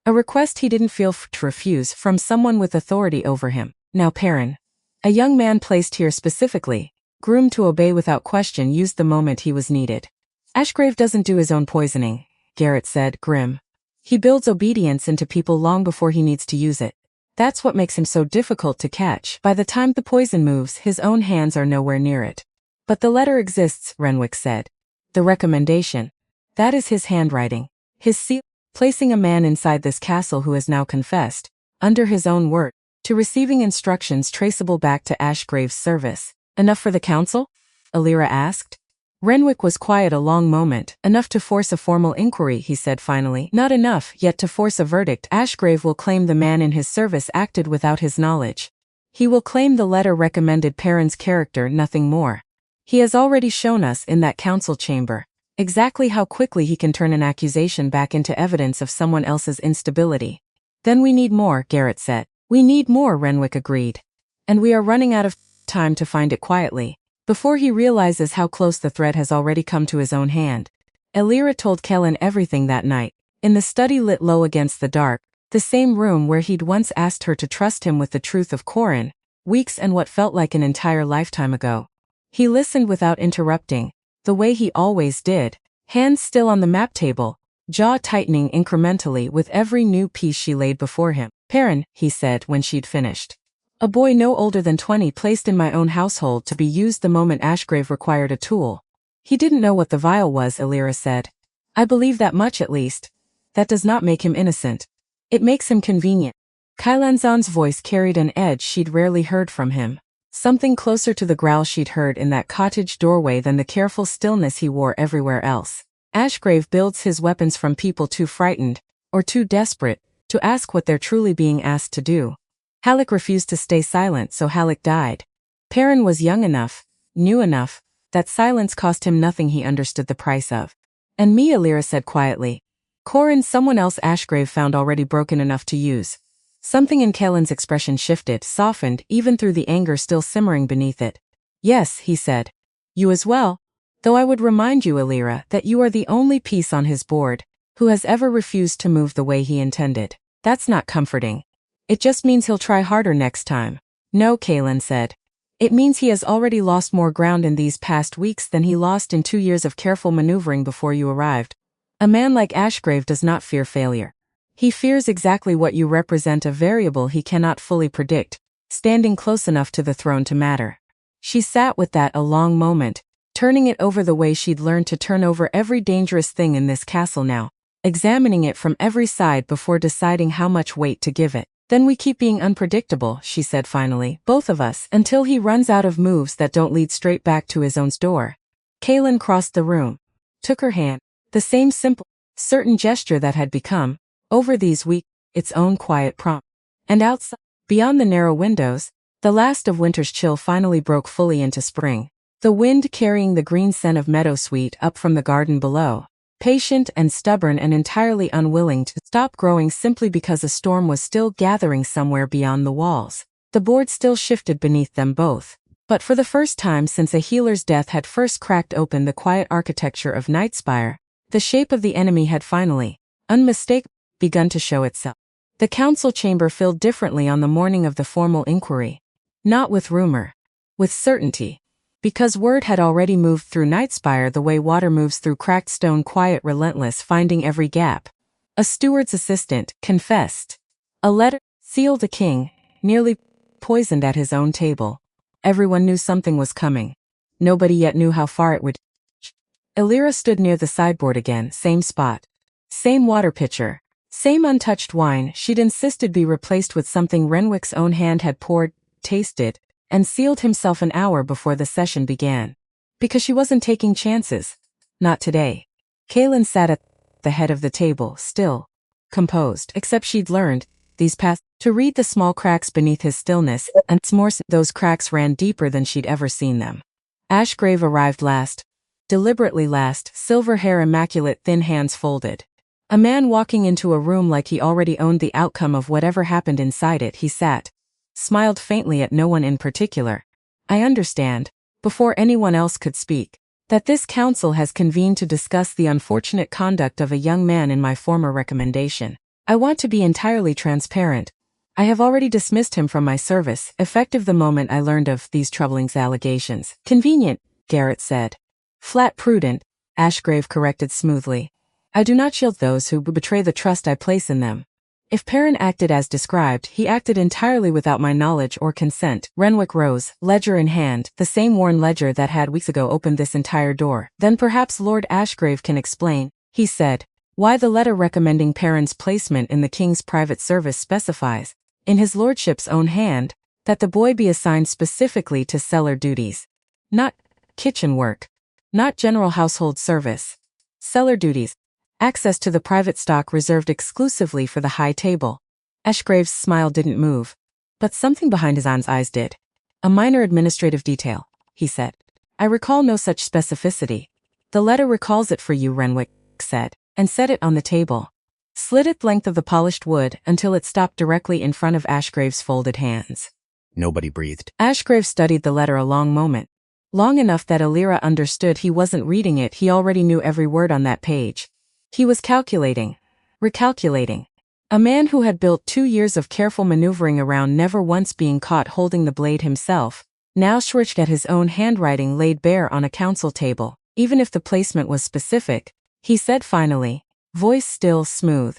A request he didn't feel to refuse from someone with authority over him. Now Perrin, a young man placed here specifically, groomed to obey without question, used the moment he was needed. Ashgrave doesn't do his own poisoning, Garrett said, grim. He builds obedience into people long before he needs to use it. That's what makes him so difficult to catch. By the time the poison moves, his own hands are nowhere near it. But the letter exists, Renwick said. The recommendation. That is his handwriting. His seal, placing a man inside this castle who has now confessed, under his own word, to receiving instructions traceable back to Ashgrave's service. Enough for the council? Illyra asked. Renwick was quiet a long moment. Enough to force a formal inquiry, he said finally. Not enough, yet to force a verdict. Ashgrave will claim the man in his service acted without his knowledge. He will claim the letter recommended Perrin's character, nothing more. He has already shown us in that council chamber exactly how quickly he can turn an accusation back into evidence of someone else's instability. Then we need more, Garrett said. We need more, Renwick agreed. And we are running out of time to find it quietly. Before he realizes how close the thread has already come to his own hand. Illyra told Kellen everything that night, in the study lit low against the dark, the same room where he'd once asked her to trust him with the truth of Corin, weeks and what felt like an entire lifetime ago. He listened without interrupting, the way he always did, hands still on the map table, jaw tightening incrementally with every new piece she laid before him. Perrin, he said when she'd finished. A boy no older than 20 placed in my own household to be used the moment Ashgrave required a tool. He didn't know what the vial was, Illyra said. I believe that much at least. That does not make him innocent. It makes him convenient. Kailanzan's voice carried an edge she'd rarely heard from him. Something closer to the growl she'd heard in that cottage doorway than the careful stillness he wore everywhere else. Ashgrave builds his weapons from people too frightened, or too desperate, to ask what they're truly being asked to do. Halleck refused to stay silent, so Halleck died. Perrin was young enough, knew enough, that silence cost him nothing he understood the price of. And me, Illyra said quietly. Corin, someone else Ashgrave found already broken enough to use. Something in Kellen's expression shifted, softened, even through the anger still simmering beneath it. Yes, he said. You as well. Though I would remind you, Illyra, that you are the only piece on his board who has ever refused to move the way he intended. That's not comforting. It just means he'll try harder next time. No, Kalen said. It means he has already lost more ground in these past weeks than he lost in 2 years of careful maneuvering before you arrived. A man like Ashgrave does not fear failure. He fears exactly what you represent, a variable he cannot fully predict, standing close enough to the throne to matter. She sat with that a long moment, turning it over the way she'd learned to turn over every dangerous thing in this castle now, examining it from every side before deciding how much weight to give it. Then we keep being unpredictable, she said finally, both of us, until he runs out of moves that don't lead straight back to his own door. Kalen crossed the room, took her hand, the same simple, certain gesture that had become, over these weeks, its own quiet prompt. And outside, beyond the narrow windows, the last of winter's chill finally broke fully into spring. The wind carrying the green scent of meadowsweet up from the garden below, patient and stubborn and entirely unwilling to stop growing simply because a storm was still gathering somewhere beyond the walls. The board still shifted beneath them both. But for the first time since a healer's death had first cracked open the quiet architecture of Nightspire, the shape of the enemy had finally, unmistakably, begun to show itself. The council chamber filled differently on the morning of the formal inquiry. Not with rumor. With certainty. Because word had already moved through Nightspire the way water moves through cracked stone, quiet, relentless, finding every gap. A steward's assistant confessed. A letter sealed the king, nearly poisoned at his own table. Everyone knew something was coming. Nobody yet knew how far it would. Illyra stood near the sideboard again, same spot. Same water pitcher. Same untouched wine she'd insisted be replaced with something Renwick's own hand had poured, tasted, and sealed himself an hour before the session began. Because she wasn't taking chances. Not today. Kaelin sat at the head of the table, still. Composed, except she'd learned, these past, to read the small cracks beneath his stillness, and more those cracks ran deeper than she'd ever seen them. Ashgrave arrived last. Deliberately last, silver hair immaculate, thin hands folded. A man walking into a room like he already owned the outcome of whatever happened inside it. He sat. Smiled faintly at no one in particular. I understand, before anyone else could speak, that this council has convened to discuss the unfortunate conduct of a young man in my former recommendation. I want to be entirely transparent. I have already dismissed him from my service, effective the moment I learned of these troubling allegations. Convenient, Garrett said. Flat prudent, Ashgrave corrected smoothly. I do not shield those who betray the trust I place in them. If Perrin acted as described, he acted entirely without my knowledge or consent. Renwick rose, ledger in hand, the same worn ledger that had weeks ago opened this entire door. Then perhaps Lord Ashgrave can explain, he said, why the letter recommending Perrin's placement in the king's private service specifies, in his lordship's own hand, that the boy be assigned specifically to cellar duties. Not kitchen work. Not general household service. Cellar duties. Access to the private stock reserved exclusively for the high table. Ashgrave's smile didn't move, but something behind his eyes did. A minor administrative detail, he said. I recall no such specificity. The letter recalls it for you, Renwick said, and set it on the table. Slid it the length of the polished wood until it stopped directly in front of Ashgrave's folded hands. Nobody breathed. Ashgrave studied the letter a long moment. Long enough that Illyra understood he wasn't reading it, he already knew every word on that page. He was calculating. Recalculating. A man who had built 2 years of careful maneuvering around never once being caught holding the blade himself, now switched at his own handwriting laid bare on a council table. Even if the placement was specific, he said finally, voice still smooth,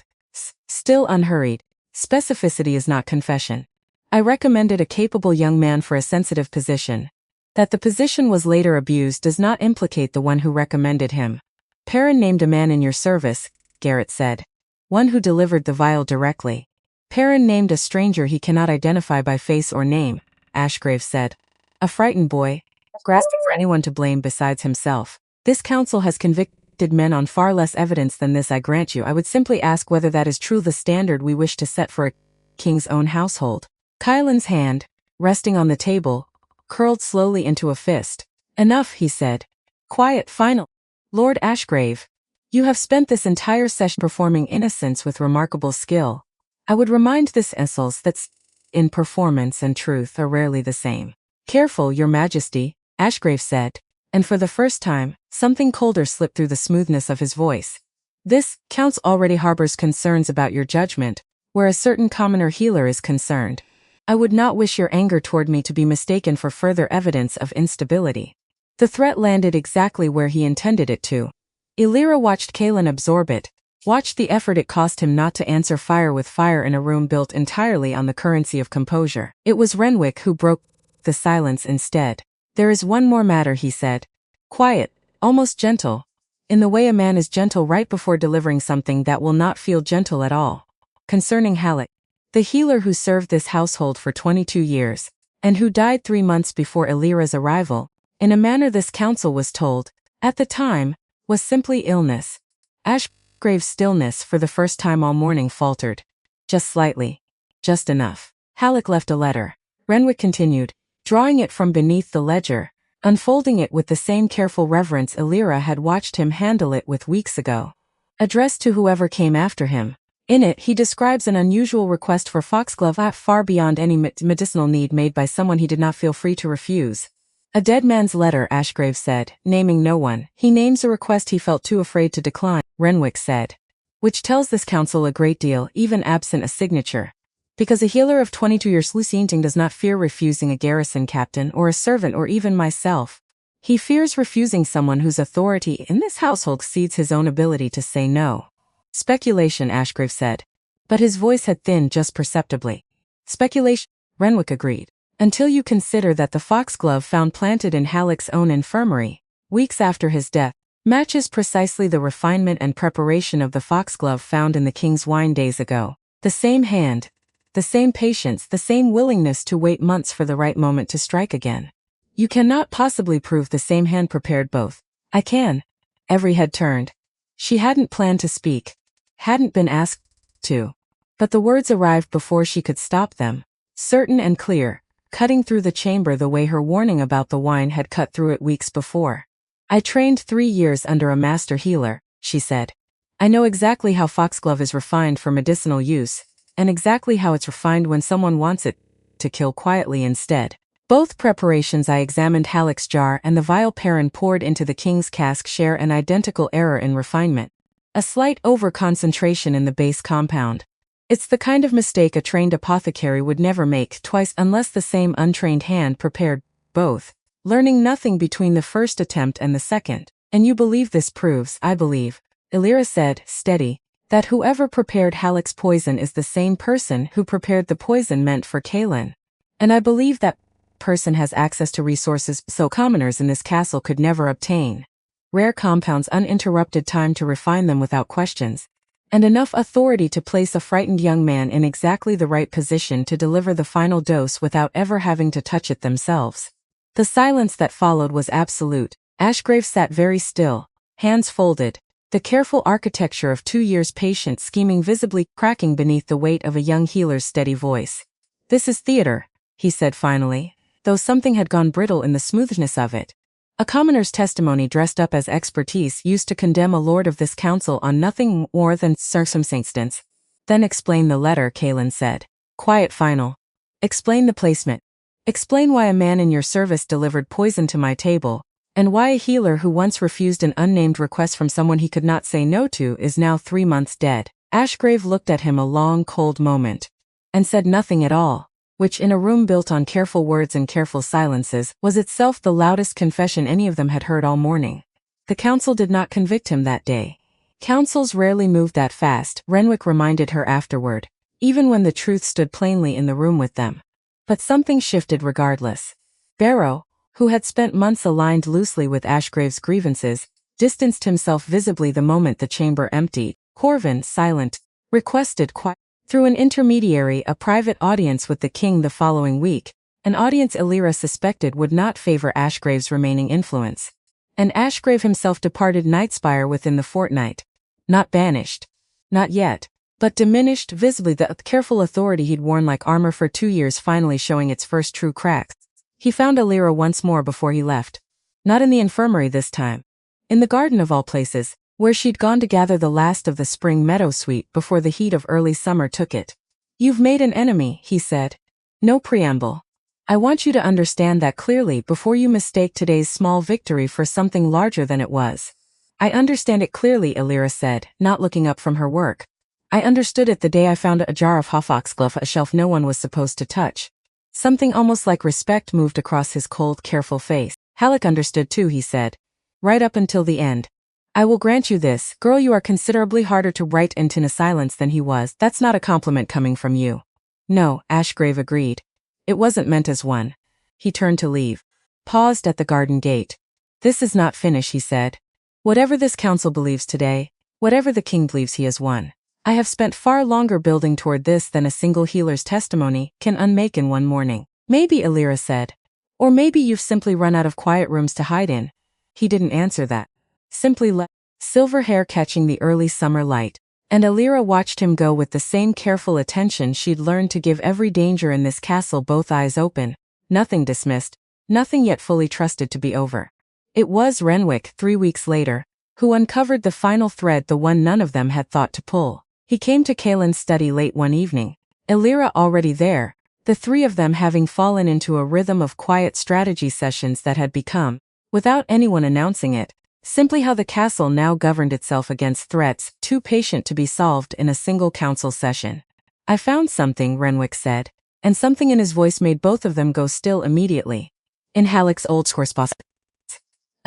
still unhurried, specificity is not confession. I recommended a capable young man for a sensitive position. That the position was later abused does not implicate the one who recommended him. Perrin named a man in your service, Garrett said. One who delivered the vial directly. Perrin named a stranger he cannot identify by face or name, Ashgrave said. A frightened boy, grasping for anyone to blame besides himself. This council has convicted men on far less evidence than this, I grant you. I would simply ask whether that is true the standard we wish to set for a king's own household. Kylan's hand, resting on the table, curled slowly into a fist. Enough, he said. Quiet, final. Lord Ashgrave, you have spent this entire session performing innocence with remarkable skill. I would remind this Essels that in performance and truth are rarely the same. Careful, your majesty, Ashgrave said, and for the first time, something colder slipped through the smoothness of his voice. This council already harbors concerns about your judgment, where a certain commoner healer is concerned. I would not wish your anger toward me to be mistaken for further evidence of instability. The threat landed exactly where he intended it to. Illyra watched Kaelin absorb it, watched the effort it cost him not to answer fire with fire in a room built entirely on the currency of composure. It was Renwick who broke the silence instead. There is one more matter, he said. Quiet, almost gentle, in the way a man is gentle right before delivering something that will not feel gentle at all. Concerning Halleck, the healer who served this household for 22 years, and who died 3 months before Illyra's arrival, in a manner this council was told, at the time, was simply illness. Ashgrave's stillness for the first time all morning faltered. Just slightly. Just enough. Halleck left a letter. Renwick continued, drawing it from beneath the ledger, unfolding it with the same careful reverence Illyra had watched him handle it with weeks ago. Addressed to whoever came after him. In it, he describes an unusual request for foxglove far beyond any medicinal need made by someone he did not feel free to refuse. A dead man's letter, Ashgrave said, naming no one. He names a request he felt too afraid to decline, Renwick said. Which tells this council a great deal, even absent a signature. Because a healer of 22 years Lucienting does not fear refusing a garrison captain or a servant or even myself, He fears refusing someone whose authority in this household exceeds his own ability to say no. Speculation, Ashgrave said. But his voice had thinned just perceptibly. Speculation, Renwick agreed. Until you consider that the foxglove found planted in Halleck's own infirmary, weeks after his death, matches precisely the refinement and preparation of the foxglove found in the king's wine days ago. The same hand, the same patience, the same willingness to wait months for the right moment to strike again. You cannot possibly prove the same hand prepared both. I can. Every head turned. She hadn't planned to speak. Hadn't been asked to. But the words arrived before she could stop them. Certain and clear, cutting through the chamber the way her warning about the wine had cut through it weeks before. I trained 3 years under a master healer, she said. I know exactly how foxglove is refined for medicinal use, and exactly how it's refined when someone wants it to kill quietly instead. Both preparations I examined Halleck's jar and the vial Perrin poured into the king's cask share an identical error in refinement. A slight over-concentration in the base compound. It's the kind of mistake a trained apothecary would never make twice unless the same untrained hand prepared both, learning nothing between the first attempt and the second. And you believe this proves, I believe, Illyra said, steady, that whoever prepared Halleck's poison is the same person who prepared the poison meant for Kaelin. And I believe that person has access to resources so commoners in this castle could never obtain. Rare compounds, uninterrupted time to refine them without questions, and enough authority to place a frightened young man in exactly the right position to deliver the final dose without ever having to touch it themselves. The silence that followed was absolute. Ashgrave sat very still, hands folded, the careful architecture of 2 years' patient scheming visibly cracking beneath the weight of a young healer's steady voice. This is theater, he said finally, though something had gone brittle in the smoothness of it. A commoner's testimony dressed up as expertise used to condemn a lord of this council on nothing more than circumstance. Then explain the letter, Kaelin said. Quiet final. Explain the placement. Explain why a man in your service delivered poison to my table, and why a healer who once refused an unnamed request from someone he could not say no to is now 3 months dead. Ashgrave looked at him a long, cold moment, and said nothing at all, which in a room built on careful words and careful silences was itself the loudest confession any of them had heard all morning. The council did not convict him that day. Councils rarely moved that fast, Renwick reminded her afterward, even when the truth stood plainly in the room with them. But something shifted regardless. Barrow, who had spent months aligned loosely with Ashgrave's grievances, distanced himself visibly the moment the chamber emptied. Corvin, silent, requested quiet. Through an intermediary, a private audience with the king the following week, an audience Illyra suspected would not favor Ashgrave's remaining influence. And Ashgrave himself departed Nightspire within the fortnight. Not banished. Not yet. But diminished, visibly the careful authority he'd worn like armor for 2 years finally showing its first true cracks. He found Illyra once more before he left. Not in the infirmary this time. In the garden of all places, where she'd gone to gather the last of the spring meadowsweet before the heat of early summer took it. You've made an enemy, he said. No preamble. I want you to understand that clearly before you mistake today's small victory for something larger than it was. I understand it clearly, Illyra said, not looking up from her work. I understood it the day I found a jar of foxglove, a shelf no one was supposed to touch. Something almost like respect moved across his cold, careful face. Halleck understood too, he said. Right up until the end. I will grant you this, girl, you are considerably harder to write into silence than he was. That's not a compliment coming from you. No, Ashgrave agreed. It wasn't meant as one. He turned to leave. Paused at the garden gate. This is not finished, he said. Whatever this council believes today, whatever the king believes he has won, I have spent far longer building toward this than a single healer's testimony can unmake in one morning. Maybe, Illyra said. Or maybe you've simply run out of quiet rooms to hide in. He didn't answer that. Simply let silver hair catching the early summer light, and Illyra watched him go with the same careful attention she'd learned to give every danger in this castle, both eyes open, nothing dismissed, nothing yet fully trusted to be over. It was Renwick, 3 weeks later, who uncovered the final thread, the one none of them had thought to pull. He came to Kaelin's study late one evening, Illyra already there, the 3 of them having fallen into a rhythm of quiet strategy sessions that had become, without anyone announcing it, simply how the castle now governed itself against threats too patient to be solved in a single council session. I found something, Renwick said, and something in his voice made both of them go still immediately. In Halleck's old correspondence.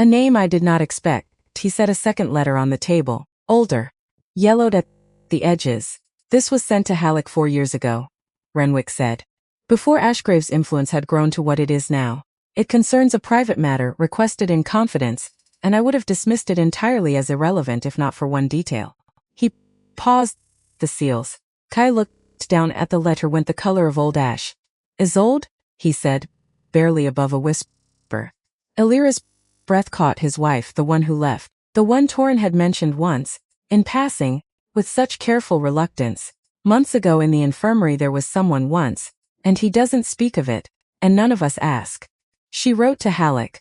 A name I did not expect. He set a second letter on the table. Older. Yellowed at the edges. This was sent to Halleck 4 years ago, Renwick said. Before Ashgrave's influence had grown to what it is now. It concerns a private matter requested in confidence, and I would have dismissed it entirely as irrelevant if not for one detail. He paused the seals. Kai looked down at the letter went the color of old ash. Isolde? He said, barely above a whisper. Elira's breath caught his wife, the one who left, the one Torin had mentioned once, in passing, with such careful reluctance. Months ago in the infirmary there was someone once, and he doesn't speak of it, and none of us ask. She wrote to Halleck,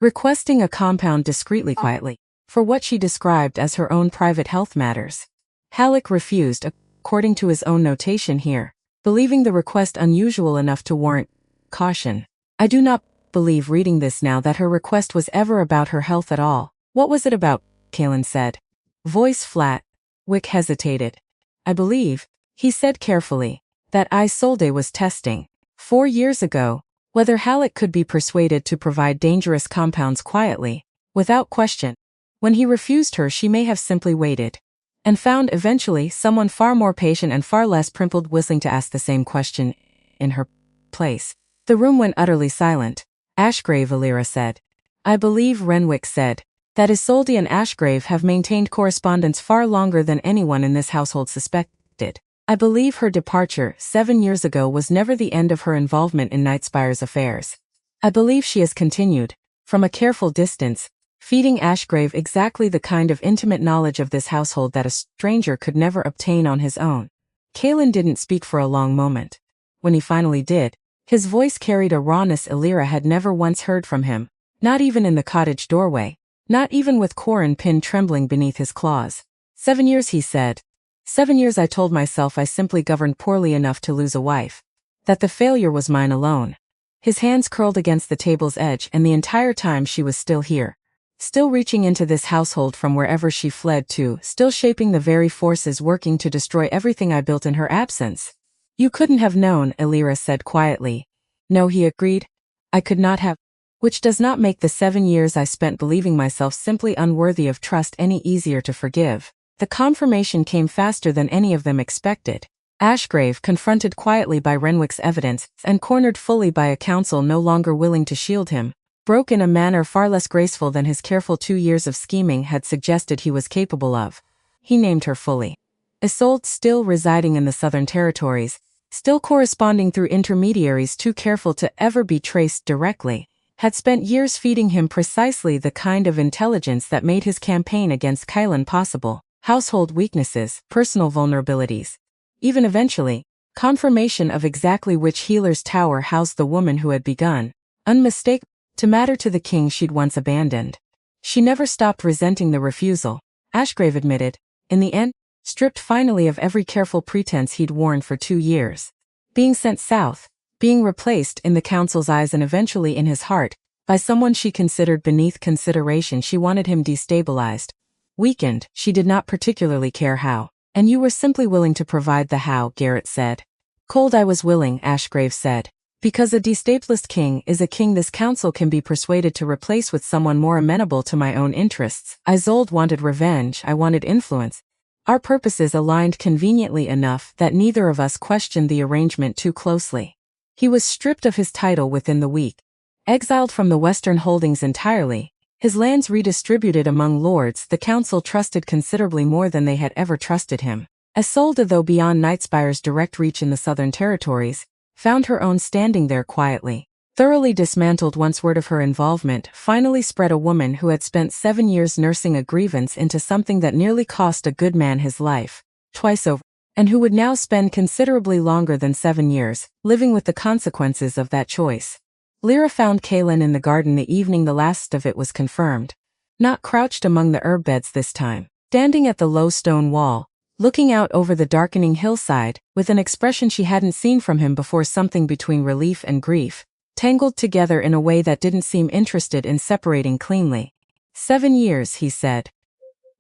requesting a compound discreetly quietly, for what she described as her own private health matters. Halleck refused, according to his own notation here, believing the request unusual enough to warrant caution. I do not believe reading this now that her request was ever about her health at all. What was it about? Kaelin said. Voice flat. Wick hesitated. I believe, he said carefully, that Isolde was testing, 4 years ago, whether Halleck could be persuaded to provide dangerous compounds quietly, without question. When he refused her she may have simply waited. And found eventually someone far more patient and far less primpled whistling to ask the same question in her place. The room went utterly silent. Ashgrave, Elira said. I believe, Renwick said, that Isolde and Ashgrave have maintained correspondence far longer than anyone in this household suspected. I believe her departure 7 years ago was never the end of her involvement in Nightspire's affairs. I believe she has continued, from a careful distance, feeding Ashgrave exactly the kind of intimate knowledge of this household that a stranger could never obtain on his own. Kaelin didn't speak for a long moment. When he finally did, his voice carried a rawness Elira had never once heard from him, not even in the cottage doorway, not even with Corin pinned trembling beneath his claws. 7 years, he said. 7 years I told myself I simply governed poorly enough to lose a wife. That the failure was mine alone. His hands curled against the table's edge and the entire time she was still here. Still reaching into this household from wherever she fled to, still shaping the very forces working to destroy everything I built in her absence. You couldn't have known, Elira said quietly. No, he agreed. I could not have. Which does not make the 7 years I spent believing myself simply unworthy of trust any easier to forgive. The confirmation came faster than any of them expected. Ashgrave, confronted quietly by Renwick's evidence, and cornered fully by a council no longer willing to shield him, broke in a manner far less graceful than his careful 2 years of scheming had suggested he was capable of. He named her fully. Isolde, still residing in the Southern Territories, still corresponding through intermediaries too careful to ever be traced directly, had spent years feeding him precisely the kind of intelligence that made his campaign against Kaelin possible. Household weaknesses, personal vulnerabilities. Even eventually, confirmation of exactly which healer's tower housed the woman who had begun, unmistakable, to matter to the king she'd once abandoned. She never stopped resenting the refusal, Ashgrave admitted, in the end, stripped finally of every careful pretense he'd worn for 2 years. Being sent south, being replaced in the council's eyes and eventually in his heart, by someone she considered beneath consideration. She wanted him destabilized. Weakened, she did not particularly care how. And you were simply willing to provide the how, Garrett said. Cold, I was willing, Ashgrave said. Because a destabilized king is a king this council can be persuaded to replace with someone more amenable to my own interests. Isolde wanted revenge, I wanted influence. Our purposes aligned conveniently enough that neither of us questioned the arrangement too closely. He was stripped of his title within the week. Exiled from the Western holdings entirely, his lands redistributed among lords the council trusted considerably more than they had ever trusted him. Isolde, though beyond Nightspire's direct reach in the Southern Territories, found her own standing there quietly. Thoroughly dismantled once word of her involvement, finally spread a woman who had spent 7 years nursing a grievance into something that nearly cost a good man his life, twice over, and who would now spend considerably longer than 7 years, living with the consequences of that choice. Lyra found Kaelin in the garden the evening the last of it was confirmed. Not crouched among the herb beds this time, standing at the low stone wall, looking out over the darkening hillside, with an expression she hadn't seen from him before, something between relief and grief, tangled together in a way that didn't seem interested in separating cleanly. 7 years, he said.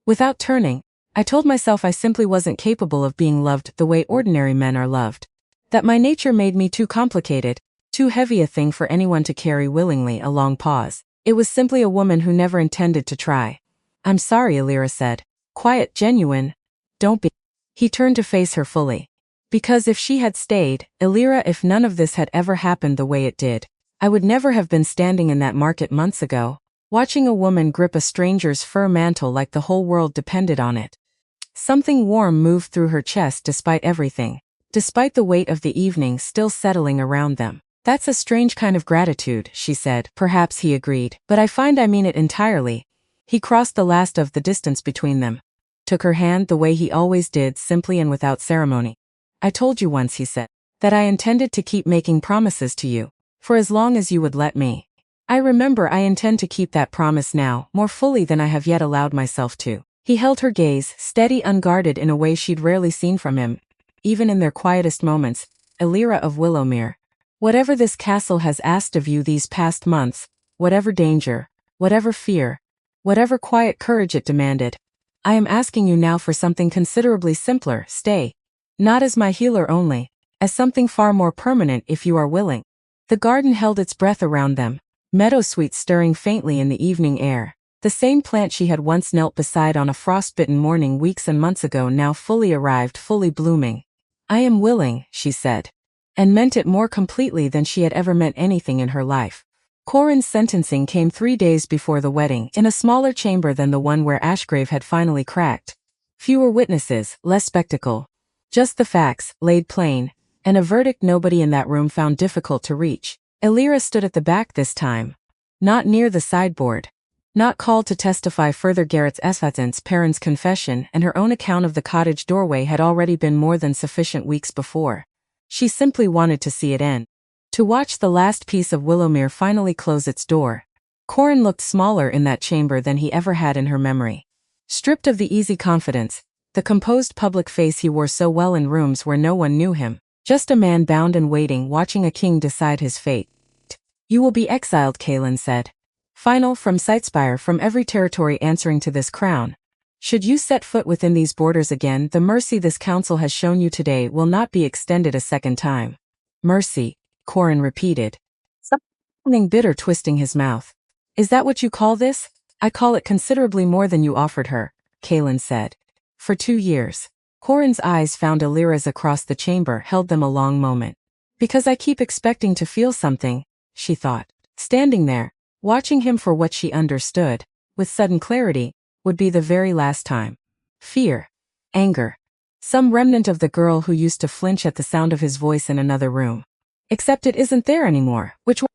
Without turning, I told myself I simply wasn't capable of being loved the way ordinary men are loved. That my nature made me too complicated, too heavy a thing for anyone to carry willingly. A long pause. It was simply a woman who never intended to try. I'm sorry, Alira said. Quiet, genuine. Don't be. He turned to face her fully. Because if she had stayed, Alira, if none of this had ever happened the way it did, I would never have been standing in that market months ago, watching a woman grip a stranger's fur mantle like the whole world depended on it. Something warm moved through her chest despite everything, despite the weight of the evening still settling around them. That's a strange kind of gratitude, she said. Perhaps, he agreed, but I find I mean it entirely. He crossed the last of the distance between them, took her hand the way he always did, simply and without ceremony. I told you once, he said, that I intended to keep making promises to you, for as long as you would let me. I remember I intend to keep that promise now, more fully than I have yet allowed myself to. He held her gaze, steady, unguarded in a way she'd rarely seen from him, even in their quietest moments. Alira of Willowmere, whatever this castle has asked of you these past months, whatever danger, whatever fear, whatever quiet courage it demanded, I am asking you now for something considerably simpler. Stay. Not as my healer only, as something far more permanent if you are willing. The garden held its breath around them, meadowsweet stirring faintly in the evening air. The same plant she had once knelt beside on a frostbitten morning weeks and months ago now fully arrived, fully blooming. I am willing, she said, and meant it more completely than she had ever meant anything in her life. Corin's sentencing came 3 days before the wedding, in a smaller chamber than the one where Ashgrave had finally cracked. Fewer witnesses, less spectacle. Just the facts, laid plain, and a verdict nobody in that room found difficult to reach. Alira stood at the back this time, not near the sideboard, not called to testify further. Garrett's evidence, Perrin's confession, and her own account of the cottage doorway had already been more than sufficient weeks before. She simply wanted to see it end. To watch the last piece of Willowmere finally close its door. Corin looked smaller in that chamber than he ever had in her memory. Stripped of the easy confidence, the composed public face he wore so well in rooms where no one knew him, just a man bound and waiting, watching a king decide his fate. You will be exiled, Kaelin said. Final, from Sightspire, from every territory answering to this crown. Should you set foot within these borders again, the mercy this council has shown you today will not be extended a second time. Mercy, Corin repeated, something bitter twisting his mouth. Is that what you call this? I call it considerably more than you offered her, Kaelin said. For 2 years. Corin's eyes found Alira's across the chamber, held them a long moment. Because I keep expecting to feel something, she thought. Standing there, watching him for what she understood, with sudden clarity, would be the very last time. Fear. Anger. Some remnant of the girl who used to flinch at the sound of his voice in another room. Except it isn't there anymore. Which one?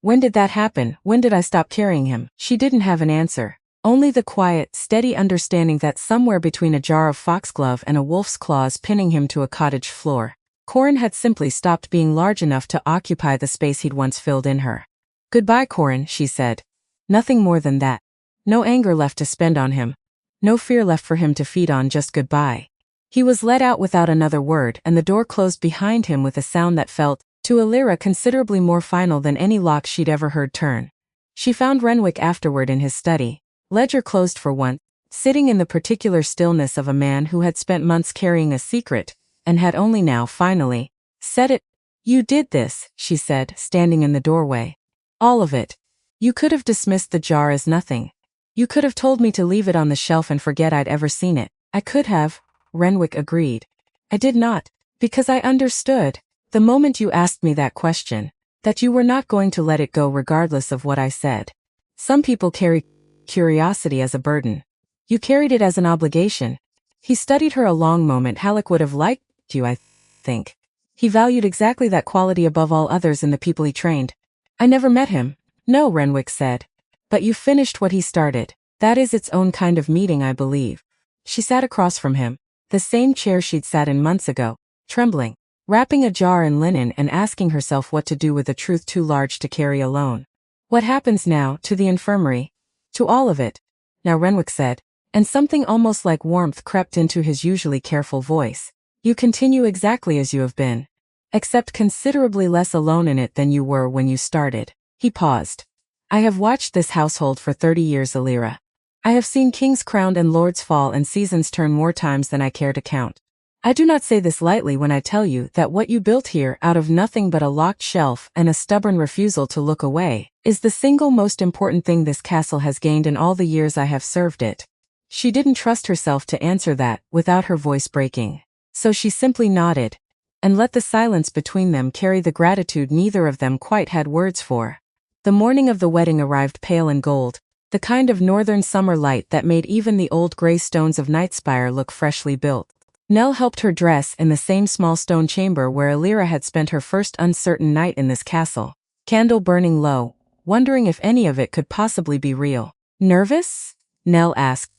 When did that happen? When did I stop carrying him? She didn't have an answer. Only the quiet, steady understanding that somewhere between a jar of foxglove and a wolf's claws pinning him to a cottage floor, Corin had simply stopped being large enough to occupy the space he'd once filled in her. Goodbye, Corin, she said. Nothing more than that. No anger left to spend on him. No fear left for him to feed on, just goodbye. He was let out without another word, and the door closed behind him with a sound that felt, to Alira, considerably more final than any lock she'd ever heard turn. She found Renwick afterward in his study, ledger closed for once, sitting in the particular stillness of a man who had spent months carrying a secret, and had only now, finally, said it. You did this, she said, standing in the doorway. All of it. You could have dismissed the jar as nothing. You could have told me to leave it on the shelf and forget I'd ever seen it. I could have, Renwick agreed. I did not, because I understood, the moment you asked me that question, that you were not going to let it go regardless of what I said. Some people carry curiosity as a burden. You carried it as an obligation. He studied her a long moment. Halleck would have liked you, I think. He valued exactly that quality above all others in the people he trained. I never met him. No, Renwick said. But you finished what he started. That is its own kind of meeting, I believe. She sat across from him, the same chair she'd sat in months ago, trembling, wrapping a jar in linen and asking herself what to do with a truth too large to carry alone. What happens now, to the infirmary? To all of it. Now, Renwick said, and something almost like warmth crept into his usually careful voice. You continue exactly as you have been. Except considerably less alone in it than you were when you started. He paused. I have watched this household for 30 years, Alira. I have seen kings crowned and lords fall and seasons turn more times than I care to count. I do not say this lightly when I tell you that what you built here out of nothing but a locked shelf and a stubborn refusal to look away is the single most important thing this castle has gained in all the years I have served it. She didn't trust herself to answer that without her voice breaking. So she simply nodded and let the silence between them carry the gratitude neither of them quite had words for. The morning of the wedding arrived pale and gold, the kind of northern summer light that made even the old gray stones of Nightspire look freshly built. Nell helped her dress in the same small stone chamber where Alira had spent her first uncertain night in this castle, candle burning low, wondering if any of it could possibly be real. Nervous? Nell asked,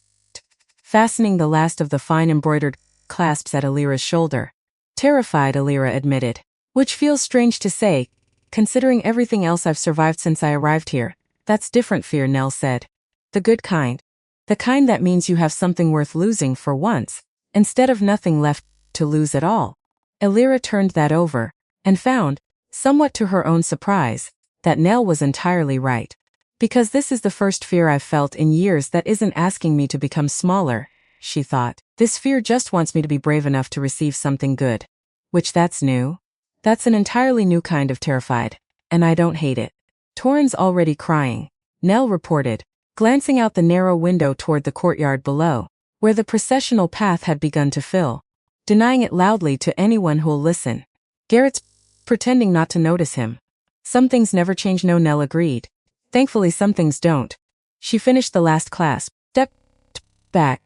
fastening the last of the fine embroidered clasps at Alira's shoulder. Terrified, Alira admitted. Which feels strange to say, considering everything else I've survived since I arrived here. That's different fear, Nell said. The good kind. The kind that means you have something worth losing for once, instead of nothing left to lose at all. Alira turned that over, and found, somewhat to her own surprise, that Nell was entirely right. Because this is the first fear I've felt in years that isn't asking me to become smaller, she thought. This fear just wants me to be brave enough to receive something good. Which that's new. That's an entirely new kind of terrified, and I don't hate it. Torin's already crying, Nell reported, glancing out the narrow window toward the courtyard below, where the processional path had begun to fill, denying it loudly to anyone who'll listen. Garrett's pretending not to notice him. Some things never change, no, Nell agreed. Thankfully some things don't. She finished the last clasp, stepped back,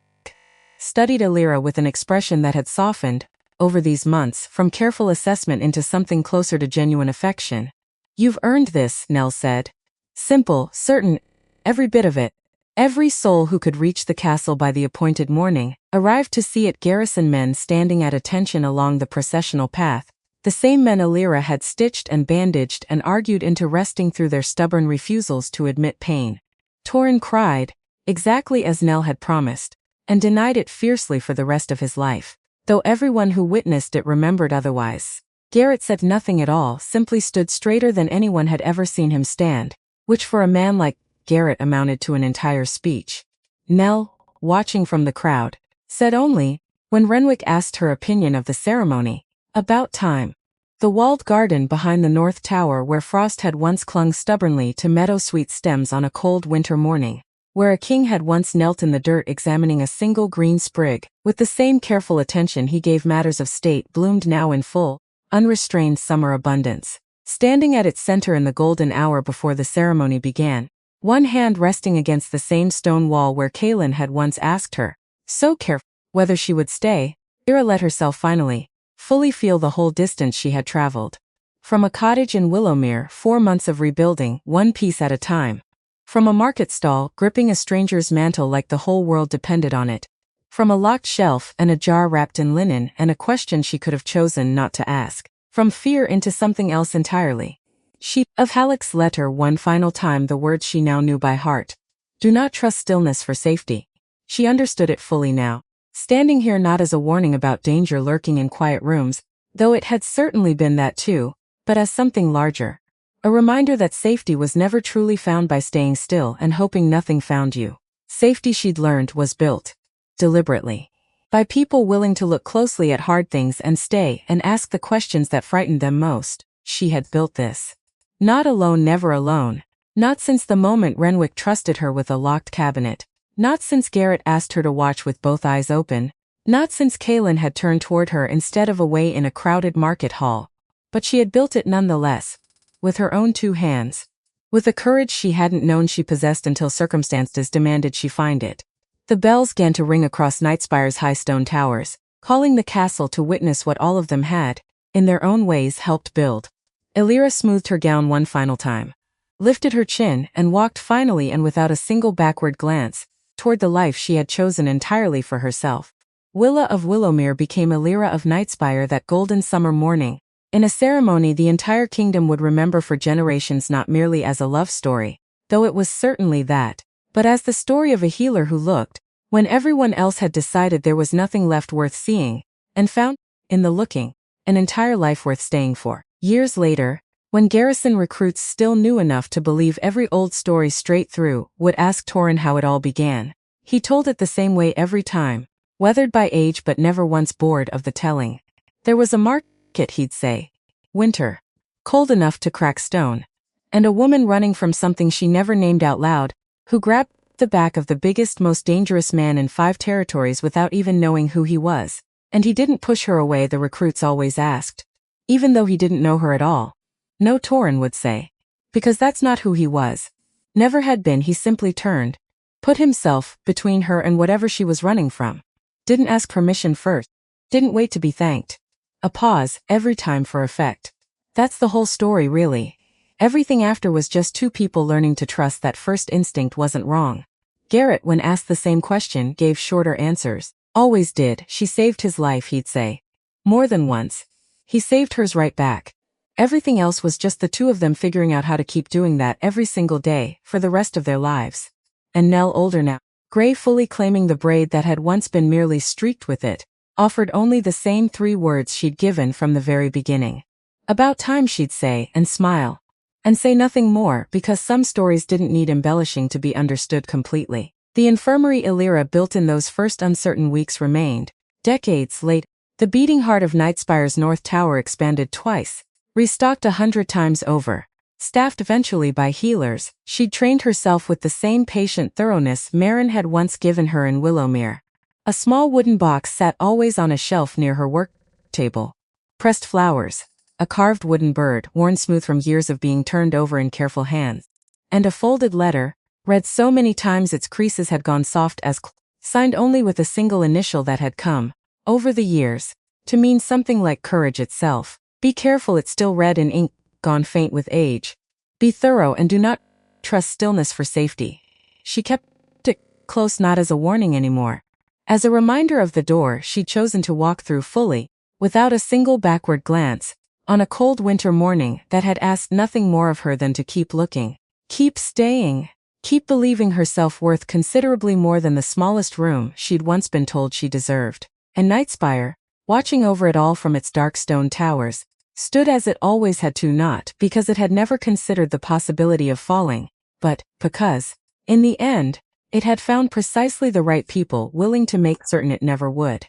studied Alira with an expression that had softened, over these months, from careful assessment into something closer to genuine affection. You've earned this, Nell said. Simple, certain, every bit of it. Every soul who could reach the castle by the appointed morning arrived to see it. Garrison men standing at attention along the processional path, the same men Alira had stitched and bandaged and argued into resting through their stubborn refusals to admit pain. Torin cried, exactly as Nell had promised, and denied it fiercely for the rest of his life, though everyone who witnessed it remembered otherwise. Garrett said nothing at all, simply stood straighter than anyone had ever seen him stand, which for a man like Garrett amounted to an entire speech. Nell, watching from the crowd, said only, when Renwick asked her opinion of the ceremony, about time. The walled garden behind the north tower where frost had once clung stubbornly to meadowsweet stems on a cold winter morning, where a king had once knelt in the dirt examining a single green sprig, with the same careful attention he gave matters of state, bloomed now in full, unrestrained summer abundance. Standing at its center in the golden hour before the ceremony began, one hand resting against the same stone wall where Kaelin had once asked her, so careful, whether she would stay, Alira let herself finally, fully feel the whole distance she had traveled. From a cottage in Willowmere, 4 months of rebuilding, one piece at a time. From a market stall, gripping a stranger's mantle like the whole world depended on it. From a locked shelf and a jar wrapped in linen and a question she could have chosen not to ask. From fear into something else entirely. She, of Halleck's letter one final time, the words she now knew by heart. Do not trust stillness for safety. She understood it fully now. Standing here not as a warning about danger lurking in quiet rooms, though it had certainly been that too, but as something larger. A reminder that safety was never truly found by staying still and hoping nothing found you. Safety, she'd learned, was built. Deliberately. By people willing to look closely at hard things and stay and ask the questions that frightened them most. She had built this. Not alone, never alone. Not since the moment Renwick trusted her with a locked cabinet. Not since Garrett asked her to watch with both eyes open. Not since Kaelin had turned toward her instead of away in a crowded market hall. But she had built it nonetheless. With her own 2 hands. With a courage she hadn't known she possessed until circumstances demanded she find it. The bells began to ring across Nightspire's high stone towers, calling the castle to witness what all of them had, in their own ways, helped build. Alira smoothed her gown one final time, lifted her chin, and walked finally and without a single backward glance, toward the life she had chosen entirely for herself. Willa of Willowmere became Alira of Nightspire that golden summer morning, in a ceremony the entire kingdom would remember for generations, not merely as a love story, though it was certainly that, but as the story of a healer who looked, when everyone else had decided there was nothing left worth seeing, and found, in the looking, an entire life worth staying for. Years later, when garrison recruits still knew enough to believe every old story straight through, would ask Torin how it all began. He told it the same way every time, weathered by age but never once bored of the telling. There was a market, he'd say. Winter. Cold enough to crack stone. And a woman running from something she never named out loud, who grabbed the back of the biggest, most dangerous man in 5 territories without even knowing who he was. And he didn't push her away, the recruits always asked. Even though he didn't know her at all. No, Torin would say. Because that's not who he was. Never had been. He simply turned. Put himself between her and whatever she was running from. Didn't ask permission first. Didn't wait to be thanked. A pause, every time for effect. That's the whole story, really. Everything after was just 2 people learning to trust that first instinct wasn't wrong. Garrett, when asked the same question, gave shorter answers. Always did. She saved his life, he'd say. More than once. He saved hers right back. Everything else was just the 2 of them figuring out how to keep doing that every single day, for the rest of their lives. And Nell, older now, gray, fully claiming the braid that had once been merely streaked with it, offered only the same 3 words she'd given from the very beginning. About time, she'd say, and smile. And say nothing more, because some stories didn't need embellishing to be understood completely. The infirmary Illyra built in those first uncertain weeks remained. Decades later, the beating heart of Nightspire's North Tower expanded twice, restocked 100 times over. Staffed eventually by healers, she'd trained herself with the same patient thoroughness Marin had once given her in Willowmere. A small wooden box sat always on a shelf near her work table. Pressed flowers. A carved wooden bird, worn smooth from years of being turned over in careful hands. And a folded letter, read so many times its creases had gone soft as signed only with a single initial that had come, over the years, to mean something like courage itself. Be careful, it still read in ink, gone faint with age. Be thorough and do not trust stillness for safety. She kept it close, not as a warning anymore. As a reminder of the door she'd chosen to walk through fully, without a single backward glance, on a cold winter morning that had asked nothing more of her than to keep looking, keep staying, keep believing herself worth considerably more than the smallest room she'd once been told she deserved. And Nightspire, watching over it all from its dark stone towers, stood as it always had to, not because it had never considered the possibility of falling, but because, in the end, it had found precisely the right people willing to make certain it never would.